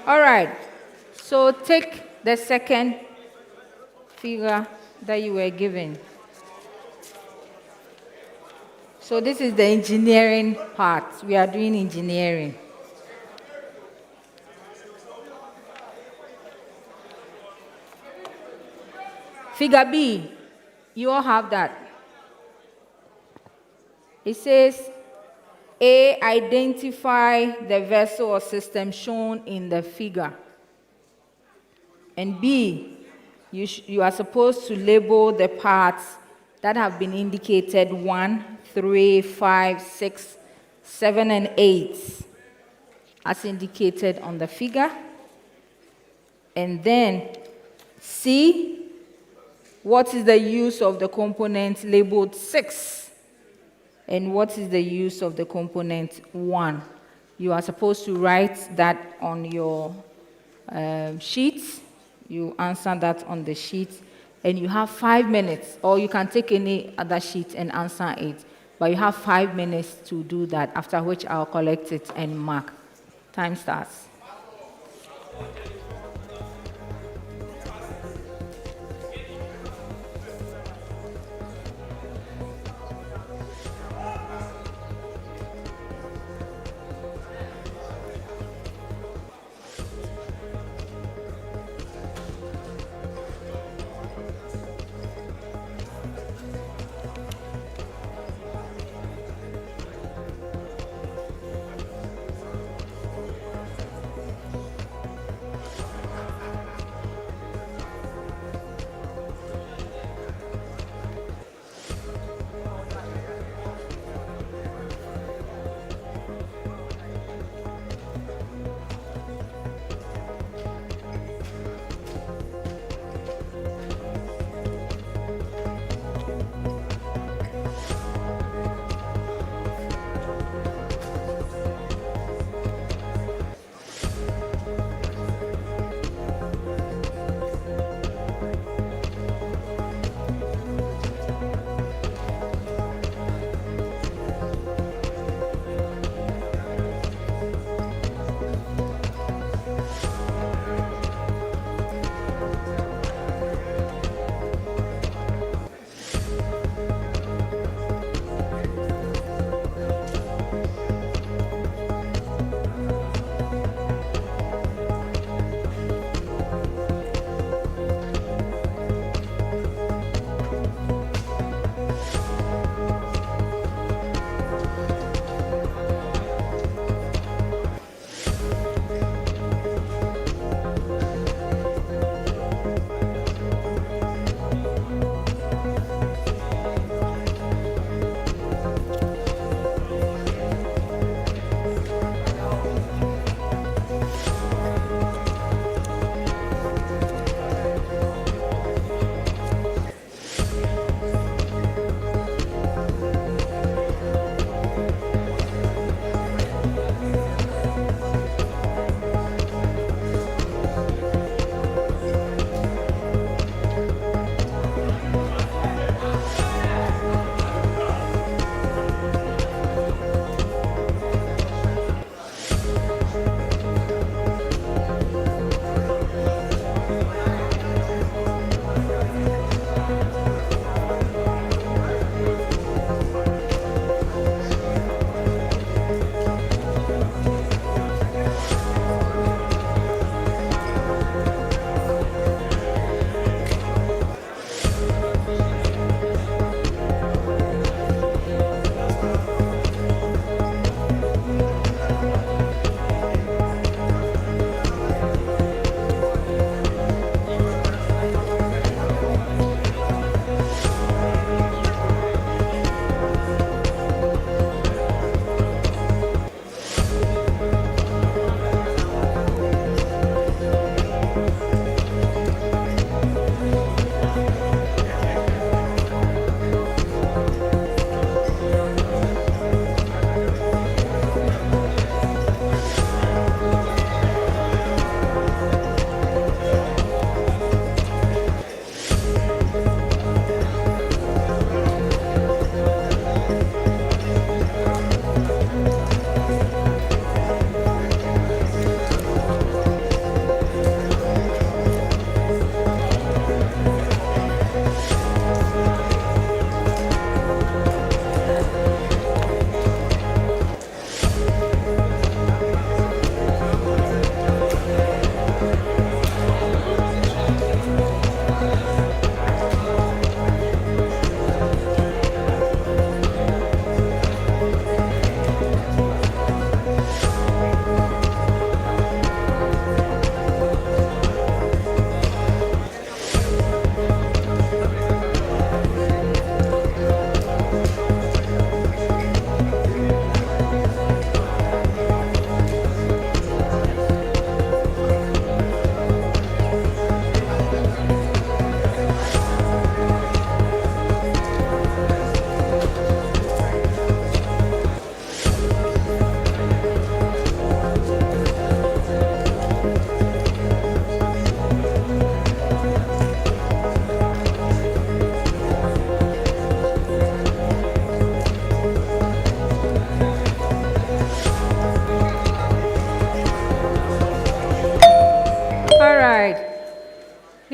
All right, so take the second figure that you were given. So this is the engineering part. We are doing engineering. Figure B, you all have that. It says, A, identify the vessel or system shown in the figure. And B, you are supposed to label the parts that have been indicated 1, 3, 5, 6, 7, and 8, as indicated on the figure. And then C, what is the use of the component labeled 6? And what is the use of the component 1? You are supposed to write that on your sheets. You answer that on the sheet. And you have 5 minutes, or you can take any other sheet and answer it. But you have 5 minutes to do that, after which I'll collect it and mark. Time starts.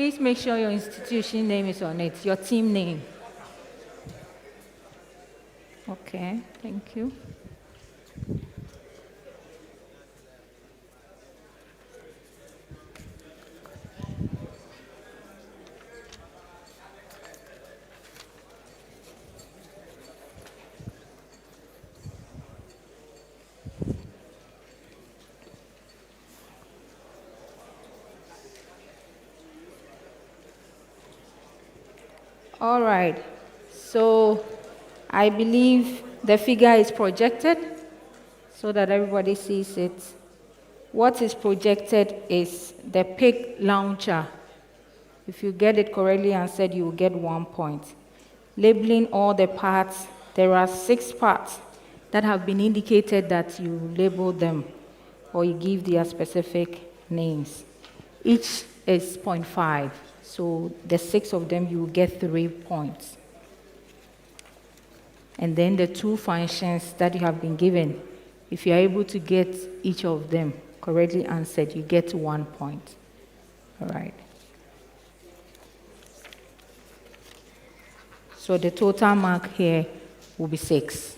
Please make sure your institution name is on it, your team name. Okay, thank you. All right, so I believe the figure is projected so that everybody sees it. What is projected is the pig launcher. If you get it correctly answered, you will get 1 point. Labeling all the parts, there are 6 parts that have been indicated that you label them or you give their specific names. Each is 0.5. So the 6 of them, you will get 3 points. And then the 2 functions that you have been given, if you are able to get each of them correctly answered, you get 1 point. All right. So the total mark here will be 6.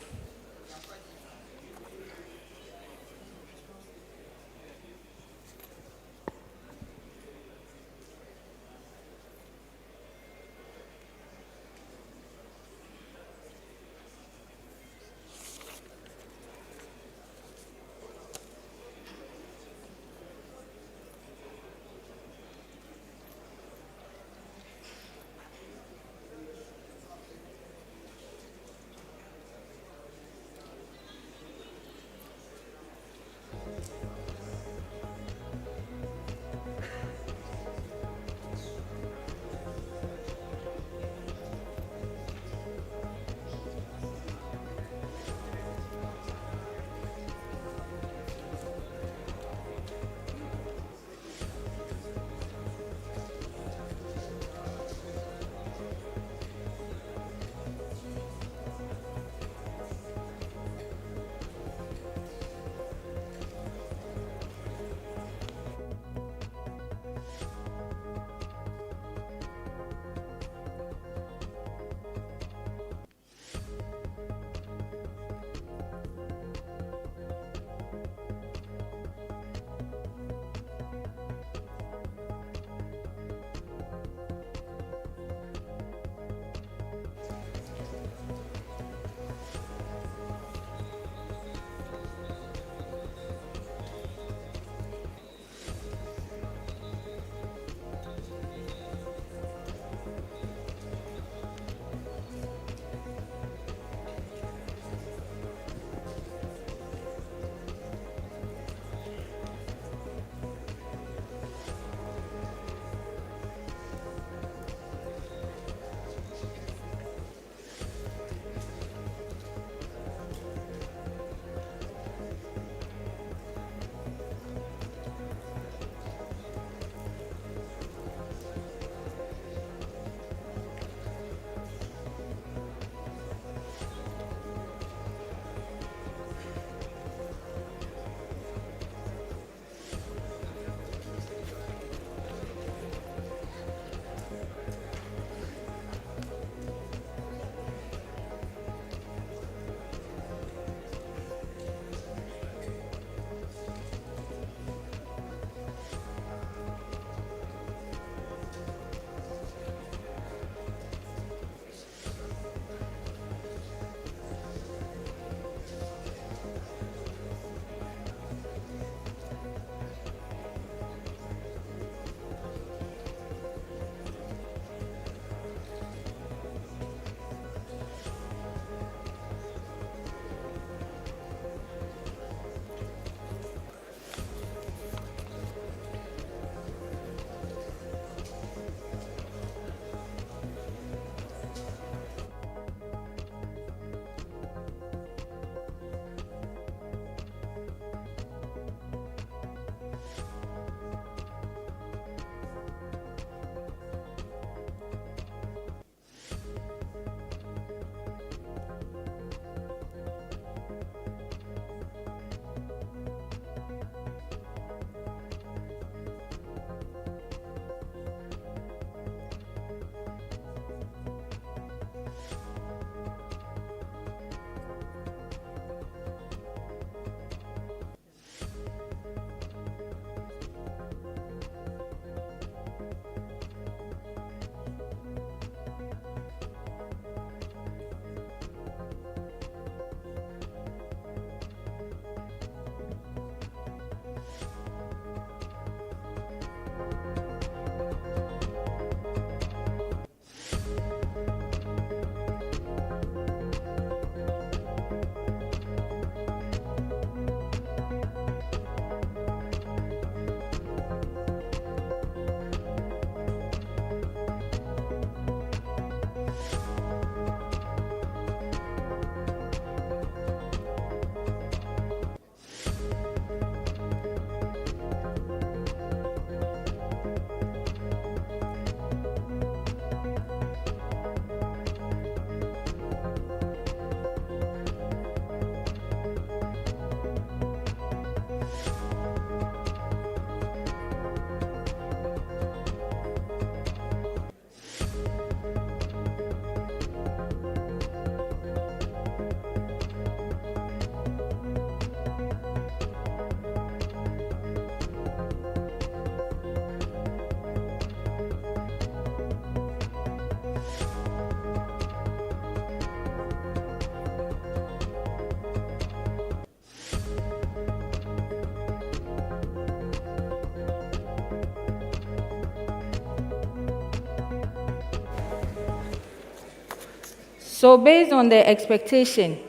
So based on the expectation,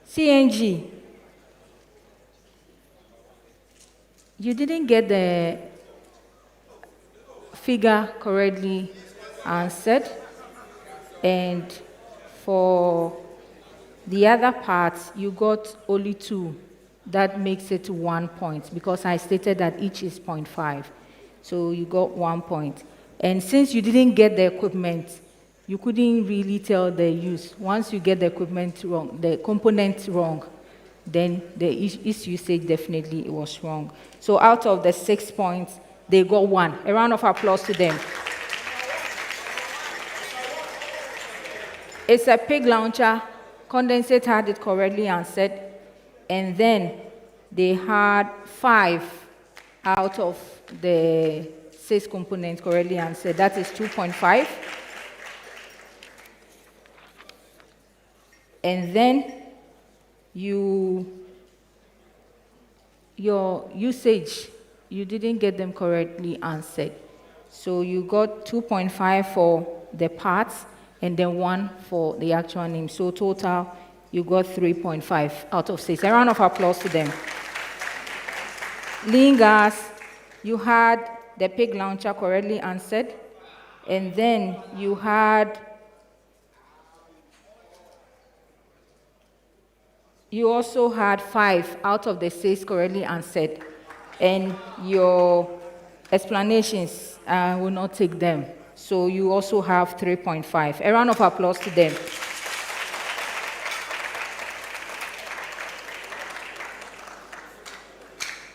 CNG, you didn't get the figure correctly answered, and for the other parts, you got only 2. That makes it 1 point, because I stated that each is 0.5. So you got 1 point. And since you didn't get the equipment, you couldn't really tell the use. Once you get the equipment wrong, the component wrong, then the its usage definitely was wrong. So out of the 6 points, they got 1. A round of applause to them. It's a pig launcher. Condensate had it correctly answered. And then they had 5 out of the 6 components correctly answered. That is 2.5. And then your usage, you didn't get them correctly answered. So you got 2.5 for the parts and then 1 for the actual name. So total, you got 3.5 out of 6. A round of applause to them. Lean gas, you had the pig launcher correctly answered. And then you also had 5 out of the 6 correctly answered. And your explanations, I will not take them. So you also have 3.5. A round of applause to them.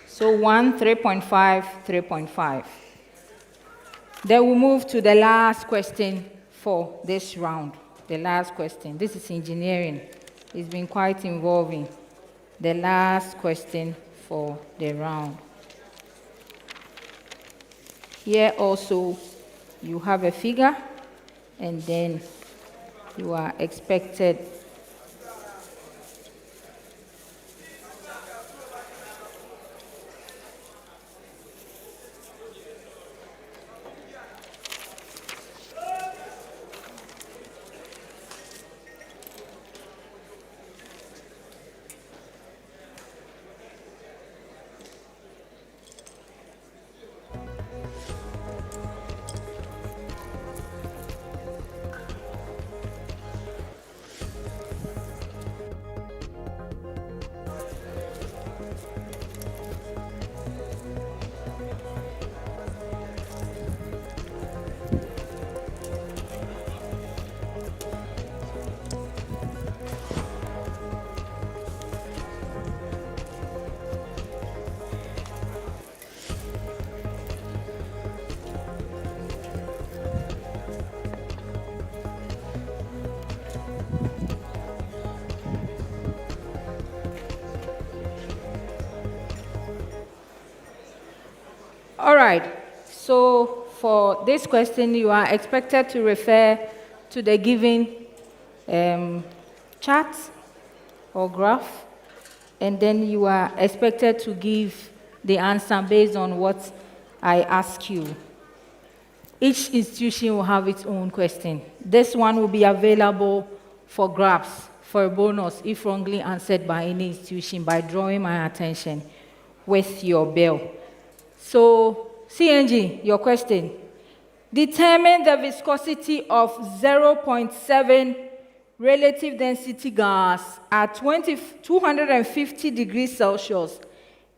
So 1, 3.5, 3.5. Then we move to the last question for this round. The last question. This is engineering. It's been quite involving. The last question for the round. Here also, you have a figure, and then you are expected All right, so for this question, you are expected to refer to the given chart or graph, and then you are expected to give the answer based on what I ask you. Each institution will have its own question. This one will be available for grabs, for a bonus, if wrongly answered by any institution, by drawing my attention with your bell. So, CNG, your question. Determine the viscosity of 0.7 relative density gas at 250 degrees Celsius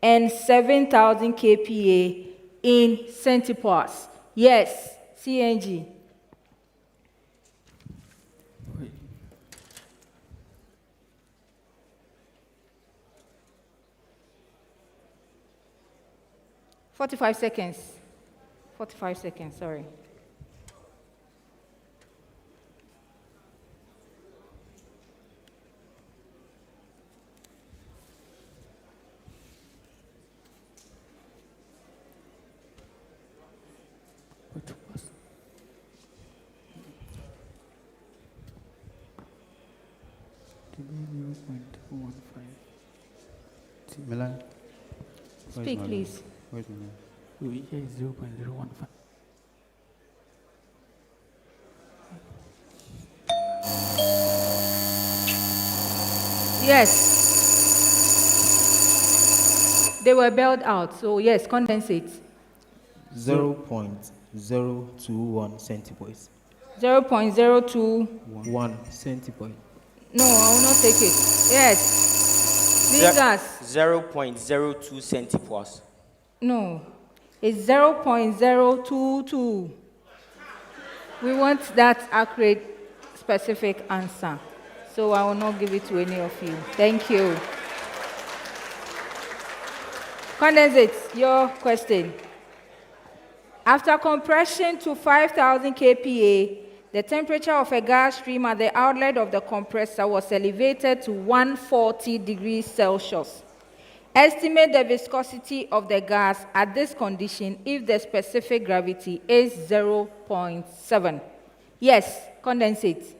and 7,000 kPa in centiparts. Yes, CNG. Wait. 45 seconds. 45 seconds, sorry. Milan. Speak, please. Where's Milan? Here is 0.015. Yes. They were bailed out, so yes, condensate. 0.021 centipoise. 0.021 centipoise. No, I will not take it. Yes. Lingas. 0.02 centipoise. No, it's 0.022. We want that accurate, specific answer. So I will not give it to any of you. Thank you. Condensate, your question. After compression to 5,000 kPa, the temperature of a gas stream at the outlet of the compressor was elevated to 140 degrees Celsius. Estimate the viscosity of the gas at this condition if the specific gravity is 0.7. Yes, condensate.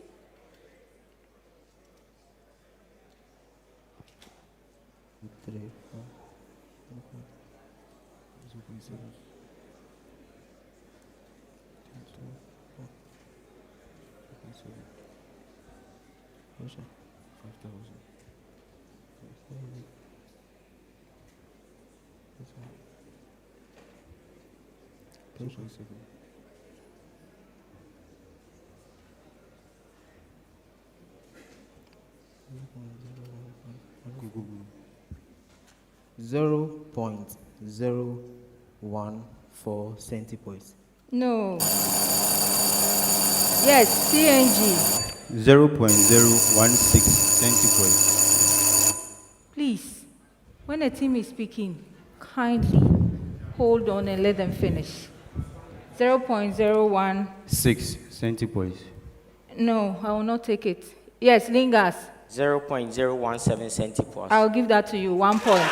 Zero 0.014 centipoise. No. Yes, CNG. 0.016 centipoise. Please, when a team is speaking, kindly hold on and let them finish. 0.01. 6 centipoise. No, I will not take it. Yes, Lingas. 0.017 centipoise. I'll give that to you. 1 point.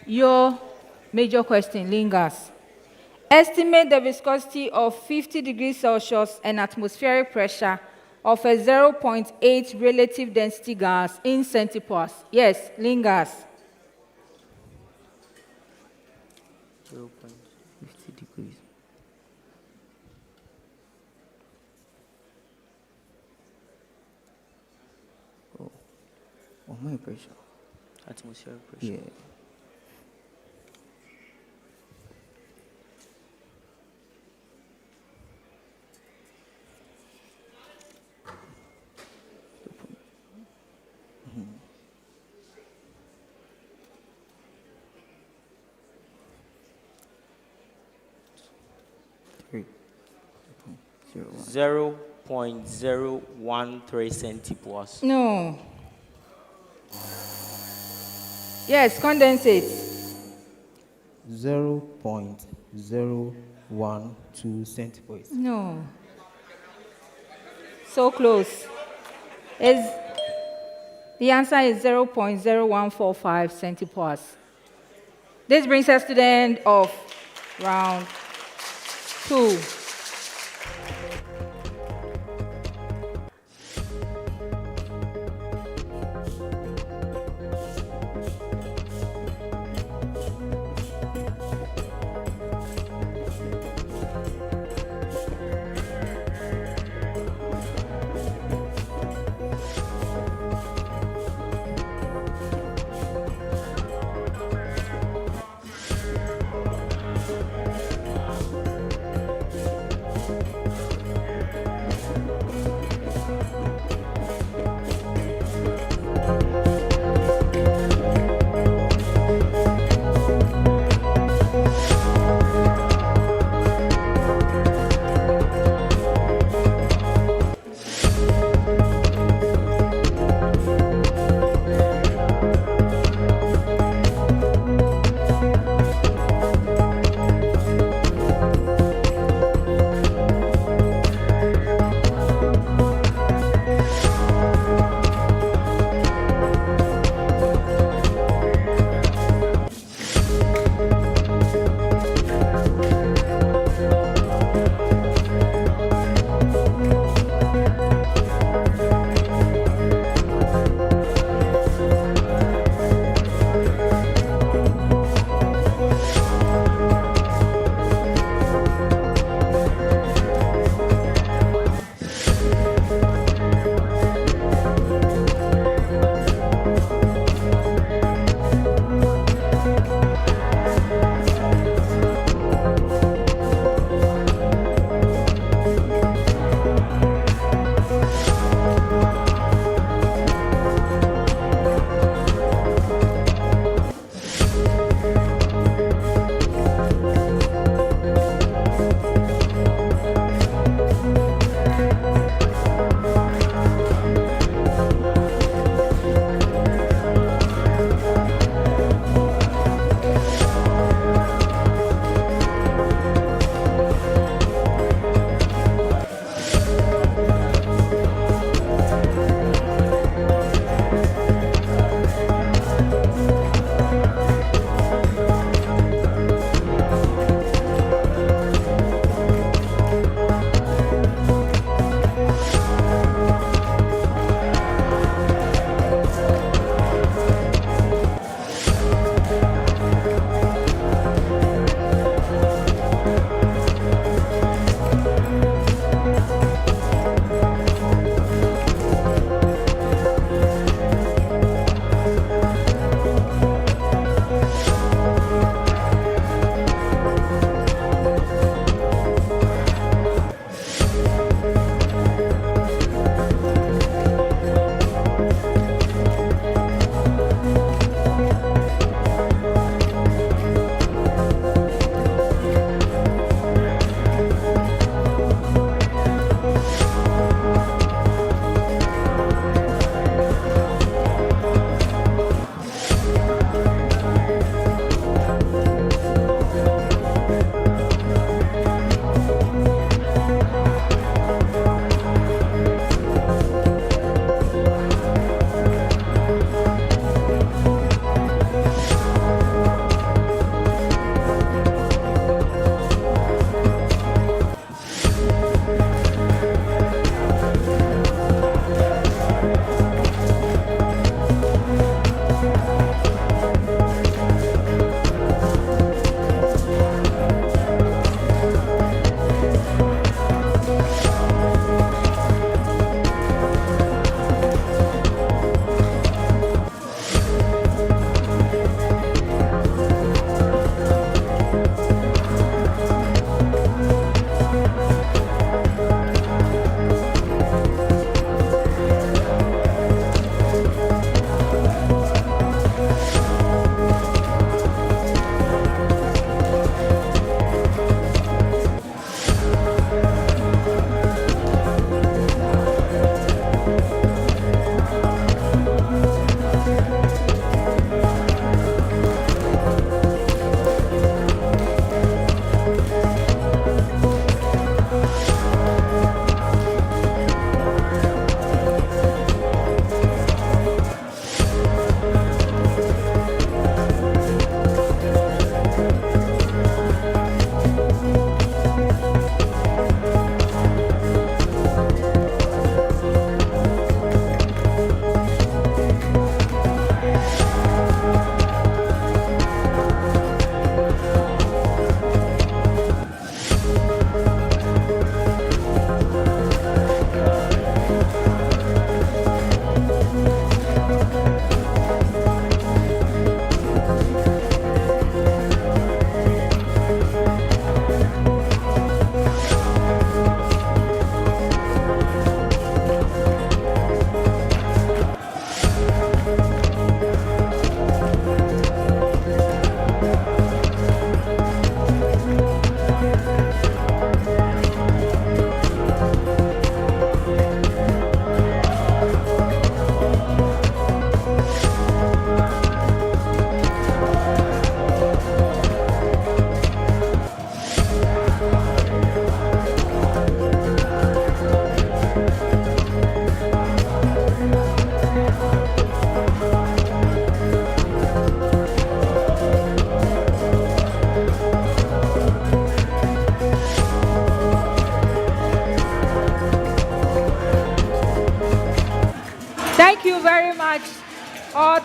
Your major question, Lingas. Estimate the viscosity of 50 degrees Celsius and atmospheric pressure of a 0.8 relative density gas in centipoise. Yes, Lingas. 0.50 degrees. Oh, my pressure. Atmospheric pressure. Yeah. Zero 0.013 centipoise. No. Yes, condensate. 0.012 centipoise. No. So close. The answer is 0.0145 centipoise. This brings us to the end of round 2.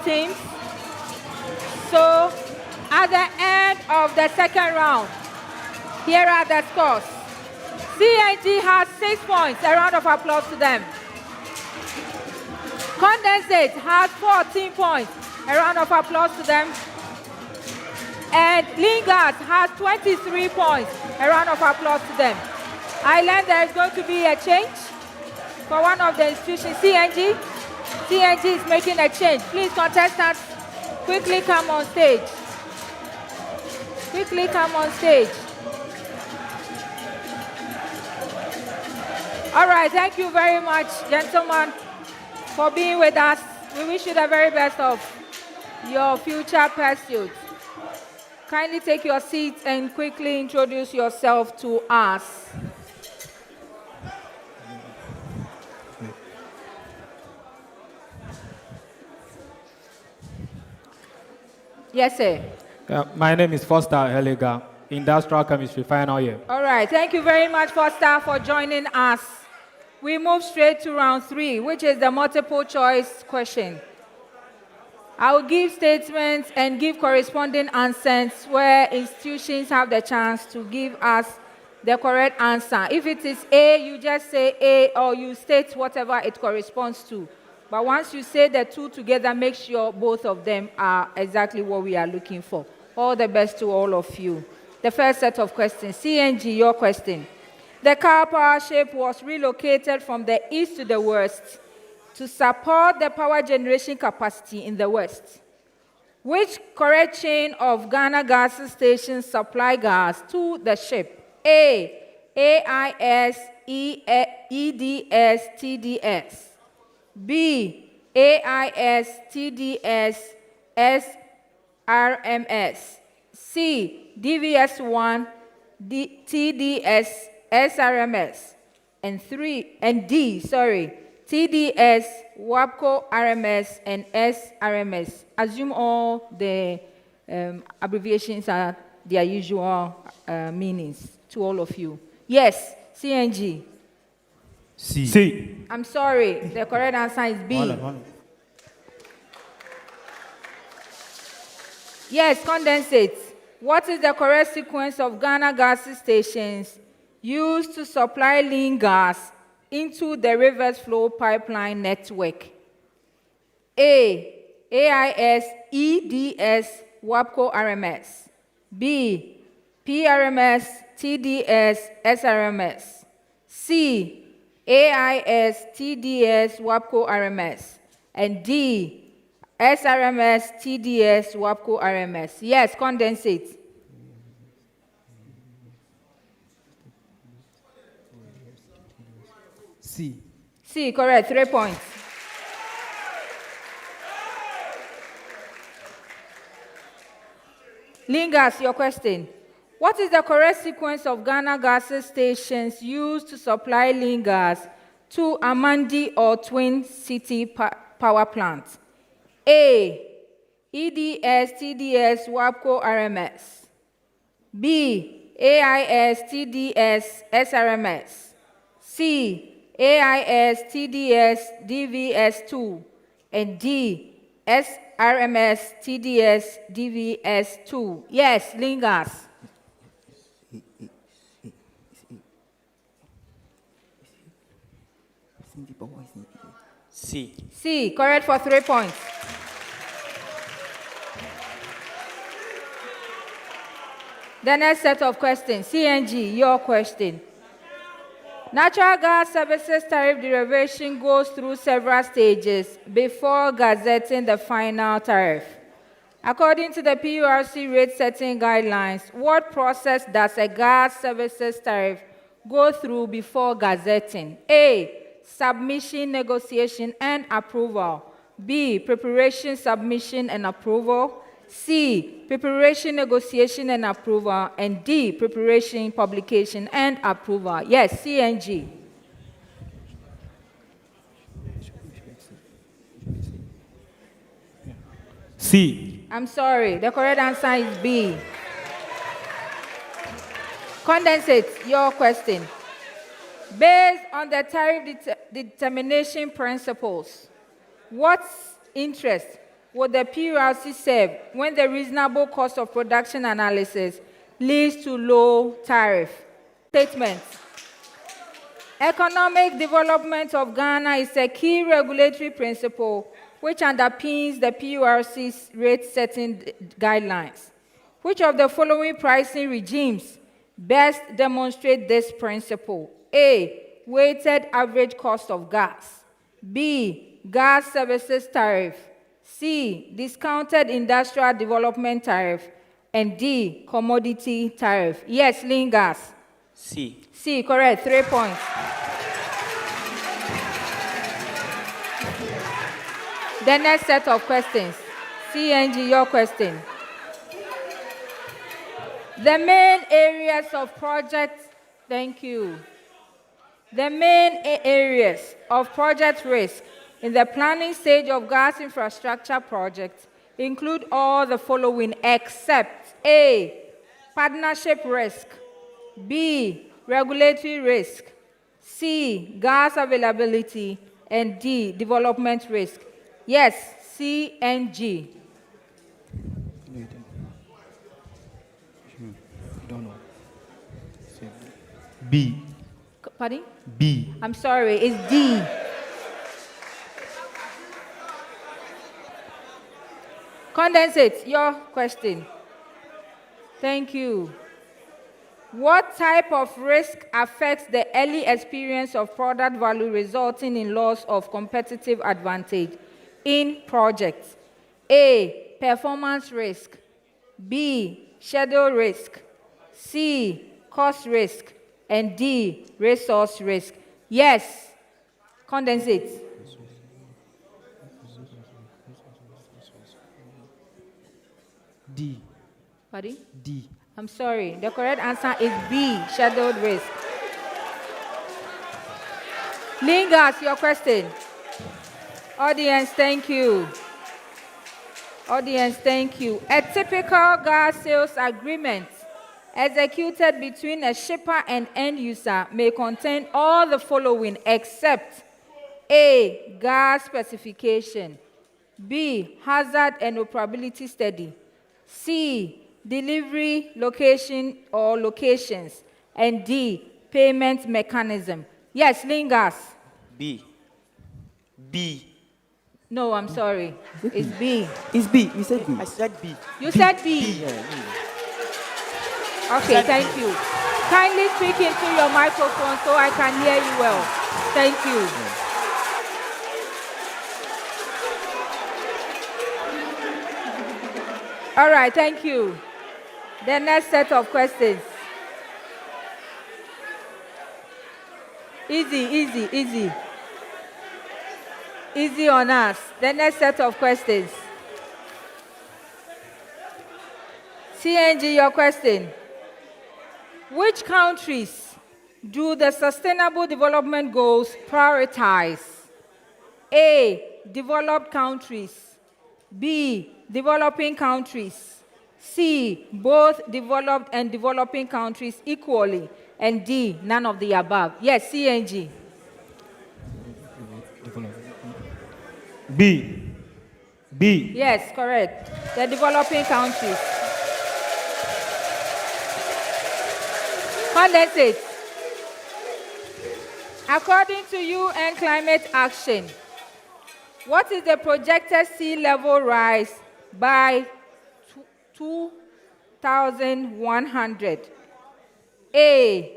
teams. So, at the end of the second round, here are the scores. CNG has 6 points. A round of applause to them. Condensate has 14 points. A round of applause to them. And Lingard has 23 points. A round of applause to them. I learned there is going to be a change for one of the institutions, CNG. CNG is making a change. Please, contestants, quickly come on stage. Quickly come on stage. All right, thank you very much, gentlemen, for being with us. We wish you the very best of your future pursuits. Kindly take your seats and quickly introduce yourself to us. Yes, sir. My name is Foster Heliga, Industrial Chemistry, final year. All right, thank you very much, Foster, for joining us. We move straight to round 3, which is the multiple choice question. I will give statements and give corresponding answers where institutions have the chance to give us the correct answer. If it is A, you just say A, or you state whatever it corresponds to. But once you say the two together, make sure both of them are exactly what we are looking for. All the best to all of you. The first set of questions. CNG, your question. The car power ship was relocated from the east to the west to support the power generation capacity in the west. Which correct chain of Ghana gas stations supply gas to the ship? A, AIS, EDS, TDS. B, AIS, TDS, SRMS. C, DVS1, TDS, SRMS. And D, TDS, WAPCO, RMS, and SRMS. Assume all the abbreviations are their usual meanings to all of you. Yes, CNG. C. I'm sorry, the correct answer is B. Yes, condensate. What is the correct sequence of Ghana gas stations used to supply lean gas into the reverse flow pipeline network? A, AIS, EDS, WAPCO, RMS. B, PRMS, TDS, SRMS. C, AIS, TDS, WAPCO, RMS. And D, SRMS, TDS, WAPCO, RMS. Yes, condensate. C, correct, 3 points. Lingas, your question. What is the correct sequence of Ghana gas stations used to supply lean gas to Amandi or Twin City power plant? A, EDS, TDS, WAPCO, RMS. B, AIS, TDS, SRMS. C, AIS, TDS, DVS2. And D, SRMS, TDS, DVS2. Yes, Lingas. C, correct for 3 points. The next set of questions. CNG, your question. Natural gas services tariff derivation goes through several stages before gazetting the final tariff. According to the PURC rate setting guidelines, what process does a gas services tariff go through before gazetting? A, submission, negotiation, and approval. B, preparation, submission, and approval. C, preparation, negotiation, and approval. And D, preparation, publication, and approval. Yes, CNG. C. I'm sorry, the correct answer is B. Condensate, your question. Based on the tariff determination principles, what interest would the PURC serve when the reasonable cost of production analysis leads to low tariff? Statement. Economic development of Ghana is a key regulatory principle which underpins the PURC's rate-setting guidelines. Which of the following pricing regimes best demonstrate this principle? A, weighted average cost of gas. B, gas services tariff. C, discounted industrial development tariff. And D, commodity tariff. Yes, lean gas. C. C, correct. 3 points. The next set of questions. CNG, your question. The main areas of project, thank you. The main areas of project risk in the planning stage of gas infrastructure projects include all the following except A, partnership risk, B, regulatory risk, C, gas availability, and D, development risk. Yes, C and G. Don't know. B. Pardon? B. I'm sorry, it's D. Condensate, your question. Thank you. What type of risk affects the early experience of product value resulting in loss of competitive advantage in projects? A, performance risk. B, schedule risk. C, cost risk. And D, resource risk. Yes. Condensate. D. Pardon? D. I'm sorry. The correct answer is B, scheduled risk. Lingas, your question. Audience, thank you. Audience, thank you. A typical gas sales agreement executed between a shipper and end user may contain all the following except A, gas specification, B, hazard and operability study, C, delivery location or locations, and D, payment mechanism. Yes, Lingas. B. B. No, I'm sorry. It's B. It's B. You said B. I said B. You said B. Yeah, B. Okay, thank you. Kindly speak into your microphone so I can hear you well. Thank you. All right, thank you. The next set of questions. Easy, easy, easy. Easy on us. The next set of questions. CNG, your question. Which countries do the Sustainable Development Goals prioritize? A, developed countries. B, developing countries. C, both developed and developing countries equally. And D, none of the above. Yes, CNG. B. B. Yes, correct. The developing countries. Condensate. According to UN Climate Action, what is the projected sea level rise by 2100? A,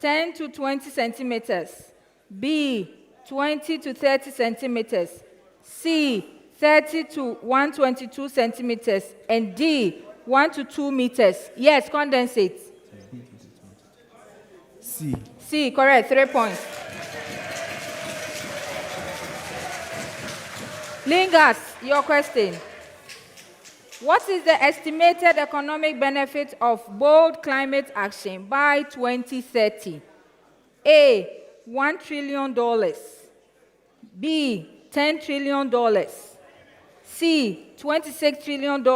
10 to 20 centimeters. B, 20 to 30 centimeters. C, 30 to 122 centimeters. And D, 1 to 2 meters. Yes, condensate. C. C, correct. 3 points. Lingas, your question. What is the estimated economic benefit of bold climate action by 2030? A, $1 trillion. B, $10 trillion. C, $26 trillion.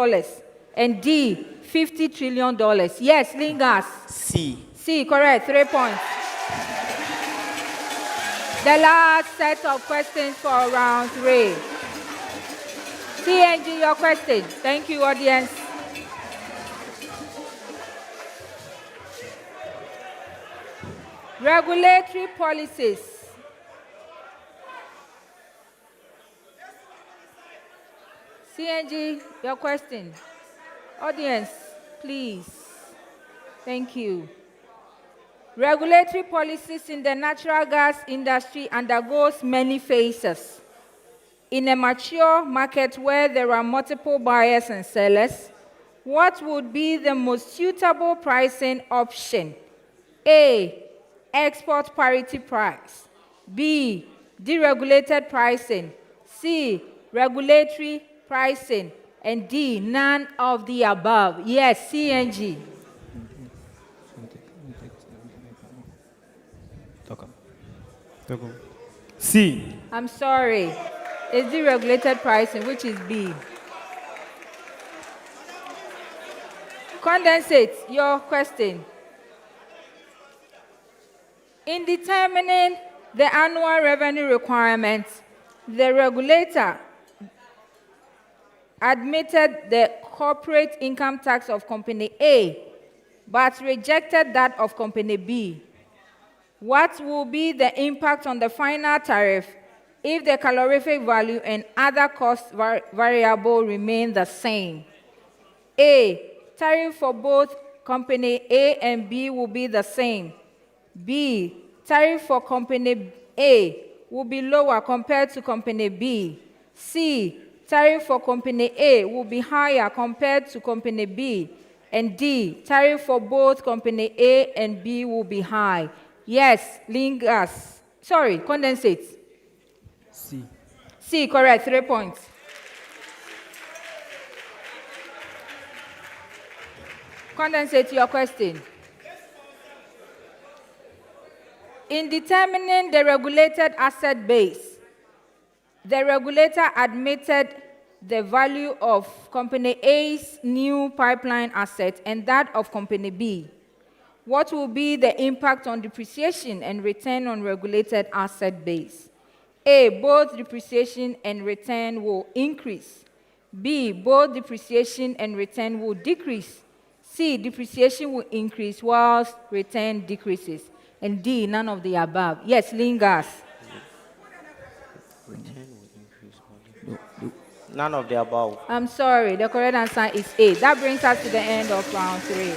And D, $50 trillion. Yes, Lingas. C. C, correct. 3 points. The last set of questions for round 3. CNG, your question. Thank you, audience. Regulatory policies. CNG, your question. Audience, please. Thank you. Regulatory policies in the natural gas industry undergoes many phases. In a mature market where there are multiple buyers and sellers, what would be the most suitable pricing option? A, export parity price. B, deregulated pricing. C, regulatory pricing. And D, none of the above. Yes, CNG. C. I'm sorry. It's deregulated pricing, which is B. Condensate, your question. In determining the annual revenue requirements, the regulator admitted the corporate income tax of Company A, but rejected that of Company B. What will be the impact on the final tariff if the calorific value and other cost variable remain the same? A, tariff for both Company A and B will be the same. B, tariff for Company A will be lower compared to Company B. C, tariff for Company A will be higher compared to Company B. And D, tariff for both Company A and B will be high. Yes, lingers. Sorry, condensate. C. C, correct, 3 points. Condensate, your question. In determining the regulated asset base, the regulator admitted the value of Company A's new pipeline asset and that of Company B. What will be the impact on depreciation and return on regulated asset base? A, both depreciation and return will increase. B, both depreciation and return will decrease. C, depreciation will increase whilst return decreases. And D, none of the above. Yes, lingers. Return will increase. None of the above. I'm sorry, the correct answer is A. That brings us to the end of round 3.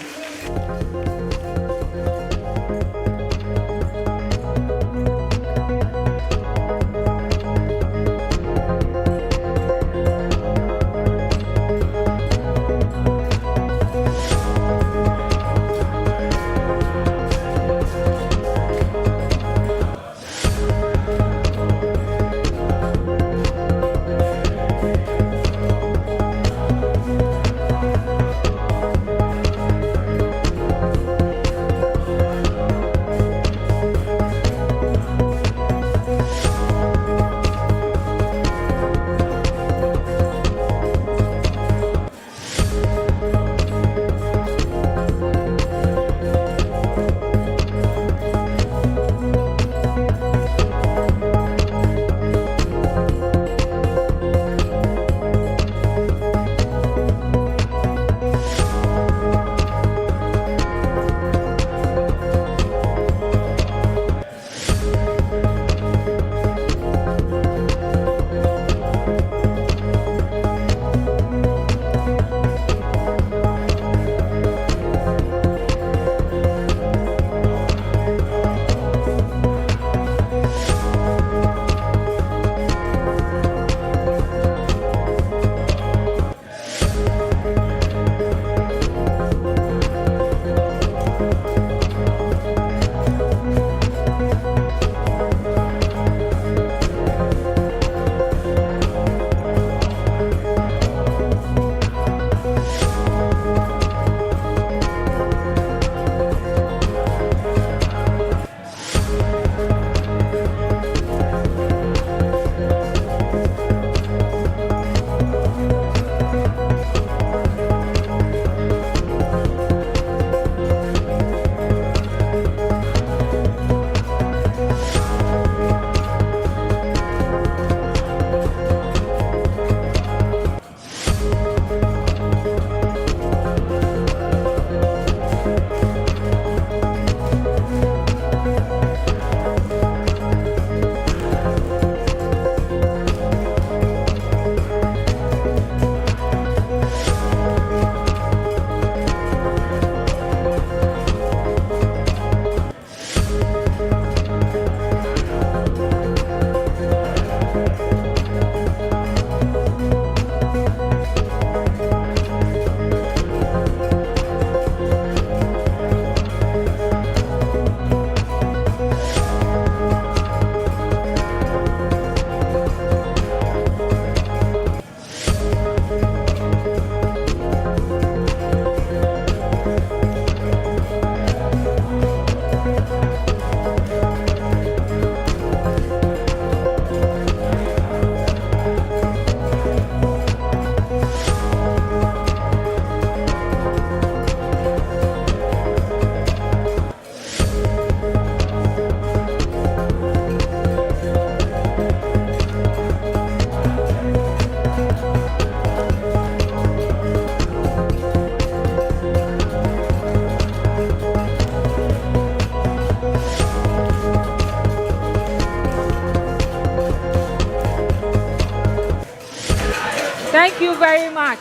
Thank you very much.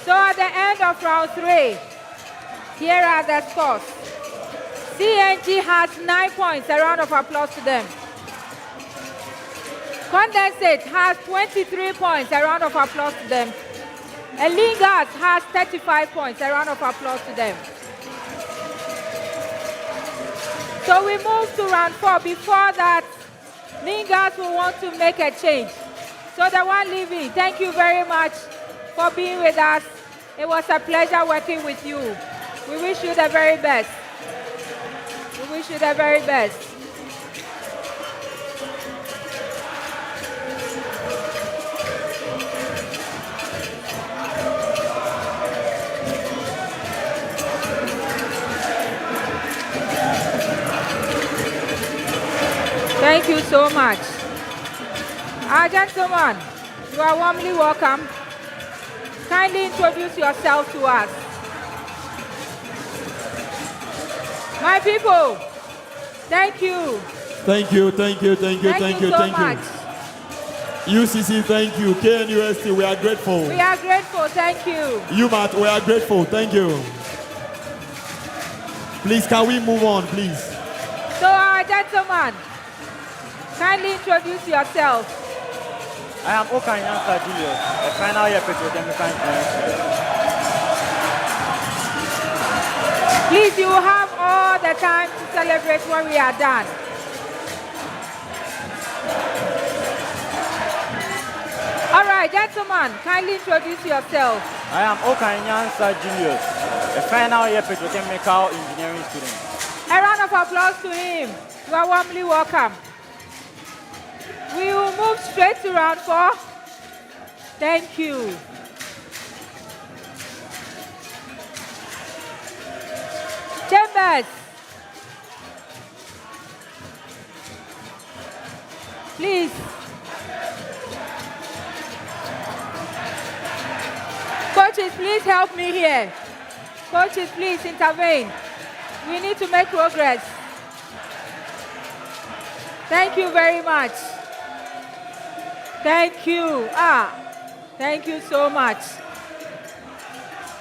So at the end of round 3, here are the scores. CNG has 9 points. A round of applause to them. Condensate has 23 points. A round of applause to them. Elingas has 35 points. A round of applause to them. So we move to round 4. Before that, Lingas will want to make a change. So the one leaving, thank you very much for being with us. It was a pleasure working with you. We wish you the very best. We wish you the very best. Thank you so much. Gentlemen, you are warmly welcome. Kindly introduce yourself to us. My people, thank you. Thank you, thank you, thank you, thank you, so thank much. you. UCC, thank you. KNUST, we are grateful. We are grateful, thank you. UMAT, we are grateful, thank you. Please, can we move on, please? So, gentlemen, kindly introduce yourself. I am Okanyansa Julius, a final year petrochemical engineering student. Please, you have all the time to celebrate when we are done. All right, gentlemen, kindly introduce yourself. I am Okanyansa Julius, a final year petrochemical engineering student. A round of applause to him. You are warmly welcome. We will move straight to round 4. Thank you. Chambers. Please. Coaches, please help me here. Coaches, please intervene. We need to make progress. Thank you very much. Thank you. Thank you so much.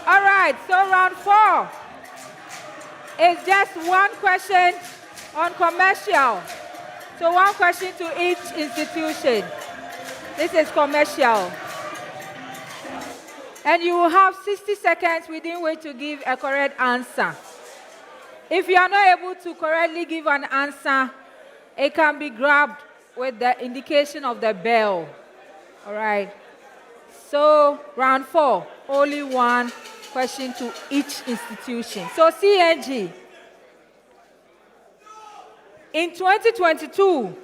All right, so round 4 is just one question on commercial. So one question to each institution. This is commercial. And you will have 60 seconds within which to give a correct answer. If you are not able to correctly give an answer, it can be grabbed with the indication of the bell. All right. So round 4, only one question to each institution. So CNG. In 2022,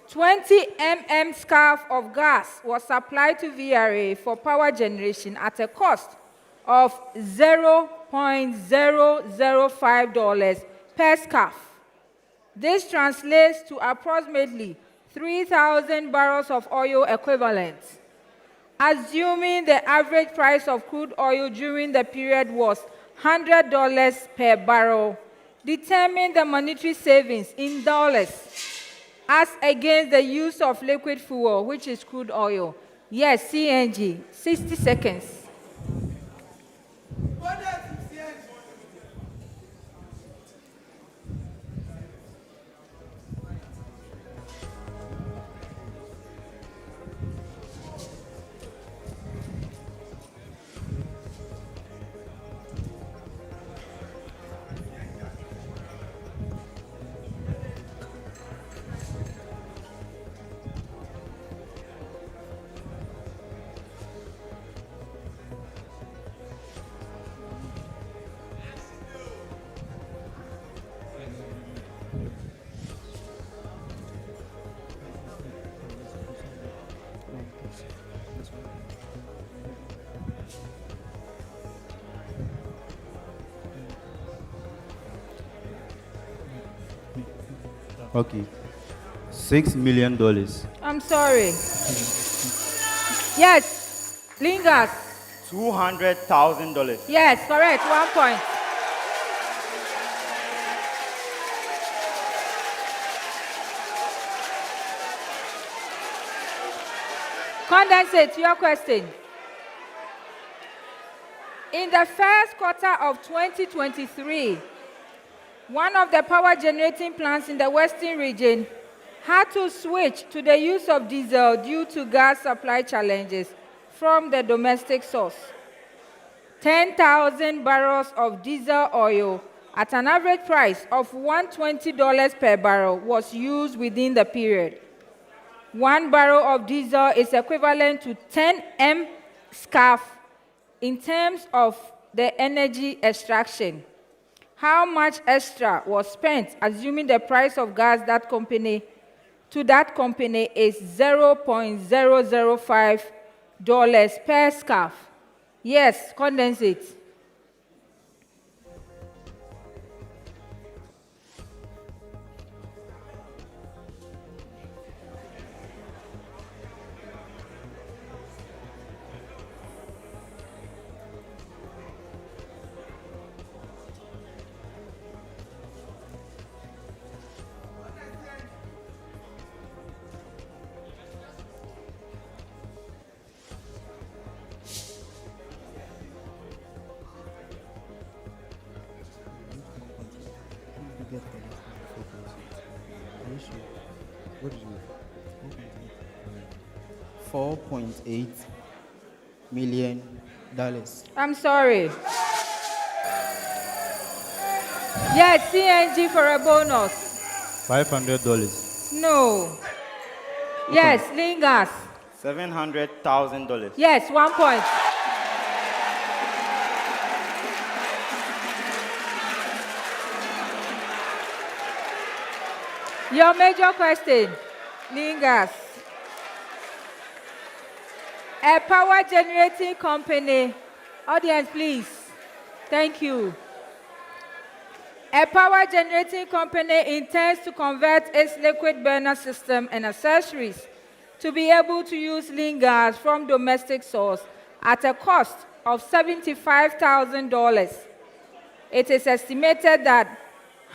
20 mm scarf of gas was supplied to VRA for power generation at a cost of $0.005 per scarf. This translates to approximately 3,000 barrels of oil equivalent. Assuming the average price of crude oil during the period was $100 per barrel, determine the monetary savings in dollars as against the use of liquid fuel, which is crude oil. Yes, CNG, 60 seconds. Okay. $6 million. I'm sorry. Yes, Lingas. $200,000. Yes, correct, 1 point. Condensate, your question. In the first quarter of 2023, one of the power generating plants in the Western region had to switch to the use of diesel due to gas supply challenges from the domestic source. 10,000 barrels of diesel oil at an average price of $120 per barrel was used within the period. 1 barrel of diesel is equivalent to 10 M scarf in terms of the energy extraction. How much extra was spent, assuming the price of gas that company is $0.005 per scarf? Yes, condensate. $4.8 million. I'm sorry. Yes, CNG for a bonus. $500. No. Yes, Lingas. $700,000. Yes, 1 point. Your major question, Lingas. A power generating company, audience please, thank you. A power generating company intends to convert its liquid burner system and accessories to be able to use lean gas from domestic source at a cost of $75,000. It is estimated that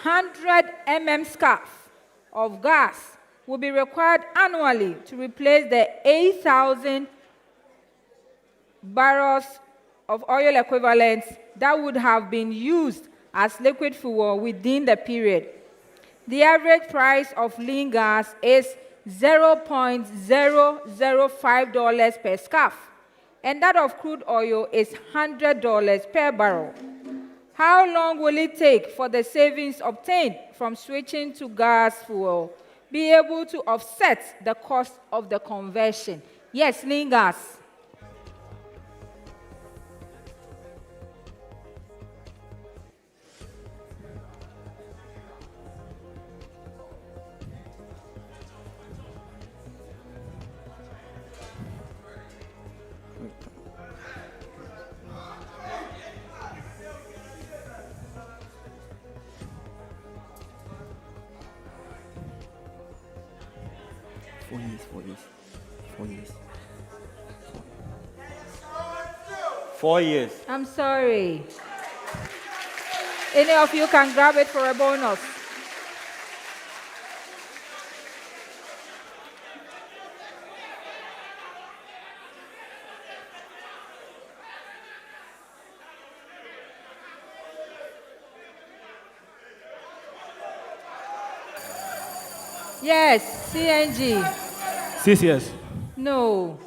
100 mm scarf of gas will be required annually to replace the 8,000 barrels of oil equivalents that would have been used as liquid fuel within the period. The average price of lean gas is $0.005 per scarf, and that of crude oil is $100 per barrel. How long will it take for the savings obtained from switching to gas fuel be able to offset the cost of the conversion? Yes, lean gas. Four years. I'm sorry. Any of you can grab it for a bonus. Yes, CNG. CCS. No.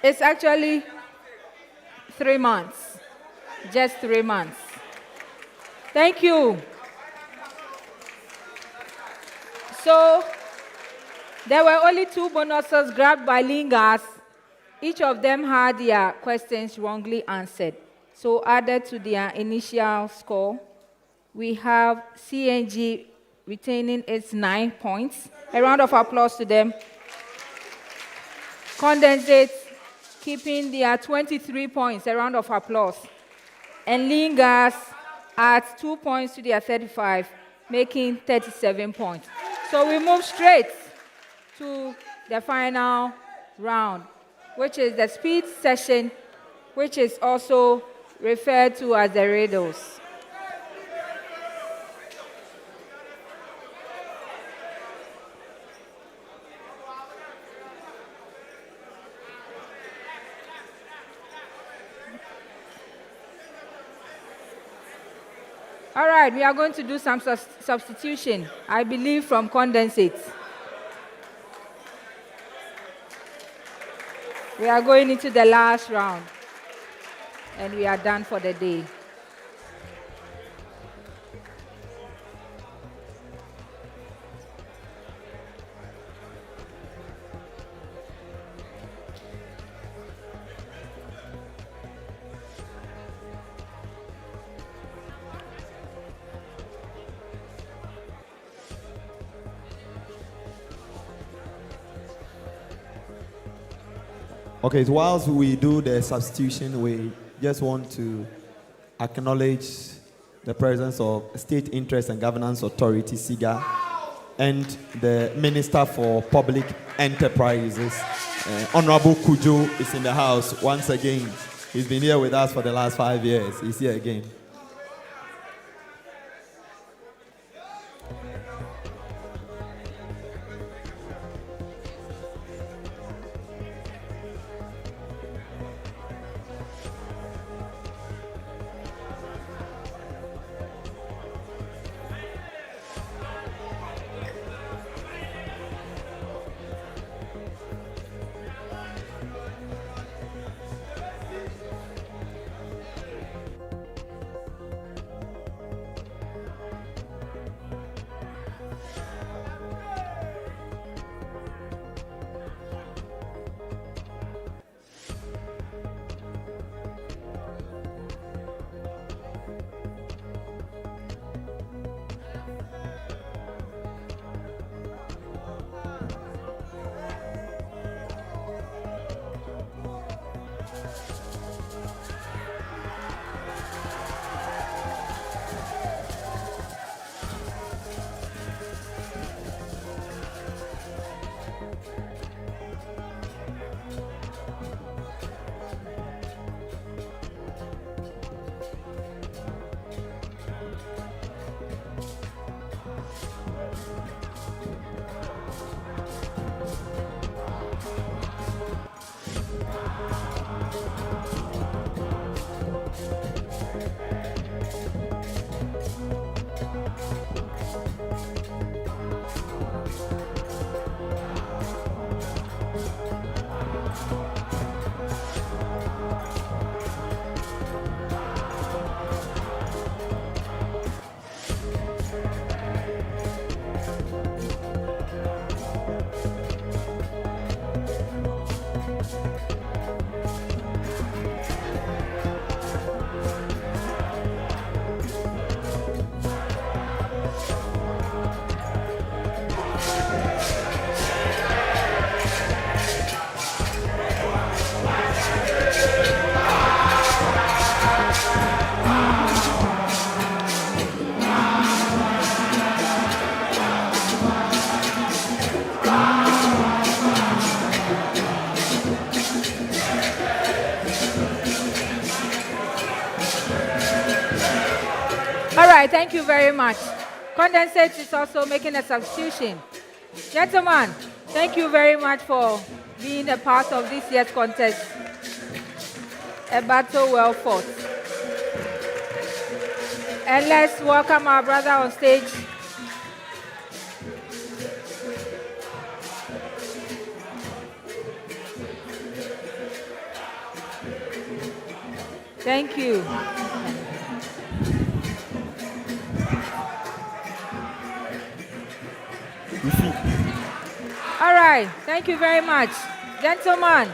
It's actually 3 months. Just 3 months. Thank you. So, there were only 2 bonuses grabbed by Lingas. Each of them had their questions wrongly answered. So, added to their initial score, we have CNG retaining its 9 points. A round of applause to them. Condensate keeping their 23 points. A round of applause. And Lingas at 2 points to their 35, making 37 points. So we move straight to the final round, which is the speed session, which is also referred to as the Riddles. All right, we are going to do some substitution, I believe, from condensates. We are going into the last round, and we are done for the day. Okay, so whilst we do the substitution, we just want to acknowledge the presence of State Interest and Governance Authority, SIGA, and the Minister for Public Enterprises, Honorable Kujo, is in the house once again. He's been here with us for the last 5 years. He's here again. All right, thank you very much. Condensate is also making a substitution. Gentlemen, thank you very much for being a part of this year's contest. A battle well fought. And let's welcome our brother on stage. Thank you. All right, thank you very much. Gentlemen,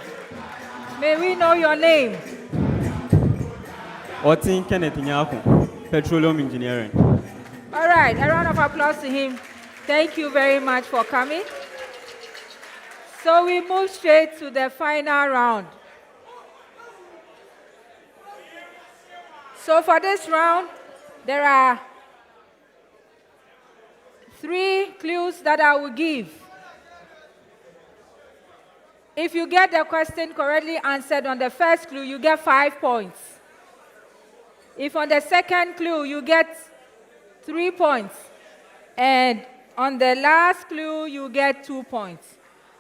may we know your name? Otin Kenneth Nyako, Petroleum Engineering. All right, a round of applause to him. Thank you very much for coming. So we move straight to the final round. So for this round, there are 3 clues that I will give. If you get the question correctly answered on the first clue, you get 5 points. If on the second clue, you get 3 points. And on the last clue, you get 2 points.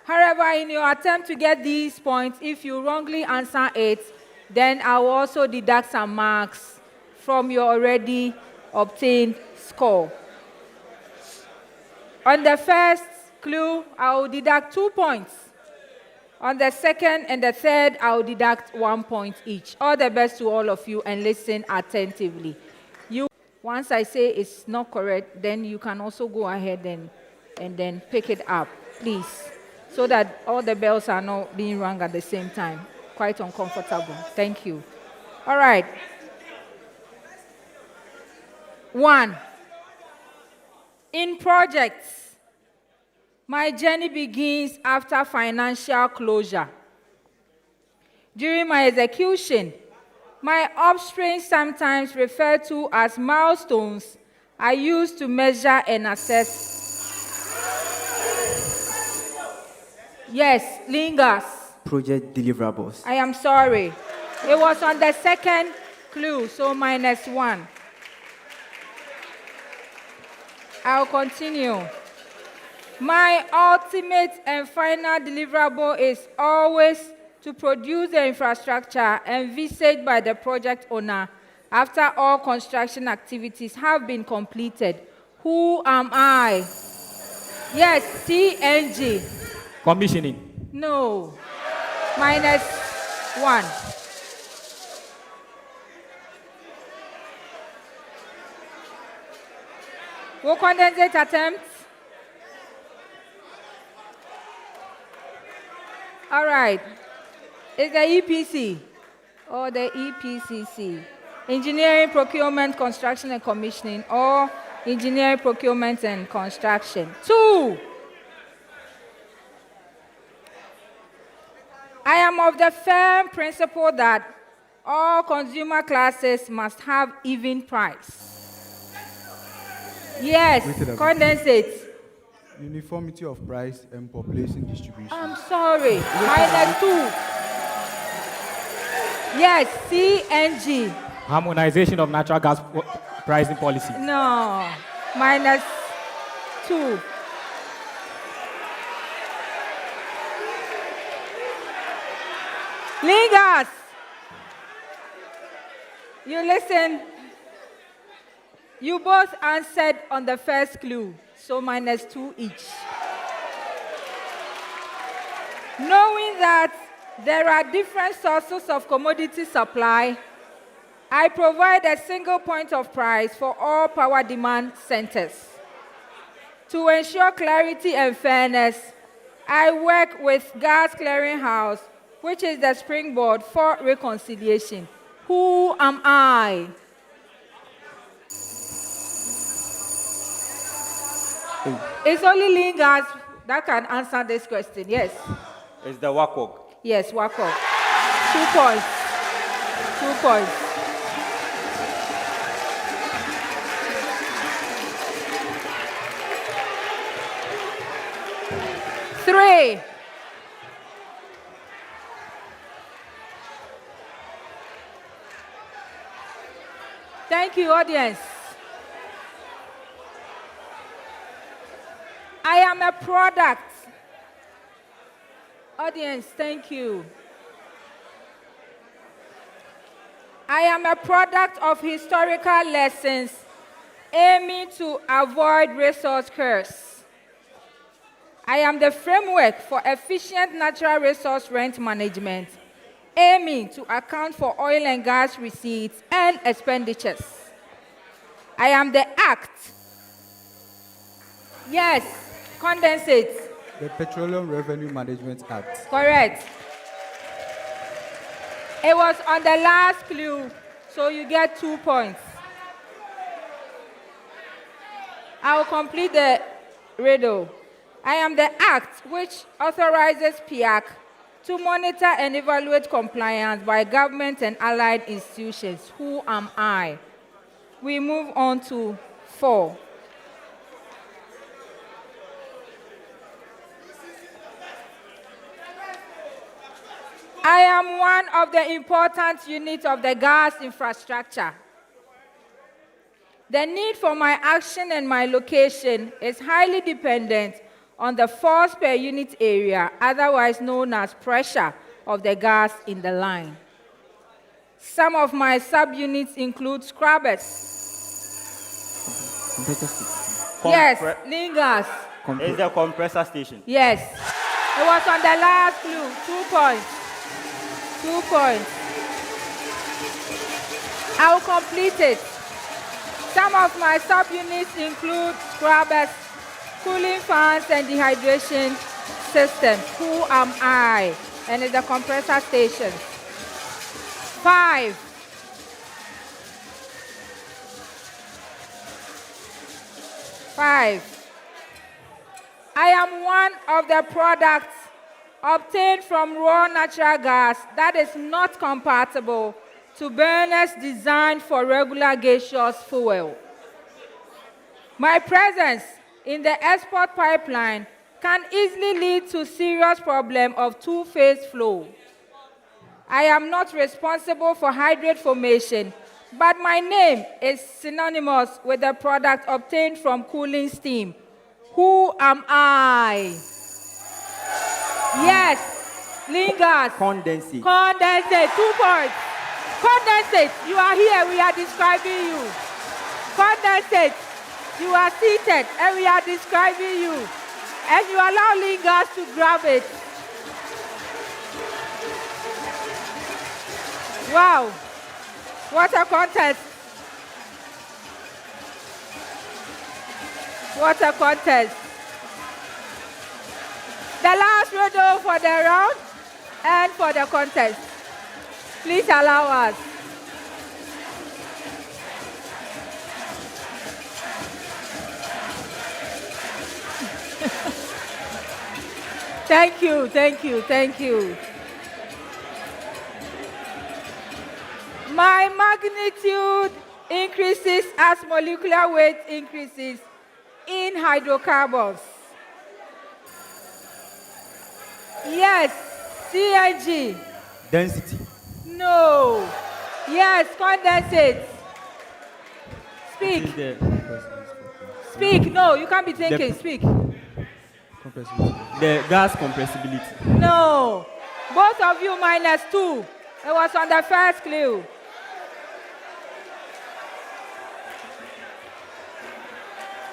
However, in your attempt to get these points, if you wrongly answer it, then I will also deduct some marks from your already obtained score. On the first clue, I will deduct 2 points. On the second and the third, I will deduct 1 point each. All the best to all of you, and listen attentively. Once I say it's not correct, then you can also go ahead and then pick it up, please, so that all the bells are not being rung at the same time. Quite uncomfortable. Thank you. All right. 1. In projects, my journey begins after financial closure. During my execution, my offspring, sometimes referred to as milestones, are used to measure and assess. Yes, lingers. Project deliverables. I am sorry. It was on the second clue, so -1. I'll continue. My ultimate and final deliverable is always to produce the infrastructure envisaged by the project owner after all construction activities have been completed. Who am I? Yes, CNG. Commissioning. No. -1. Will condensate attempts? All right. Is the EPC or the EPCC? Engineering, procurement, construction, and commissioning, or engineering, procurement, and construction? 2. I am of the firm principle that all consumer classes must have even price. Yes, condensate. Uniformity of price and population distribution. I'm sorry, -2. Yes, CNG. Harmonization of natural gas pricing policy. No, -2. Lingers. You listen. You both answered on the first clue, so -2 each. Knowing that there are different sources of commodity supply, I provide a single point of price for all power demand centers. To ensure clarity and fairness, I work with Gas Clearinghouse, which is the springboard for reconciliation. Who am I? It's only Lingers that can answer this question. Yes. It's the WACOG. Yes, WACOG. 2 points. 2 points. Three. Thank you, audience. I am a product. Audience, thank you. I am a product of historical lessons aiming to avoid resource curse. I am the framework for efficient natural resource rent management, aiming to account for oil and gas receipts and expenditures. I am the act. Yes, condensate. The Petroleum Revenue Management Act. Correct. It was on the last clue, so you get 2 points. I will complete the riddle. I am the act which authorizes PIAC to monitor and evaluate compliance by government and allied institutions. Who am I? We move on to 4. I am one of the important units of the gas infrastructure. The need for my action and my location is highly dependent on the force per unit area, otherwise known as pressure of the gas in the line. Some of my subunits include scrubbers, Compressor station. Yes, Lingas. It's the compressor station. Yes. It was on the last clue. 2 points. 2 points. I will complete it. Some of my subunits include scrubbers, cooling fans, and dehydration systems. Who am I? And it's the compressor station. 5. I am one of the products obtained from raw natural gas that is not compatible to burners designed for regular gaseous fuel. My presence in the export pipeline can easily lead to serious problem of two-phase flow. I am not responsible for hydrate formation, but my name is synonymous with the product obtained from cooling steam. Who am I? Yes, Lingas. Condensate. Condensate, 2 points. Condensate, you are here, we are describing you. Condensate, you are seated, and we are describing you. And you allow Lingas to grab it. Wow, what a contest. What a contest. The last riddle for the round and for the contest. Please allow us. Thank you, thank you, thank you. My magnitude increases as molecular weight increases in hydrocarbons. Yes, CNG. Density. No. Yes, condensate. Speak. Speak. No, you can't be thinking. Speak. The gas compressibility. No. Both of you -2. It was on the first clue.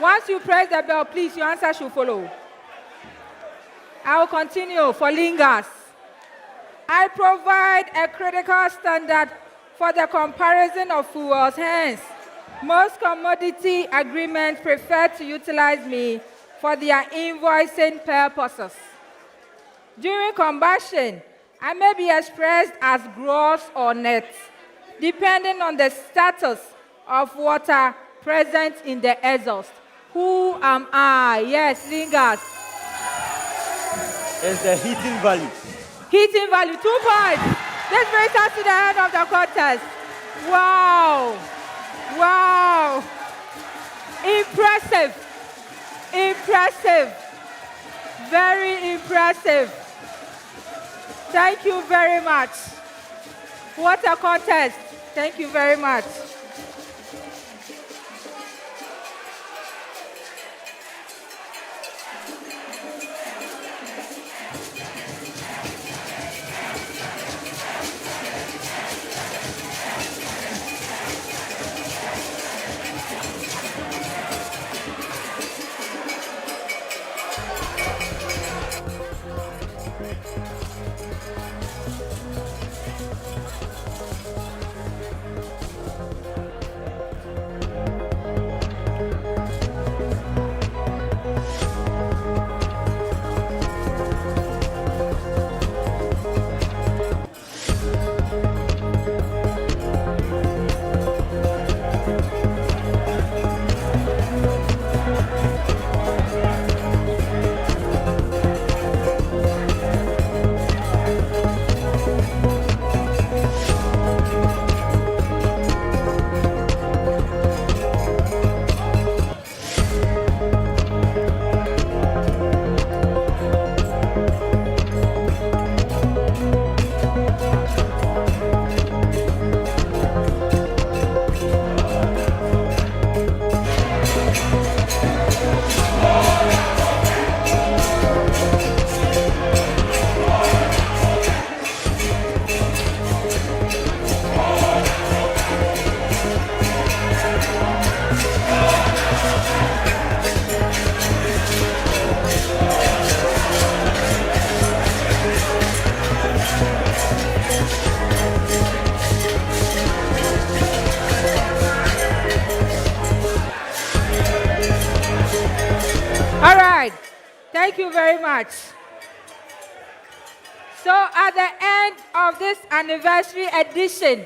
Once you press the bell, please, your answer should follow. I will continue for Lingas. I provide a critical standard for the comparison of fuels. Hence, most commodity agreements prefer to utilize me for their invoicing purposes. During combustion, I may be expressed as gross or net, depending on the status of water present in the exhaust. Who am I? Yes, Lingas. It's the heating value. Heating value, 2 points. This brings us to the end of the contest. Wow. Wow. Impressive. Impressive. Very impressive. Thank you very much. What a contest. Thank you very much. Thank you very much. So at the end of this anniversary edition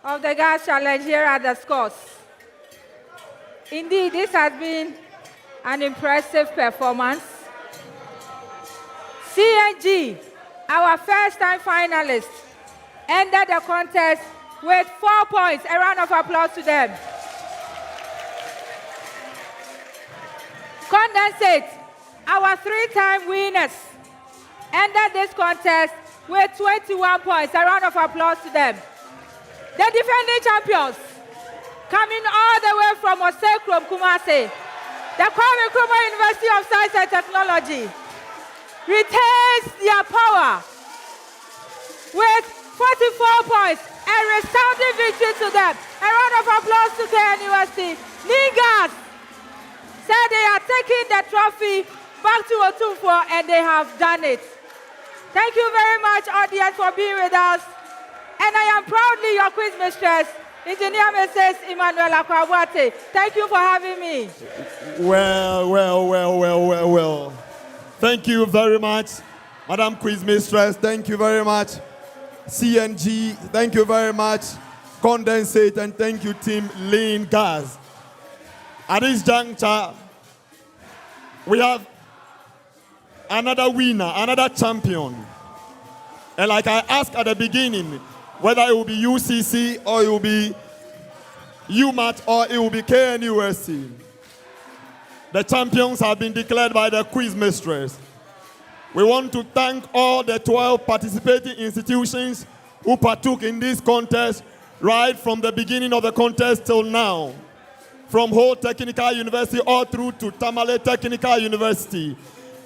of the Gas Challenge, here are the scores. Indeed, this has been an impressive performance. CNG, our first-time finalist, ended the contest with 4 points. A round of applause to them. Condensate, our three-time winners, ended this contest with 21 points. A round of applause to them. The defending champions, coming all the way from Osekrom, Kumasi, the Kwame Nkrumah University of Science and Technology, retains their power with 44 points. A resounding victory to them. A round of applause to KNUST. Ningas said they are taking the trophy back to Otumfuo, and they have done it. Thank you very much, audience, for being with us. And I am proudly your quiz mistress, Engineer Mrs. Emmanuel Akwabwate. Thank you for having me. Well. Thank you very much, Madam Quiz Mistress. Thank you very much, CNG. Thank you very much, Condensate, and thank you, Team Lean Gas. At this juncture, we have another winner, another champion. And like I asked at the beginning, whether it will be UCC or it will be UMAT or it will be KNUST, the champions have been declared by the quiz mistress. We want to thank all the 12 participating institutions who partook in this contest right from the beginning of the contest till now. From Ho Technical University all through to Tamale Technical University,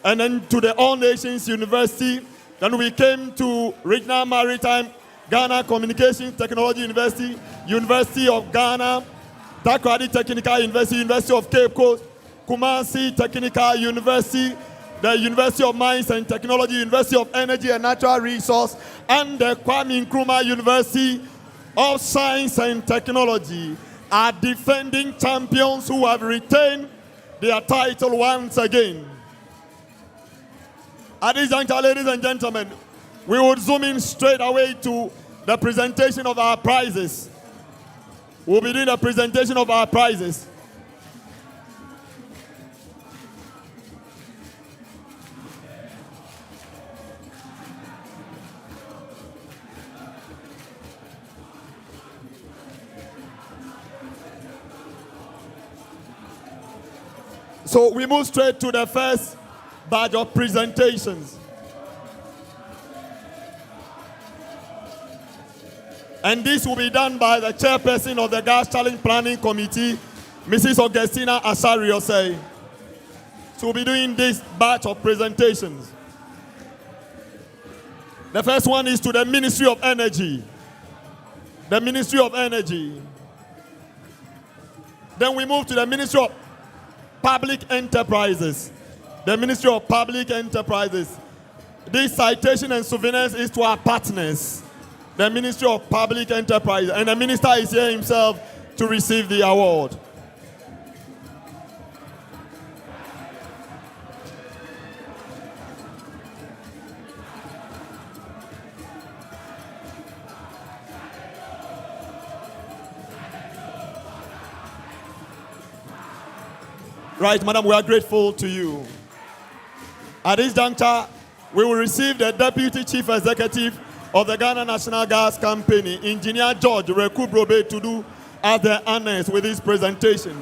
and then to the All Nations University. Then we came to Regional Maritime, Ghana Communications Technology University, University of Ghana, Takoradi Technical University, University of Cape Coast, Kumasi Technical University, the University of Mines and Technology, University of Energy and Natural Resource, and the Kwame Nkrumah University of Science and Technology are defending champions who have retained their title once again. At this juncture, ladies and gentlemen, we would zoom in straight away to the presentation of our prizes. We'll be doing the presentation of our prizes. So we move straight to the first batch of presentations. And this will be done by the chairperson of the Gas Challenge Planning Committee, Mrs. Augustina Asariose. So we'll be doing this batch of presentations. The first one is to the Ministry of Energy. The Ministry of Energy. Then we move to the Ministry of Public Enterprises. The Ministry of Public Enterprises. This citation and souvenirs is to our partners, the Ministry of Public Enterprise, and the minister is here himself to receive the award. Right, madam, we are grateful to you. At this juncture, we will receive the Deputy Chief Executive of the Ghana National Gas Company, Engineer George Rekubrobe, to do as the honors with this presentation.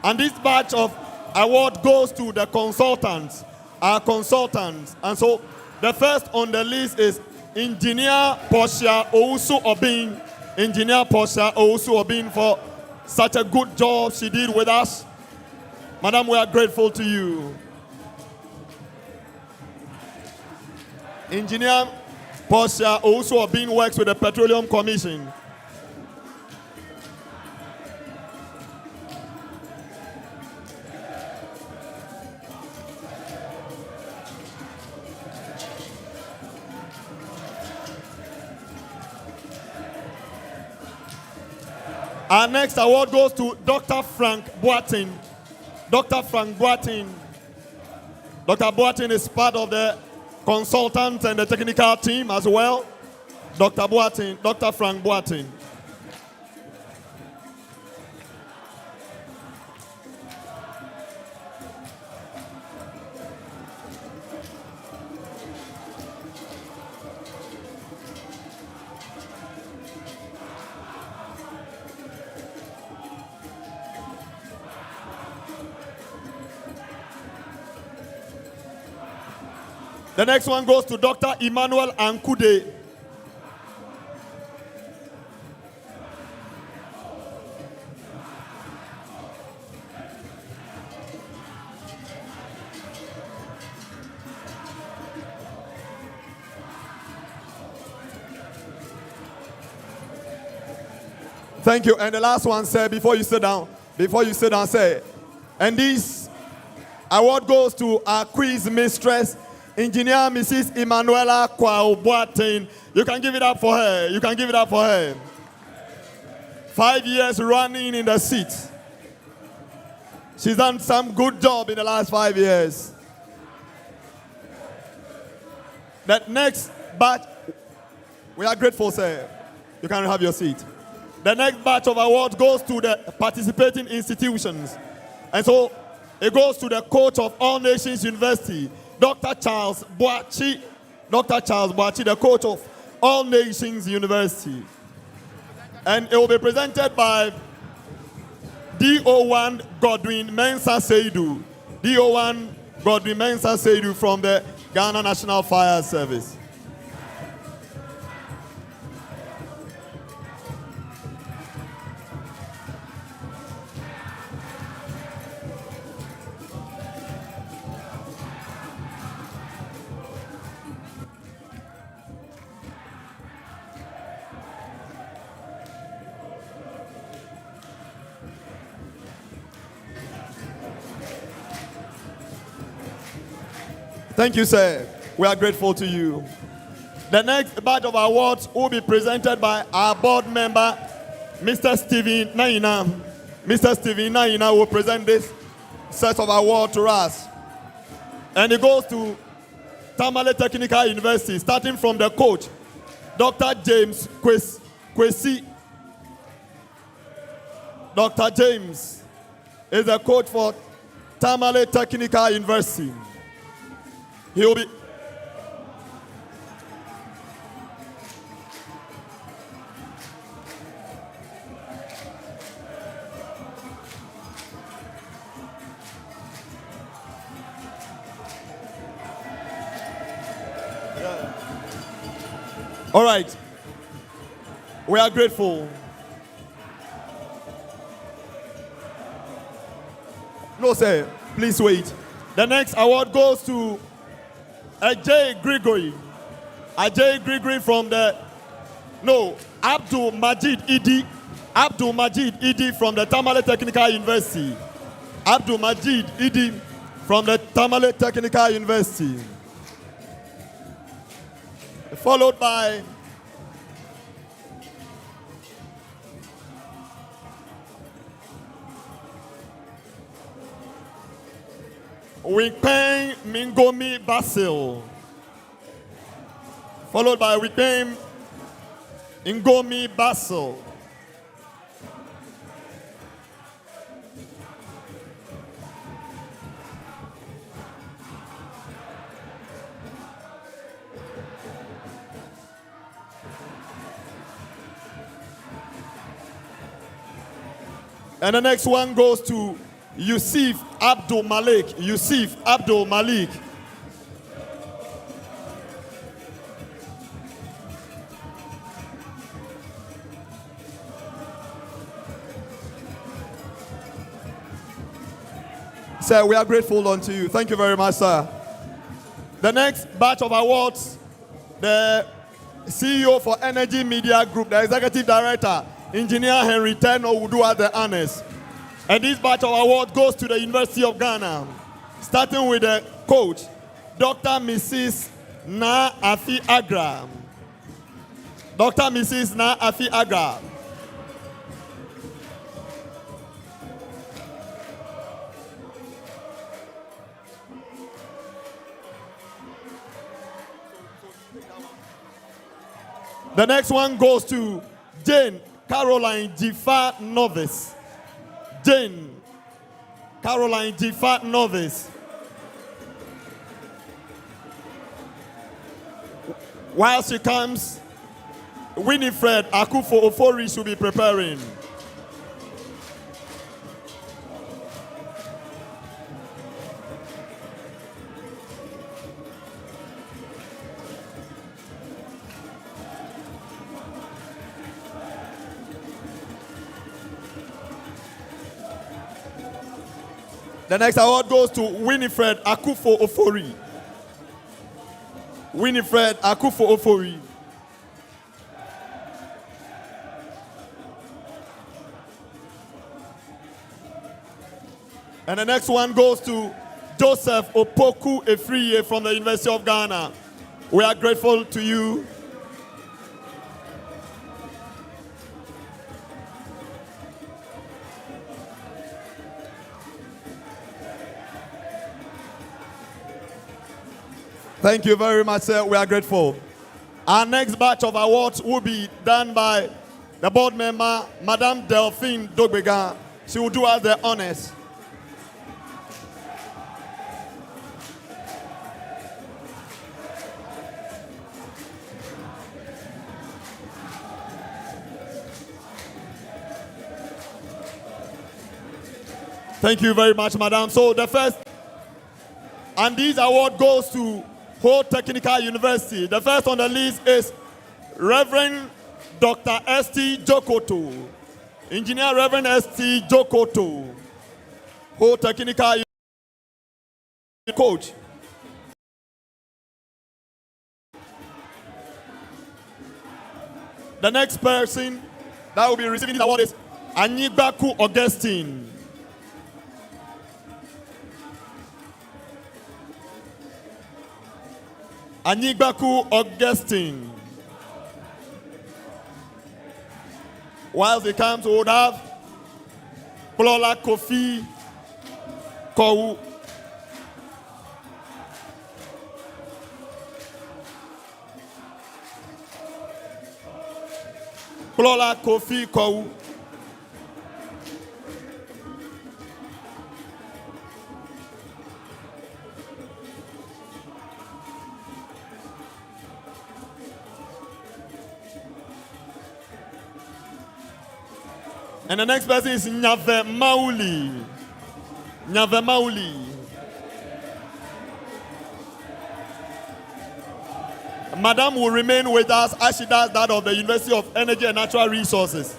And this batch of award goes to the consultants, our consultants. And so the first on the list is Engineer Portia Owusu Obin. Engineer Portia Owusu Obin for such a good job she did with us. Madam, we are grateful to you. Engineer Portia also being works with the Petroleum Commission. Our next award goes to Dr. Frank Boateng. Dr. Frank Boateng Dr. Boatin is part of the consultant and the technical team as well. Dr. Boatin, Dr. Frank Boatin. The next one goes to Dr. Emmanuel Ankude. Thank you. And the last one, sir, before you sit down, sir. And this award goes to our quiz mistress, Engineer Mrs. Emanuela Kwao-Boateng. You can give it up for her. 5 years running in the seat. She's done some good job in the last 5 years. That next batch, we are grateful, sir. You can have your seat. The next batch of awards goes to the participating institutions. And so it goes to the coach of All Nations University, Dr. Charles Boachi, the coach of All Nations University. And it will be presented by DO1 Godwin Mensah Seidu. DO1 Godwin Mensah Seidu from the Ghana National Fire Service. Thank you, sir. We are grateful to you. The next batch of awards will be presented by our board member, Mr. Stephen Naina. Mr. Stephen Naina will present this set of awards to us. And it goes to Tamale Technical University, starting from the coach, Dr. James Kwesi. Dr. James is the coach for Tamale Technical University. He will be. All right. We are grateful. No, sir. Please wait. The next award goes to Ajay Gregory from the, Abdul Majid Idi from the Tamale Technical University. Abdul Majid Idi from the Tamale Technical University. Followed by Wikpen Mingomi Basil. Followed by Wikpen Ngomi Basil. And the next one goes to Yusuf Abdul Malik. Sir, we are grateful unto you. Thank you very much, sir. The next batch of awards, the CEO for Energy Media Group, the Executive Director, Engineer Henry Teno, will do at the honors. And this batch of awards goes to the University of Ghana, starting with the coach, Dr. Mrs. Na Afi Agra. Dr. Mrs. Na Afi Agra. The next one goes to Jane Caroline Jifa Novice. Jane Caroline Jifa Novice. While she comes, Winifred Akufo Ofori should be preparing. The next award goes to Winifred Akufo Ofori. Winifred Akufo Ofori. And the next one goes to Joseph Opoku Efriye from the University of Ghana. We are grateful to you. Thank you very much, sir. We are grateful. Our next batch of awards will be done by the board member, Madame Delphine Dogbega. She will do us the honors. Thank you very much, Madam. So the first, and this award goes to Ho Technical University. The first on the list is Reverend Dr. S.T. Jokoto. Engineer Reverend S.T. Jokoto. Ho Technical University coach. The next person that will be receiving this award is Anyibaku Augustine. Anyibaku Augustine. Whilst he comes, we would have Plola Kofi Kowu. Plola Kofi Kowu. And the next person is Nyave Mauli. Nyave Mauli. Madam will remain with us as she does that of the University of Energy and Natural Resources.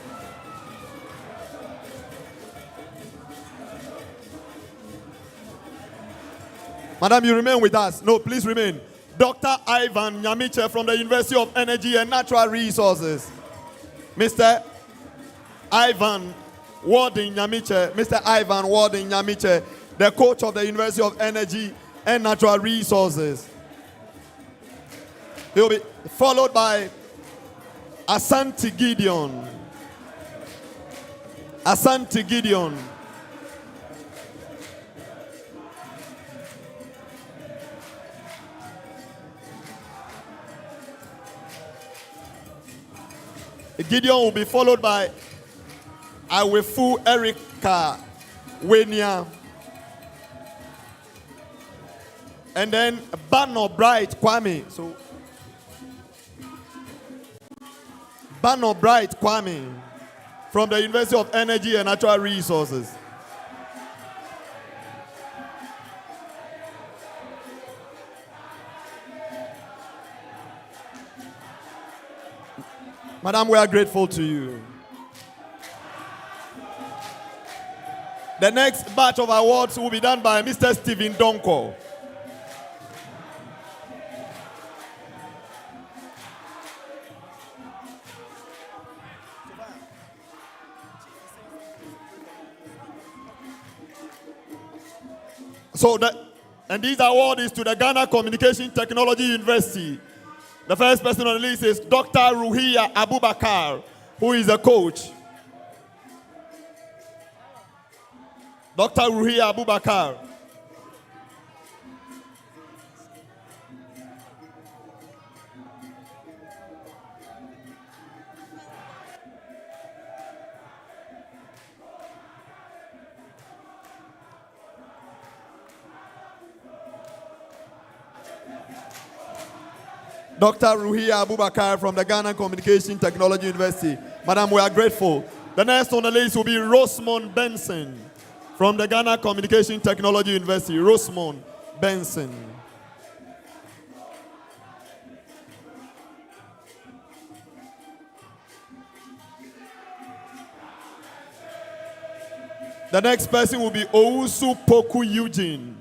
Madam, you remain with us. No, please remain. Dr. Ivan Nyamiche from the University of Energy and Natural Resources. Mr. Ivan Warden Nyamiche, Mr. Ivan Warden Nyamiche, the coach of the University of Energy and Natural Resources. He will be followed by Asante Gideon. Asante Gideon. Gideon will be followed by Awefu Erica Wenia. And then Banner Bright Kwame. So Banner Bright Kwame from the University of Energy and Natural Resources. Madam, we are grateful to you. The next batch of awards will be done by Mr. Stephen Donko. And this award is to the Ghana Communication Technology University. The first person on the list is Dr. Ruhiya Abubakar, who is a coach. Dr. Ruhiya Abubakar. Dr. Ruhia Abubakar from the Ghana Communication Technology University. Madam, we are grateful. The next on the list will be Rosemond Benson from the Ghana Communication Technology University. Rosemond Benson. The next person will be Owusu Poku Eugene.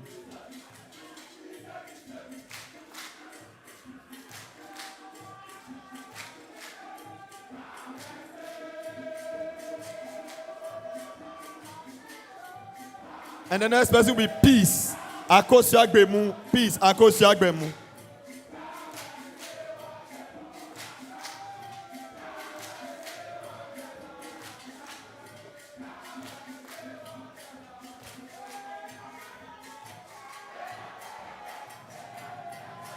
And the next person will be Peace Akosiagbemu. Peace Akosiagbemu.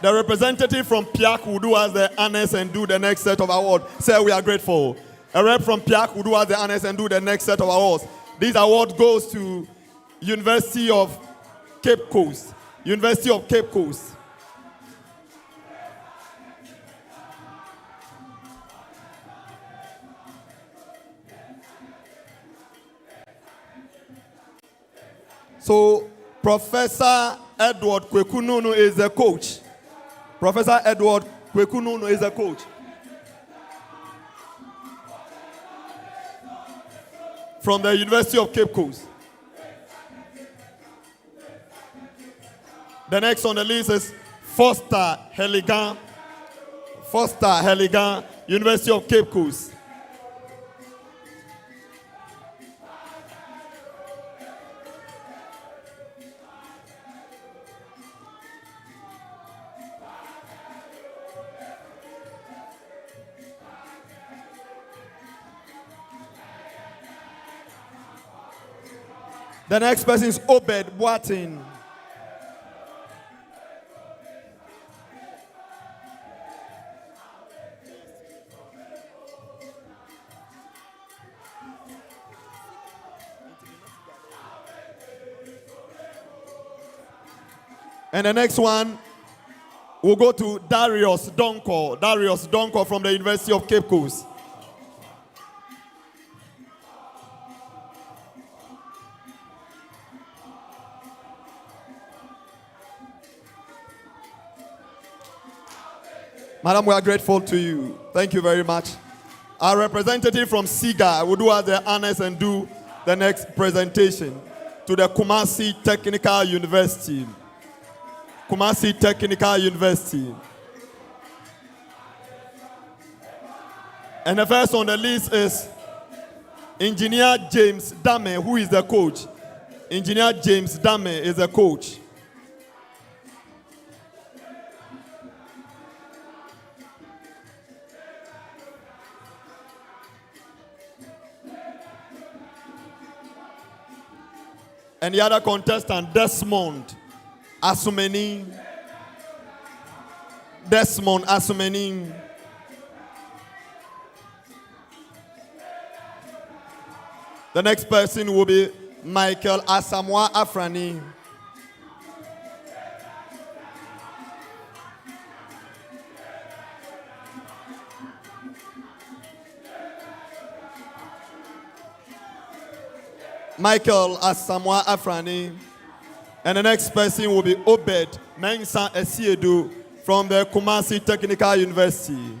The representative from PIAC will do us the honors and do the next set of awards. Sir, we are grateful. A rep from PIAC will do us the honors and do the next set of awards. This award goes to University of Cape Coast. University of Cape Coast. So, Professor Edward Kwekununu is the coach. Professor Edward Kwekununu is the coach. From the University of Cape Coast. The next on the list is Foster Heligan. Foster Heligan, University of Cape Coast. The next person is Obed Boatin. And the next one will go to Darius Donko. Darius Donko from the University of Cape Coast. Madam, we are grateful to you. Thank you very much. Our representative from SIGA will do us the honors and do the next presentation to the Kumasi Technical University. Kumasi Technical University. And the first on the list is Engineer James Dame, who is the coach. Engineer James Dame is the coach. And the other contestant, Desmond Asumeni. Desmond Asumeni. The next person will be Michael Asamoah Afrani. Michael Asamoah Afrani. And the next person will be Obed Mensah Esiedu from the Kumasi Technical University.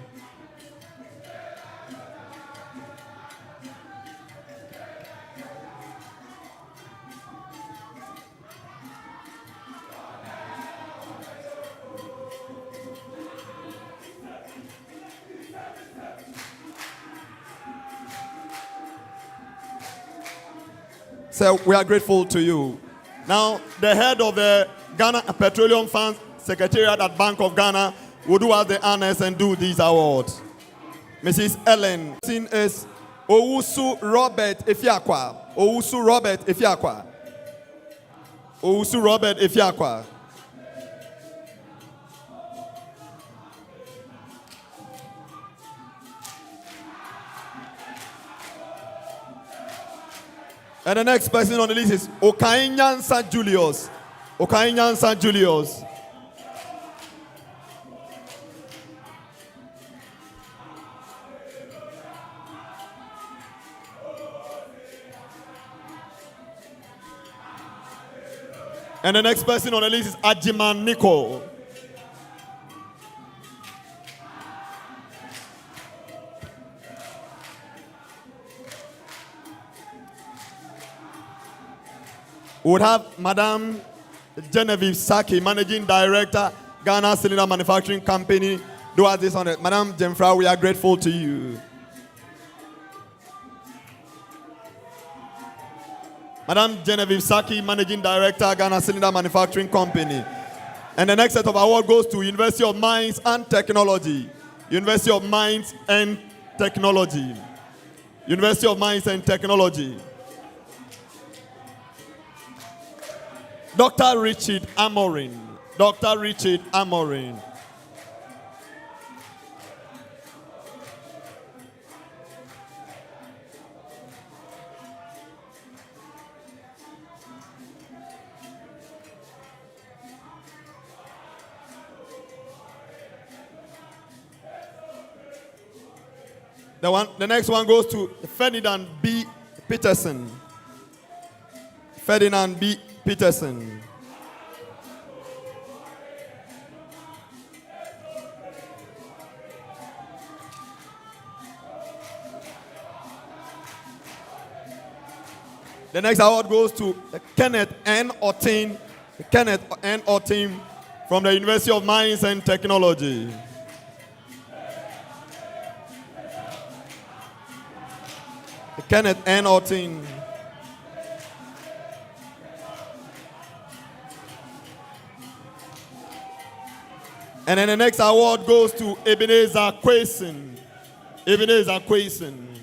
So we are grateful to you. Now, the head of the Ghana Petroleum Fund Secretariat at Bank of Ghana will do us the honors and do these awards. Mrs. Ellen. This is Owusu Robert Efiakwa. Owusu Robert Efiakwa. Owusu Robert Efiakwa. And the next person on the list is Okainyan St. Julius. Okainyan St. Julius. And the next person on the list is Ajiman Nicole. We would have Madam Genevieve Saki, Managing Director, Ghana Cylinder Manufacturing Company. Do us this on it. Madam Jemfra, we are grateful to you. Madam Genevieve Saki, Managing Director, Ghana Cylinder Manufacturing Company. And the next set of award goes to University of Mines and Technology. University of Mines and Technology. University of Mines and Technology. Dr. Richard Amorin. Dr. Richard Amorin. The next one goes to Ferdinand B. Peterson. Ferdinand B. Peterson. The next award goes to Kenneth N. Ortin. Kenneth N. Ortin from the University of Mines and Technology. Kenneth N. Ortin. And then the next award goes to Ebenezer Quason. Ebenezer Quason.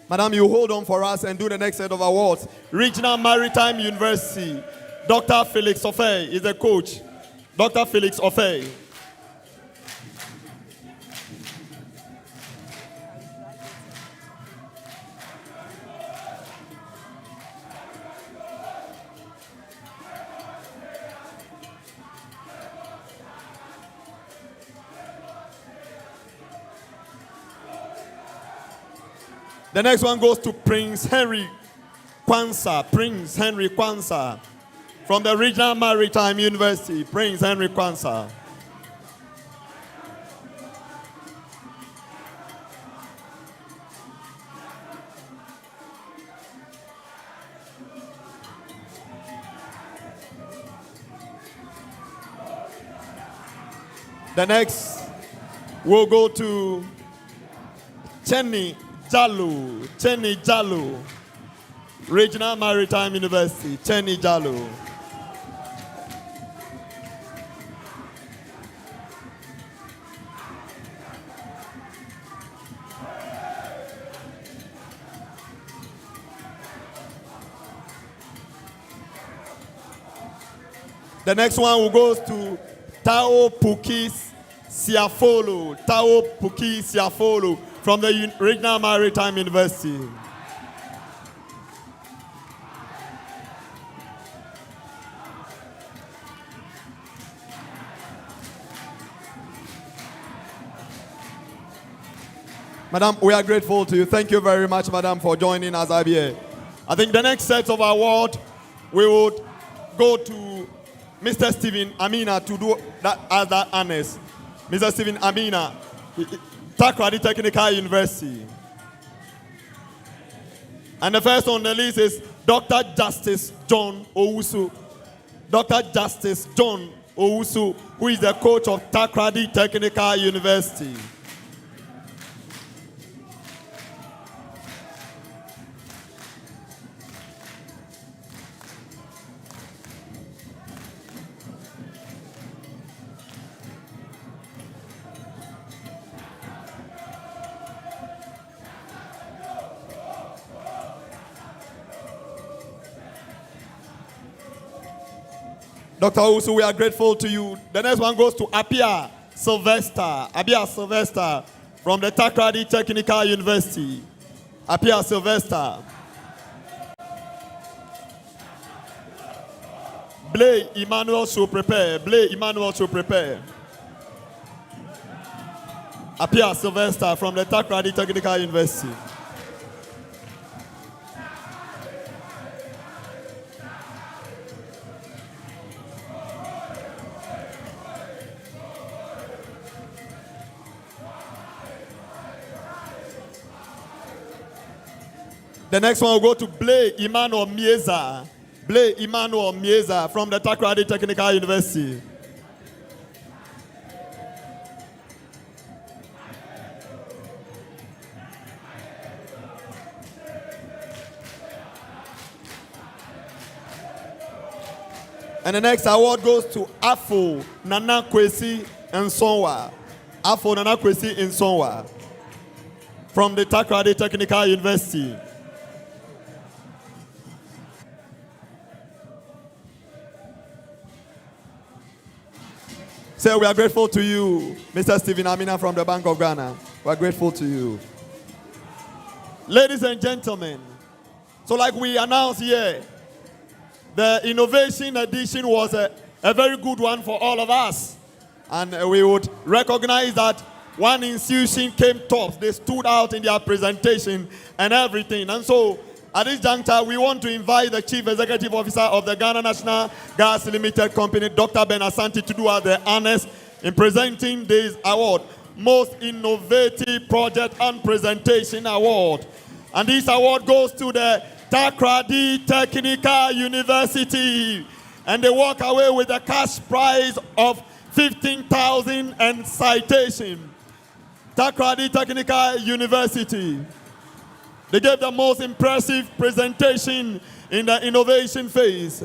Madam, you hold on for us and do the next set of awards. Regional Maritime University. Dr. Felix Ofei is the coach. Dr. Felix Ofei. The next one goes to Prince Henry Kwanzaa. Prince Henry Kwanzaa from the Regional Maritime University. Prince Henry Kwanzaa. The next will go to Chenny Jalu. Chenny Jalu. Regional Maritime University. Chenny Jalu. The next one will go to Tao Pukis Siafolo. Tao Pukis Siafolo from the Regional Maritime University. Madam, we are grateful to you. Thank you very much, Madam, for joining us here. I think the next set of award, we would go to Mr. Stephen Amina to do that as that honors. Mr. Stephen Amina, Takoradi Technical University. And the first on the list is Dr. Justice John Owusu. Dr. Justice John Owusu, who is the coach of Takoradi Technical University. Dr. Owusu, we are grateful to you. The next one goes to Apia Sylvester. Apia Sylvester from the Takoradi Technical University. Apia Sylvester. Blay Emmanuel should prepare. Blay Emmanuel should prepare. Apia Sylvester from the Takoradi Technical University. The next one will go to Blay Emmanuel Mieza. Blay Emmanuel Mieza from the Takoradi Technical University. And the next award goes to Afo Nana Kwesi Nsonwa. Afo Nana Kwesi Nsonwa from the Takoradi Technical University. Say, we are grateful to you, Mr. Stephen Amina from the Bank of Ghana. We are grateful to you. Ladies and gentlemen, so like we announced here, the innovation edition was a very good one for all of us. And we would recognize that one institution came top. They stood out in their presentation and everything. And so at this juncture, we want to invite the Chief Executive Officer of the Ghana National Gas Limited Company, Dr. Ben Asante, to do us the honors in presenting this award, Most Innovative Project and Presentation Award. And this award goes to the Takoradi Technical University. And they walk away with a cash prize of 15,000 and citation. Takoradi Technical University. They gave the most impressive presentation in the innovation phase.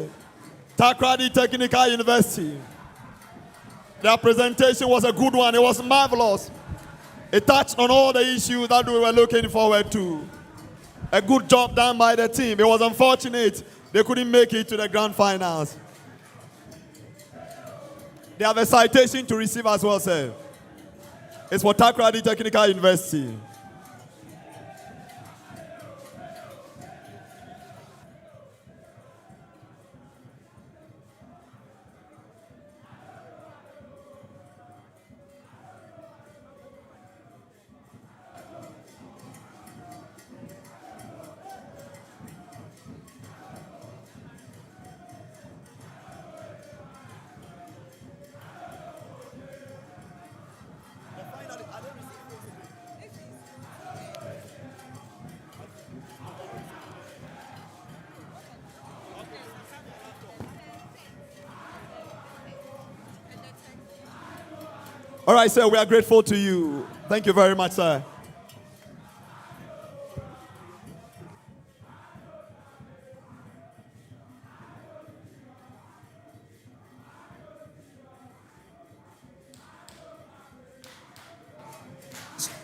Takoradi Technical University. Their presentation was a good one. It was marvelous. It touched on all the issues that we were looking forward to. A good job done by the team. It was unfortunate they couldn't make it to the grand finals. They have a citation to receive as well, sir. It's for Takoradi Technical University. All right, sir, we are grateful to you. Thank you very much, sir.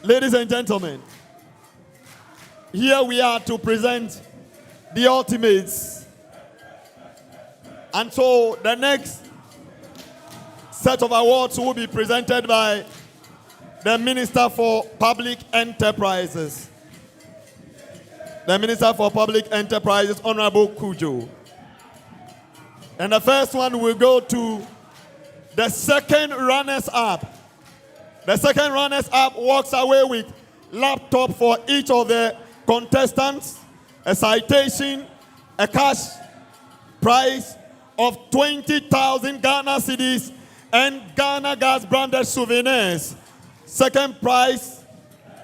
Ladies and gentlemen, here we are to present the ultimates. And so the next set of awards will be presented by the Minister for Public Enterprises. The Minister for Public Enterprises, Honorable Kujo. And the first one will go to the second runners-up. The second runners-up walks away with laptop for each of the contestants, a citation, a cash prize of 20,000 Ghana cedis, and Ghana Gas branded souvenirs. Second prize,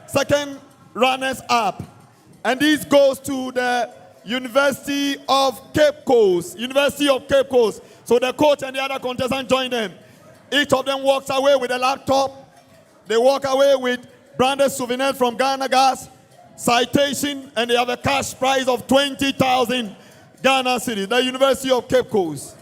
second runners-up. And this goes to the University of Cape Coast. University of Cape Coast. So the coach and the other contestants join them. Each of them walks away with a laptop. They walk away with branded souvenirs from Ghana Gas, citation, and they have a cash prize of 20,000 Ghana cedis. The University of Cape Coast.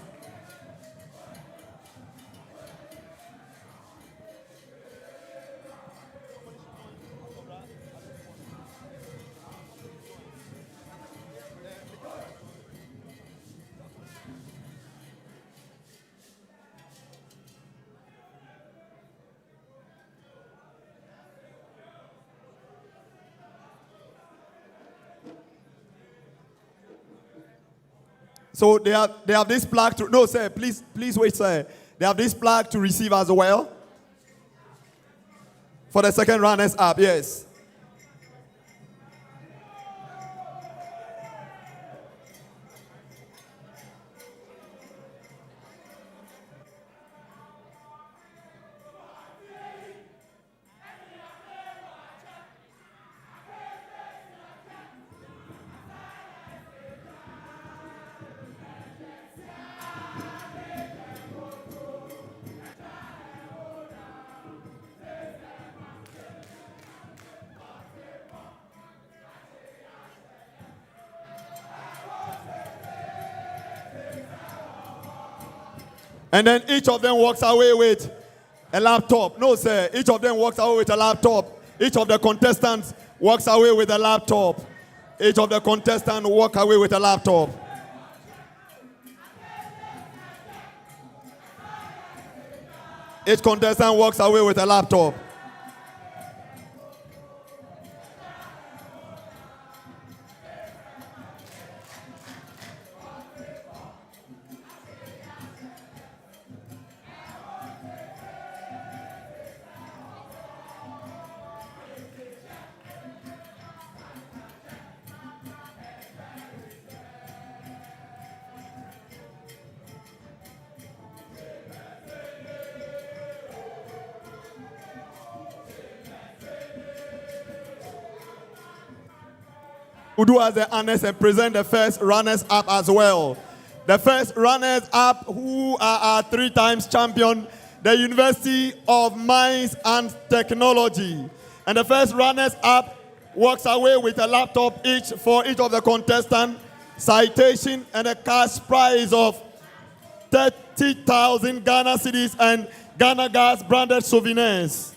So they have this plaque to, no sir, please wait sir. They have this plaque to receive as well. For the second runners up, yes. And then each of them walks away with a laptop. No, sir. Each of them walks away with a laptop. Each of the contestants walks away with a laptop. Each of the contestants walk away with a laptop. Each contestant walks away with a laptop. Who do as the honors and present the first runners up as well. The first runners up who are our 3 times champion, the University of Mines and Technology. And the first runners up walks away with a laptop each for each of the contestants, citation and a cash prize of 30,000 Ghana cedis and Ghana Gas branded souvenirs.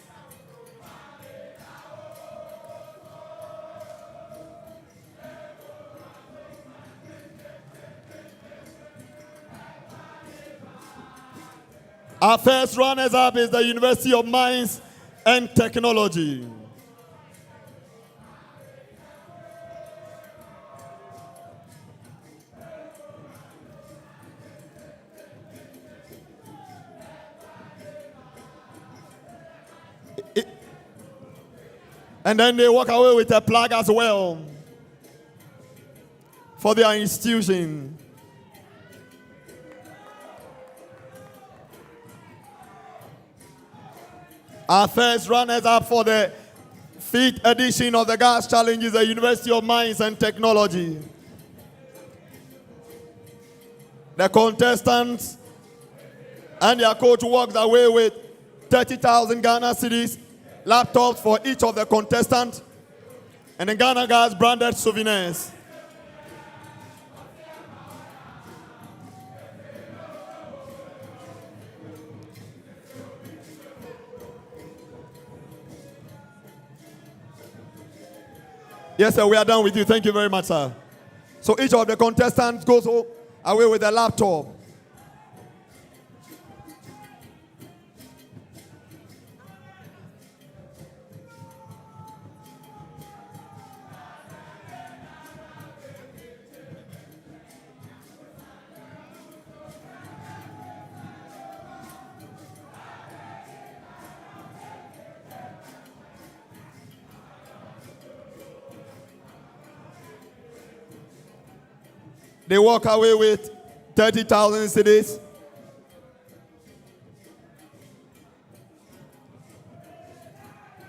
Our first runners up is the University of Mines and Technology. And then they walk away with a plaque as well for their institution. Our first runners up for the 5th edition of the Gas Challenge is the University of Mines and Technology. The contestants and their coach walks away with 30,000 Ghana cedis, laptops for each of the contestants, and the Ghana Gas branded souvenirs. Yes, sir, we are done with you. Thank you very much, sir. So each of the contestants goes away with a laptop. They walk away with 30,000 cedis.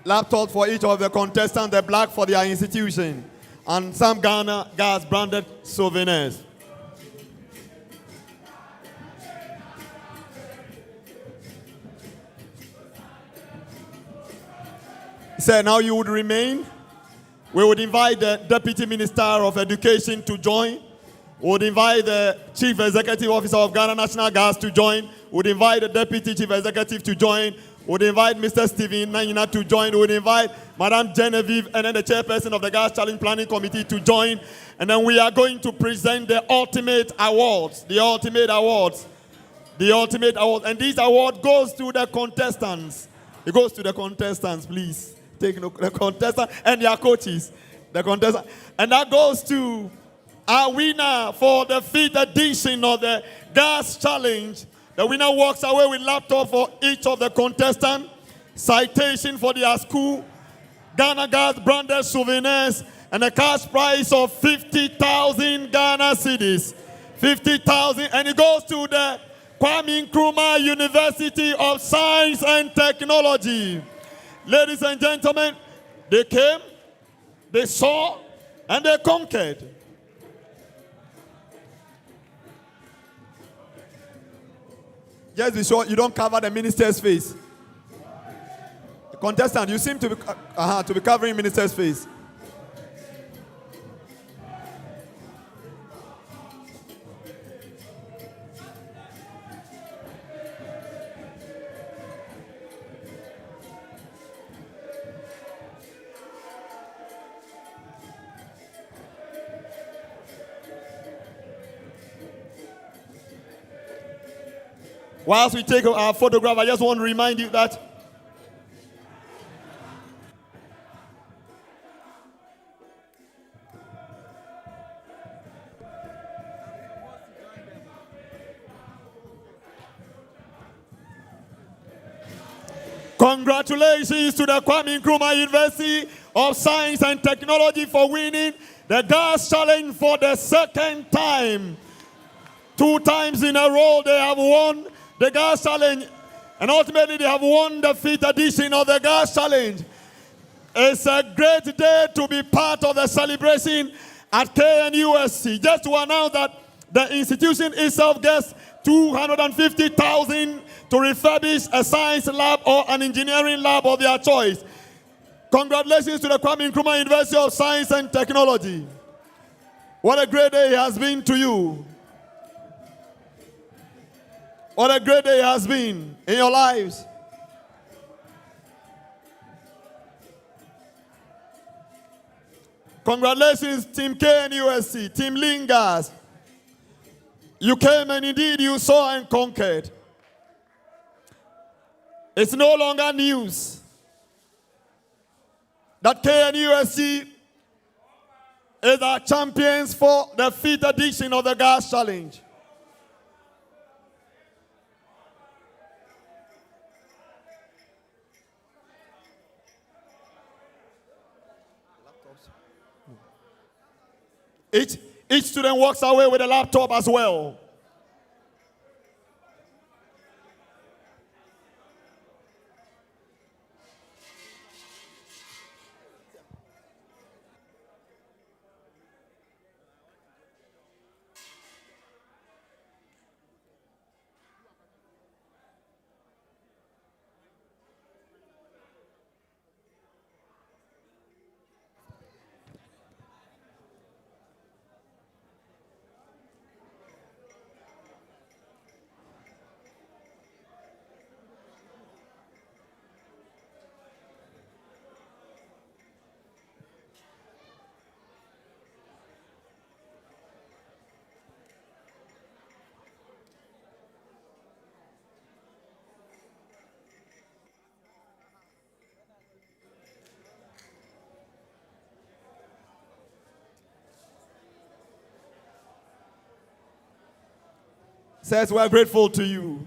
Laptops for each of the contestants, the black for their institution, and some Ghana Gas branded souvenirs. He said, now you would remain. We would invite the Deputy Minister of Education to join. We would invite the Chief Executive Officer of Ghana National Gas to join. We would invite the Deputy Chief Executive to join. We would invite Mr. Stephen Nanyina to join. We would invite Madam Genevieve and then the Chairperson of the Gas Challenge Planning Committee to join. And then we are going to present the ultimate awards. The ultimate awards. The ultimate awards. And this award goes to the contestants. It goes to the contestants, please. Take the contestants and their coaches. The contestants. And that goes to Our winner for the 5th edition of the Gas Challenge. The winner walks away with laptop for each of the contestants, citation for their school, Ghana Gas branded souvenirs, and a cash prize of 50,000 Ghana cedis. 50,000, and it goes to the Kwame Nkrumah University of Science and Technology. Ladies and gentlemen, they came, they saw, and they conquered. Just be sure you don't cover the minister's face. The contestant, you seem to be covering minister's face. Whilst we take our photograph, I just want to remind you that congratulations to the Kwame Nkrumah University of Science and Technology for winning the Gas Challenge for the 2nd time. 2 times in a row they have won the Gas Challenge, and ultimately they have won the 5th edition of the Gas Challenge. It's a great day to be part of the celebration at KNUST. Just to announce that the institution itself gets 250,000 to refurbish a science lab or an engineering lab of their choice. Congratulations to the Kwame Nkrumah University of Science and Technology. What a great day it has been to you. What a great day it has been in your lives. Congratulations, Team KNUST, Team Lingas. You came and indeed you saw and conquered. It's no longer news that KNUST is our champions for the 5th edition of the Gas Challenge. Each student walks away with a laptop as well. Says we are grateful to you.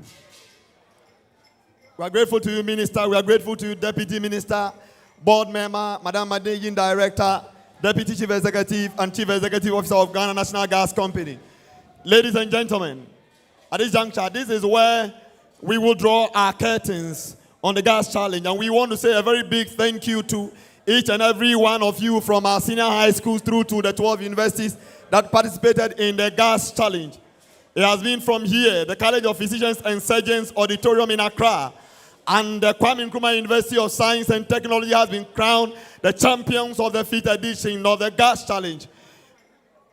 We are grateful to you, Minister. We are grateful to you, Deputy Minister, Board Member, Madam Managing Director, Deputy Chief Executive, and Chief Executive Officer of Ghana National Gas Company. Ladies and gentlemen, at this juncture, this is where we will draw our curtains on the Gas Challenge. And we want to say a very big thank you to each and every one of you from our senior high schools through to the 12 universities that participated in the Gas Challenge. It has been from here, the College of Physicians and Surgeons Auditorium in Accra, and the Kwame Nkrumah University of Science and Technology has been crowned the champions of the 5th edition of the Gas Challenge.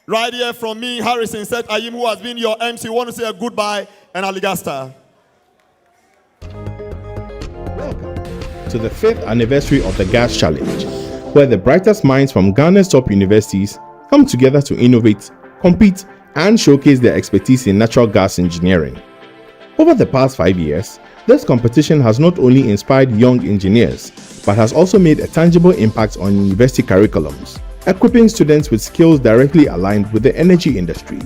Right here from me, Harrison Seth Ayim, who has been your MC, want to say a goodbye and Aligasta. Welcome to the 5th anniversary of the Gas Challenge, where the brightest minds from Ghana's top universities come together to innovate, compete, and showcase their expertise in natural gas engineering. Over the past 5 years, this competition has not only inspired young engineers, but has also made a tangible impact on university curriculums, equipping students with skills directly aligned with the energy industry.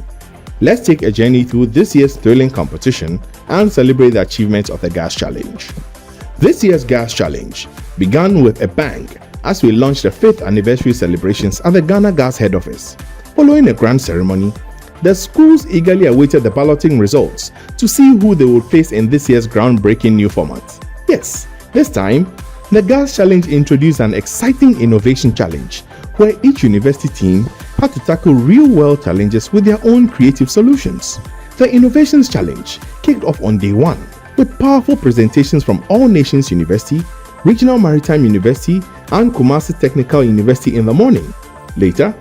Let's take a journey through this year's thrilling competition and celebrate the achievements of the Gas Challenge. This year's Gas Challenge began with a bang as we launched the 5th anniversary celebrations at the Ghana Gas head office. Following a grand ceremony, the schools eagerly awaited the balloting results to see who they would face in this year's groundbreaking new format. Yes, this time, the Gas Challenge introduced an exciting innovation challenge where each university team had to tackle real-world challenges with their own creative solutions. The Innovations Challenge kicked off on day 1 with powerful presentations from All Nations University, Regional Maritime University, and Kumasi Technical University in the morning. Later,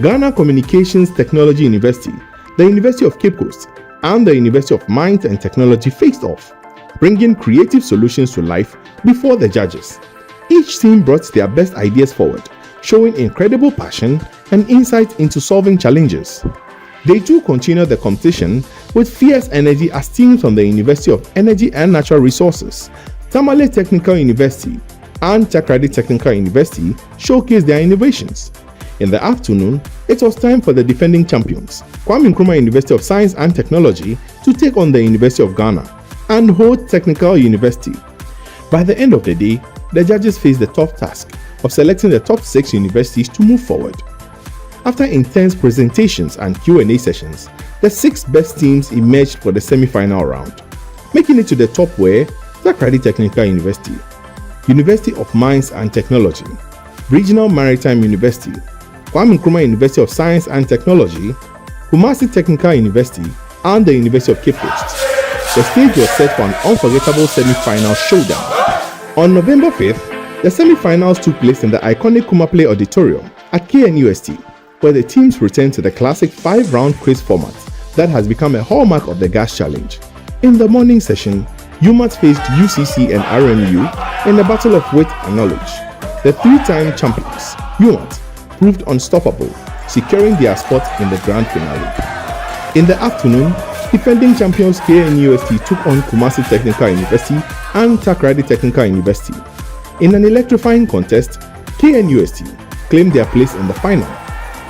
Ghana Communications Technology University, the University of Cape Coast, and the University of Mines and Technology faced off, bringing creative solutions to life before the judges. Each team brought their best ideas forward, showing incredible passion and insight into solving challenges. Day 2 continued the competition with fierce energy as teams from the University of Energy and Natural Resources, Tamale Technical University, and Takoradi Technical University showcased their innovations. In the afternoon, it was time for the defending champions, Kwame Nkrumah University of Science and Technology, to take on the University of Ghana and Holt Technical University. By the end of the day, the judges faced the tough task of selecting the top 6 universities to move forward. After intense presentations and Q&A sessions, the 6 best teams emerged for the semi-final round. Making it to the top were Takoradi Technical University, University of Mines and Technology, Regional Maritime University, Kwame Nkrumah University of Science and Technology, Kumasi Technical University, and the University of Cape Coast. The stage was set for an unforgettable semi-final showdown. On November 5th, the semi-finals took place in the iconic Kumaplay Auditorium at KNUST, where the teams returned to the classic 5-round quiz format that has become a hallmark of the Gas Challenge. In the morning session, UMAT faced UCC and RMU in a battle of wit and knowledge. The 3-time champions, UMAT, proved unstoppable, securing their spot in the grand finale. In the afternoon, defending champions KNUST took on Kumasi Technical University and Takoradi Technical University. In an electrifying contest, KNUST claimed their place in the final,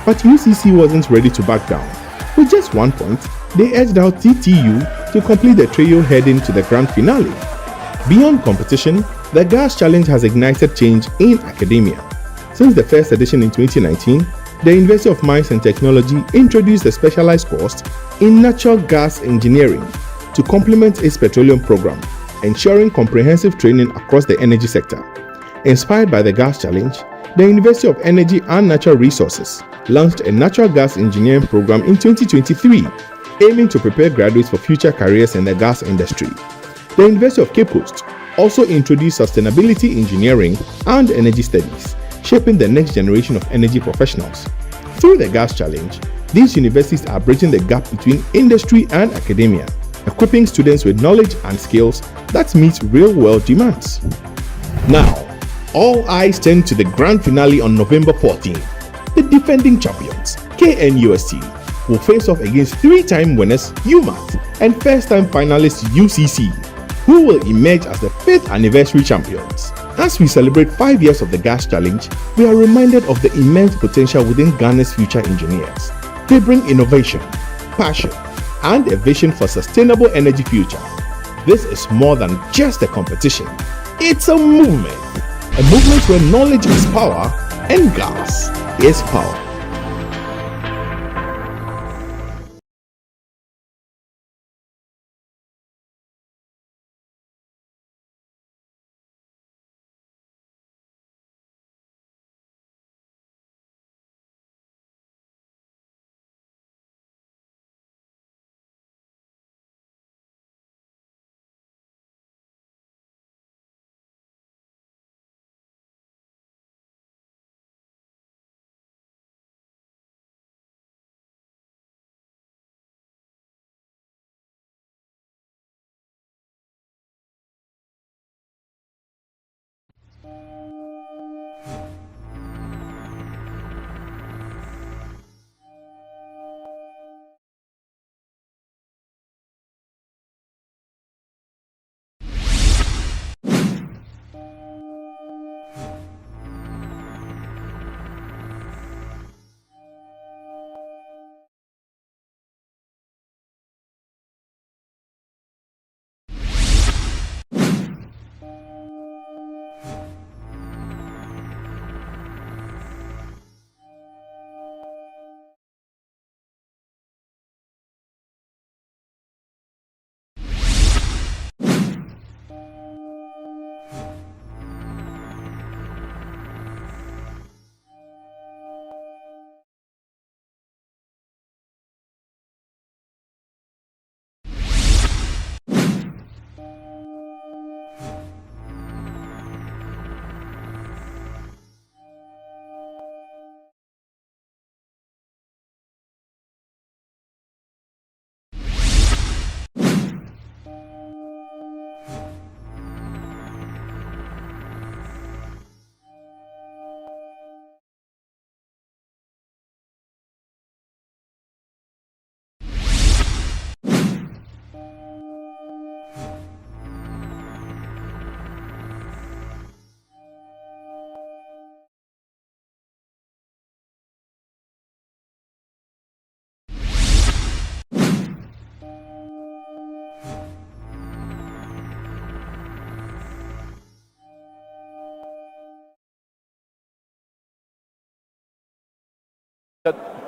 but UCC wasn't ready to back down. With just 1 point, they edged out TTU to complete the trio heading to the grand finale. Beyond competition, the Gas Challenge has ignited change in academia. Since the first edition in 2019, the University of Mines and Technology introduced a specialized course in natural gas engineering to complement its petroleum program, ensuring comprehensive training across the energy sector. Inspired by the Gas Challenge, the University of Energy and Natural Resources launched a natural gas engineering program in 2023, aiming to prepare graduates for future careers in the gas industry. The University of Cape Coast also introduced sustainability engineering and energy studies, shaping the next generation of energy professionals. Through the Gas Challenge, these universities are bridging the gap between industry and academia, equipping students with knowledge and skills that meet real-world demands. Now, all eyes turn to the grand finale on November 14th. The defending champions, KNUST, will face off against 3-time winners UMAT and first-time finalists UCC, who will emerge as the 5th anniversary champions. As we celebrate 5 years of the Gas Challenge, we are reminded of the immense potential within Ghana's future engineers. They bring innovation, passion, and a vision for sustainable energy future. This is more than just a competition. It's a movement where knowledge is power and gas is power.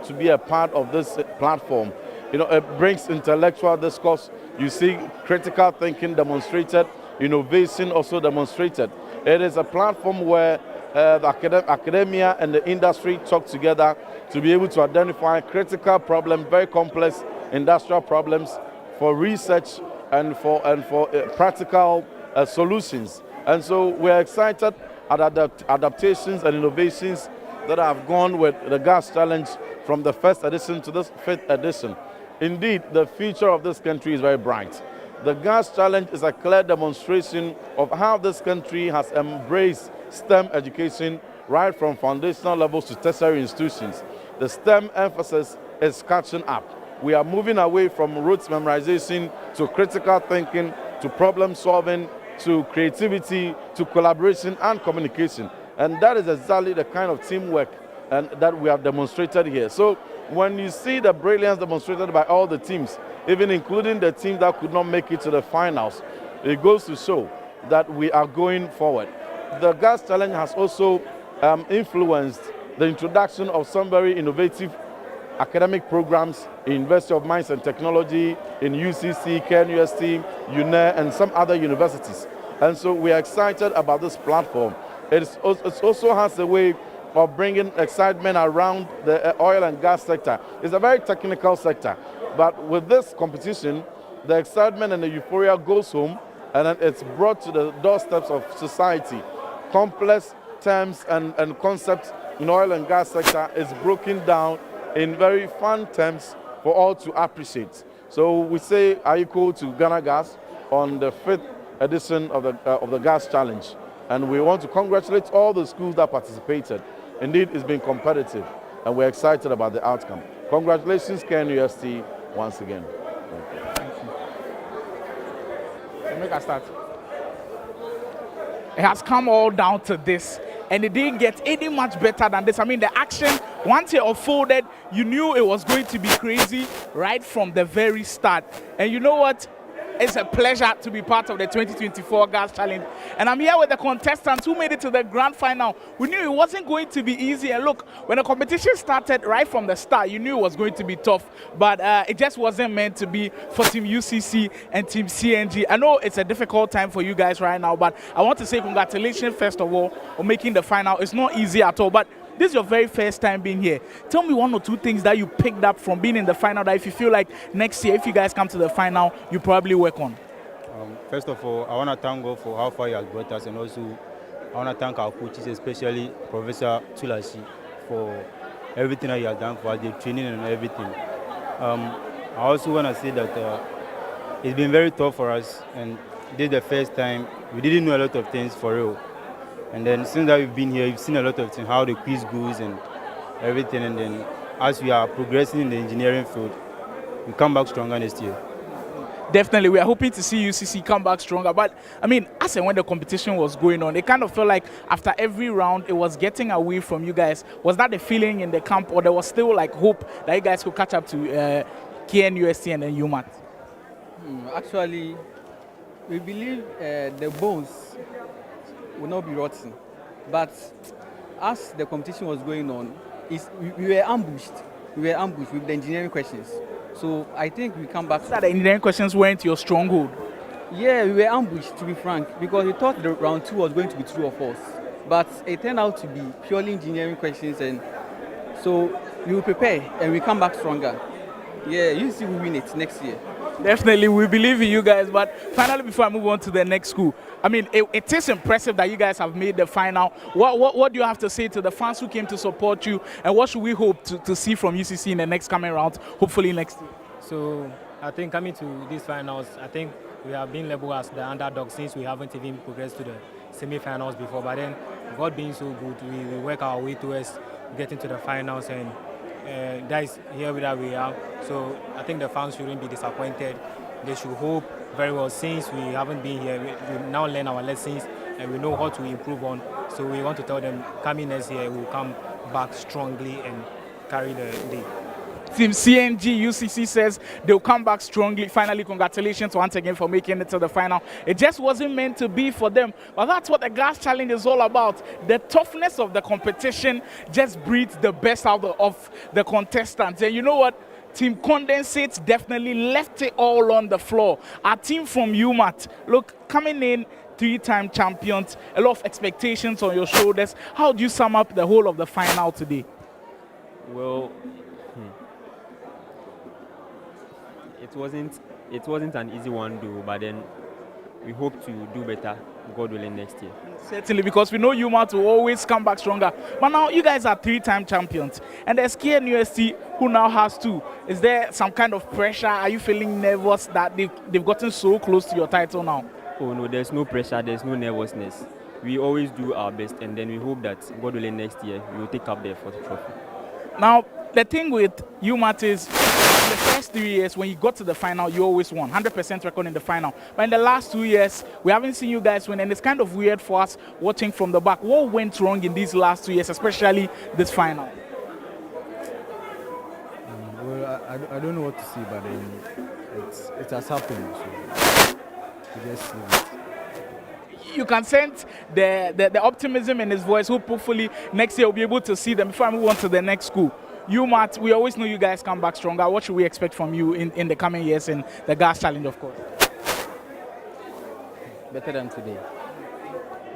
to be a part of this platform. You know, it brings intellectual discourse. You see critical thinking demonstrated, innovation also demonstrated. It is a platform where the academia and the industry talk together to be able to identify critical problems, very complex industrial problems for research and for practical solutions. And so we're excited at adaptations and innovations that have gone with the GAS Challenge from the first edition to this 5th edition. Indeed, the future of this country is very bright. The GAS Challenge is a clear demonstration of how this country has embraced STEM education right from foundational levels to tertiary institutions. The STEM emphasis is catching up. We are moving away from rote memorization to critical thinking, to problem solving, to creativity, to collaboration and communication. And that is exactly the kind of teamwork that we have demonstrated here. So when you see the brilliance demonstrated by all the teams, even including the team that could not make it to the finals, it goes to show that we are going forward. The GAS Challenge has also influenced the introduction of some very innovative academic programs in University of Mines and Technology, in UCC, KNUST, UNAT, and some other universities. And so we are excited about this platform. It also has a way of bringing excitement around the oil and gas sector. It's a very technical sector, but with this competition, the excitement and the euphoria goes home, and then it's brought to the doorsteps of society. Complex terms and concepts in oil and gas sector is broken down in very fun terms for all to appreciate. So we say, are you cool to Ghana Gas on the 5th edition of the Gas Challenge? And we want to congratulate all the schools that participated. Indeed, it's been competitive, and we're excited about the outcome. Congratulations, KNUST, once again. Thank you. Make a start. It has come all down to this, and it didn't get any much better than this. I mean, the action, once it unfolded, you knew it was going to be crazy right from the very start. And you know what? It's a pleasure to be part of the 2024 GAS Challenge. And I'm here with the contestants who made it to the grand final. We knew it wasn't going to be easy. And look, when the competition started right from the start, you knew it was going to be tough. But it just wasn't meant to be for Team UCC and Team CNG. I know it's a difficult time for you guys right now, but I want to say congratulations, first of all, on making the final. It's not easy at all. But this is your very first time being here. Tell me one or two things that you picked up from being in the final that if you feel like next year, if you guys come to the final, you probably work on. First of all, I want to thank God for how far He has brought us, and also I want to thank our coaches, especially Professor Tulashi, for everything that he has done for us, the training and everything. I also want to say that it's been very tough for us, and this is the first time we didn't know a lot of things for real. And then since that we've been here, we've seen a lot of things, how the quiz goes and everything. And then as we are progressing in the engineering field, we come back stronger next year. Definitely, we are hoping to see UCC come back stronger. But I mean, as and when the competition was going on, it kind of felt like after every round, it was getting away from you guys. Was that the feeling in the camp, or there was still like hope that you guys could catch up to KNUST and then UMAT? Actually, we believe the bones will not be rotten. But as the competition was going on, we were ambushed. We were ambushed with the engineering questions. So I think we come back. So the engineering questions weren't your stronghold? Yeah, we were ambushed, to be frank, because we thought the round 2 was going to be true of us. But it turned out to be purely engineering questions, and so we will prepare and we come back stronger. Yeah, you see we win it next year. Definitely, we believe in you guys. But finally, before I move on to the next school, I mean, it is impressive that you guys have made the final. What do you have to say to the fans who came to support you, and what should we hope to see from UCC in the next coming round, hopefully next year? So I think coming to these finals, I think we have been labeled as the underdog since we haven't even progressed to the semi-finals before. But then, God being so good, we work our way towards getting to the finals, and that is here where we are. So I think the fans shouldn't be disappointed. They should hope very well. Since we haven't been here, we now learn our lessons and we know what to improve on. So we want to tell them, coming next year, we'll come back strongly and carry the day. Team CNG UCC says they'll come back strongly. Finally, congratulations once again for making it to the final. It just wasn't meant to be for them, but that's what the Gas Challenge is all about. The toughness of the competition just breeds the best out of the contestants. And you know what? Team Condensate definitely left it all on the floor. Our team from UMAT, look, coming in, 3-time champions, a lot of expectations on your shoulders. How do you sum up the whole of the final today? Well, it wasn't an easy one though, but then we hope to do better, God willing, next year. Certainly, because we know UMAT will always come back stronger. But now you guys are 3-time champions, and there's KNUST who now has 2. Is there some kind of pressure? Are you feeling nervous that they've gotten so close to your title now? Oh no, there's no pressure, there's no nervousness. We always do our best, and then we hope that God willing, next year we will take up the 4th trophy. Now, the thing with UMAT is, in the first 3 years, when you got to the final, you always won. 100% record in the final. But in the last 2 years, we haven't seen you guys win, and it's kind of weird for us watching from the back. What went wrong in these last 2 years, especially this final? Well, I don't know what to say, but it has happened. So we just leave it. You can sense the optimism in his voice. Hopefully next year we'll be able to see them. Before I move on to the next school, UMAT, we always know you guys come back stronger. What should we expect from you in the coming years in the Gas Challenge, of course? Better than today.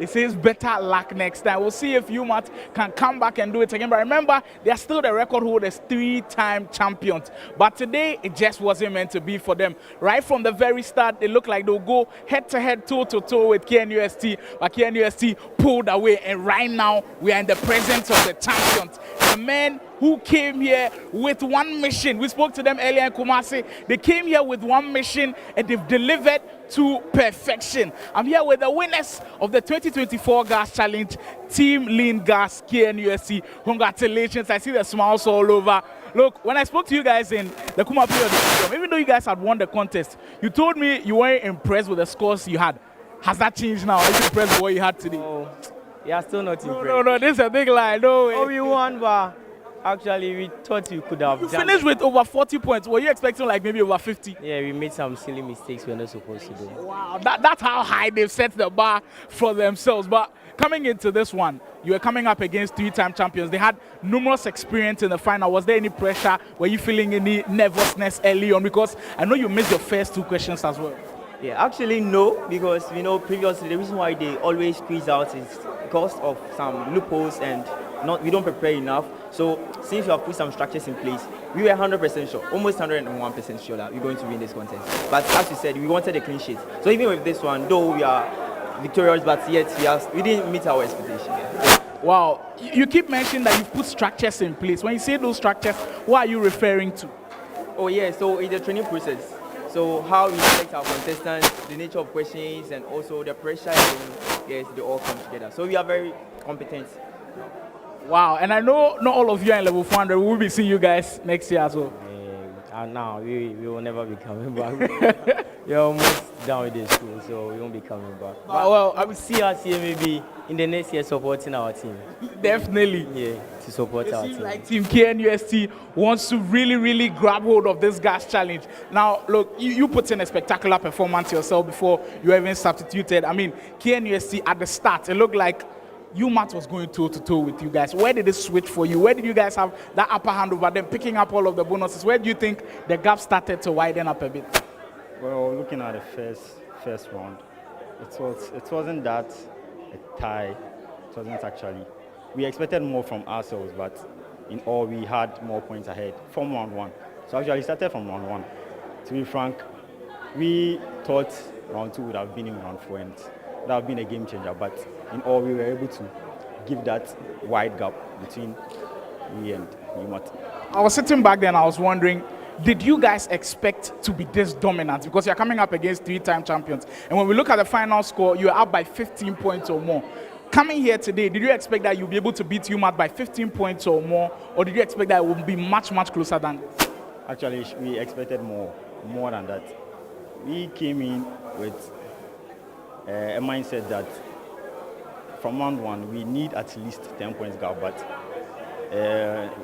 It says better luck next time. We'll see if UMAT can come back and do it again. But remember, they're still the record holders, 3-time champions. But today, it just wasn't meant to be for them. Right from the very start, they look like they'll go head-to-head, toe-to-toe with KNUST. But KNUST pulled away. And right now, we are in the presence of the champions. The men who came here with one mission. We spoke to them earlier in Kumasi. They came here with one mission, and they've delivered to perfection. I'm here with the winners of the 2024 Gas Challenge, Team Lean Gas, KNUST. Congratulations. I see the smiles all over. Look, when I spoke to you guys in the Kuma period, even though you guys had won the contest, you told me you weren't impressed with the scores you had. Has that changed now? Are you impressed with what you had today? Oh, yeah, still not impressed. No, this is a big lie. No way. Oh, we won, but actually, we thought you could have You finished with over 40 points. Were you expecting like maybe over 50? Yeah, we made some silly mistakes we're not supposed to do. Wow, that's how high they've set the bar for themselves. But coming into this one, you were coming up against 3-time champions. They had numerous experience in the final. Was there any pressure? Were you feeling any nervousness early on? Because I know you missed your first 2 questions as well. Yeah, actually no, because previously the reason why they always squeeze out is because of some loopholes and we don't prepare enough. So since we have put some structures in place, we were 100% sure, almost 101% sure that we're going to win this contest. But as you said, we wanted a clean sheet. So even with this one, though we are victorious, but yet we didn't meet our expectations. Wow, you keep mentioning that you've put structures in place. When you say those structures, what are you referring to? Oh yeah, so it's a training process. So how we select our contestants, the nature of questions, and also the pressure, yes, they all come together. So we are very competent. Wow, and I know not all of you are in level 400. We will be seeing you guys next year as well. No, we will never be coming back. We're almost done with the school, so we won't be coming back. But well, I will see us here maybe in the next year supporting our team. Definitely. Yeah, to support our team. Like Team KNUST wants to really grab hold of this Gas Challenge. Now, look, you put in a spectacular performance yourself before you were even substituted. I mean, KNUST at the start, it looked like UMAT was going toe-to-toe with you guys. Where did it switch for you? Where did you guys have that upper hand over them, picking up all of the bonuses? Where do you think the gap started to widen up a bit? Well, looking at the first round, it wasn't that a tie. It wasn't actually. We expected more from ourselves, but in all, we had more points ahead from round 1. So actually, it started from round 1. To be frank, we thought round 2 would have been in round 4, and that would have been a game changer. But in all, we were able to give that wide gap between we and UMAT. I was sitting back there and I was wondering, did you guys expect to be this dominant? Because you're coming up against 3-time champions. And when we look at the final score, you're up by 15 points or more. Coming here today, did you expect that you'll be able to beat UMAT by 15 points or more? Or did you expect that it would be much closer than this? Actually, we expected more than that. We came in with a mindset that from round 1, we need at least 10 points gap, but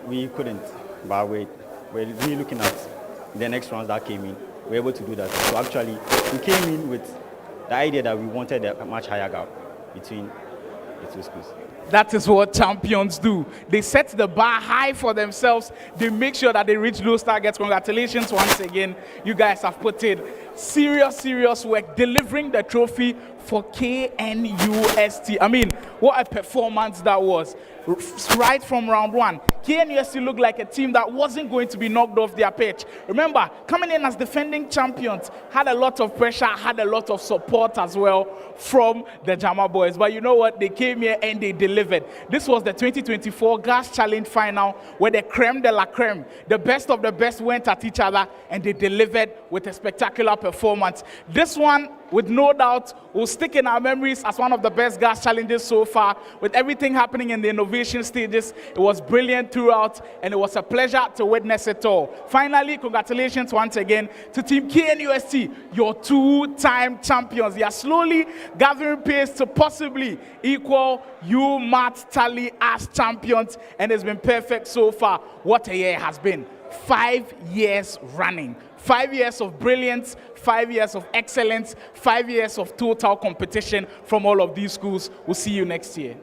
we couldn't. But wait, we're really looking at the next rounds that came in. We were able to do that. So actually, we came in with the idea that we wanted a much higher gap between the two schools. That is what champions do. They set the bar high for themselves. They make sure that they reach those targets. Congratulations once again. You guys have put in serious work delivering the trophy for KNUST. I mean, what a performance that was. Right from round one, KNUST looked like a team that wasn't going to be knocked off their pitch. Remember, coming in as defending champions, had a lot of pressure, had a lot of support as well from the Jama boys. But you know what? They came here and they delivered. This was the 2024 Gas Challenge final where the creme de la creme, the best of the best, went at each other and they delivered with a spectacular performance. This one, with no doubt, will stick in our memories as one of the best gas challenges so far. With everything happening in the innovation stages, it was brilliant throughout, and it was a pleasure to witness it all. Finally, congratulations once again to Team KNUST, your two-time champions. They are slowly gathering pace to possibly equal UMAT tally as champions, and it's been perfect so far. What a year it has been. 5 years running. 5 years of brilliance, 5 years of excellence, 5 years of total competition from all of these schools. We'll see you next year.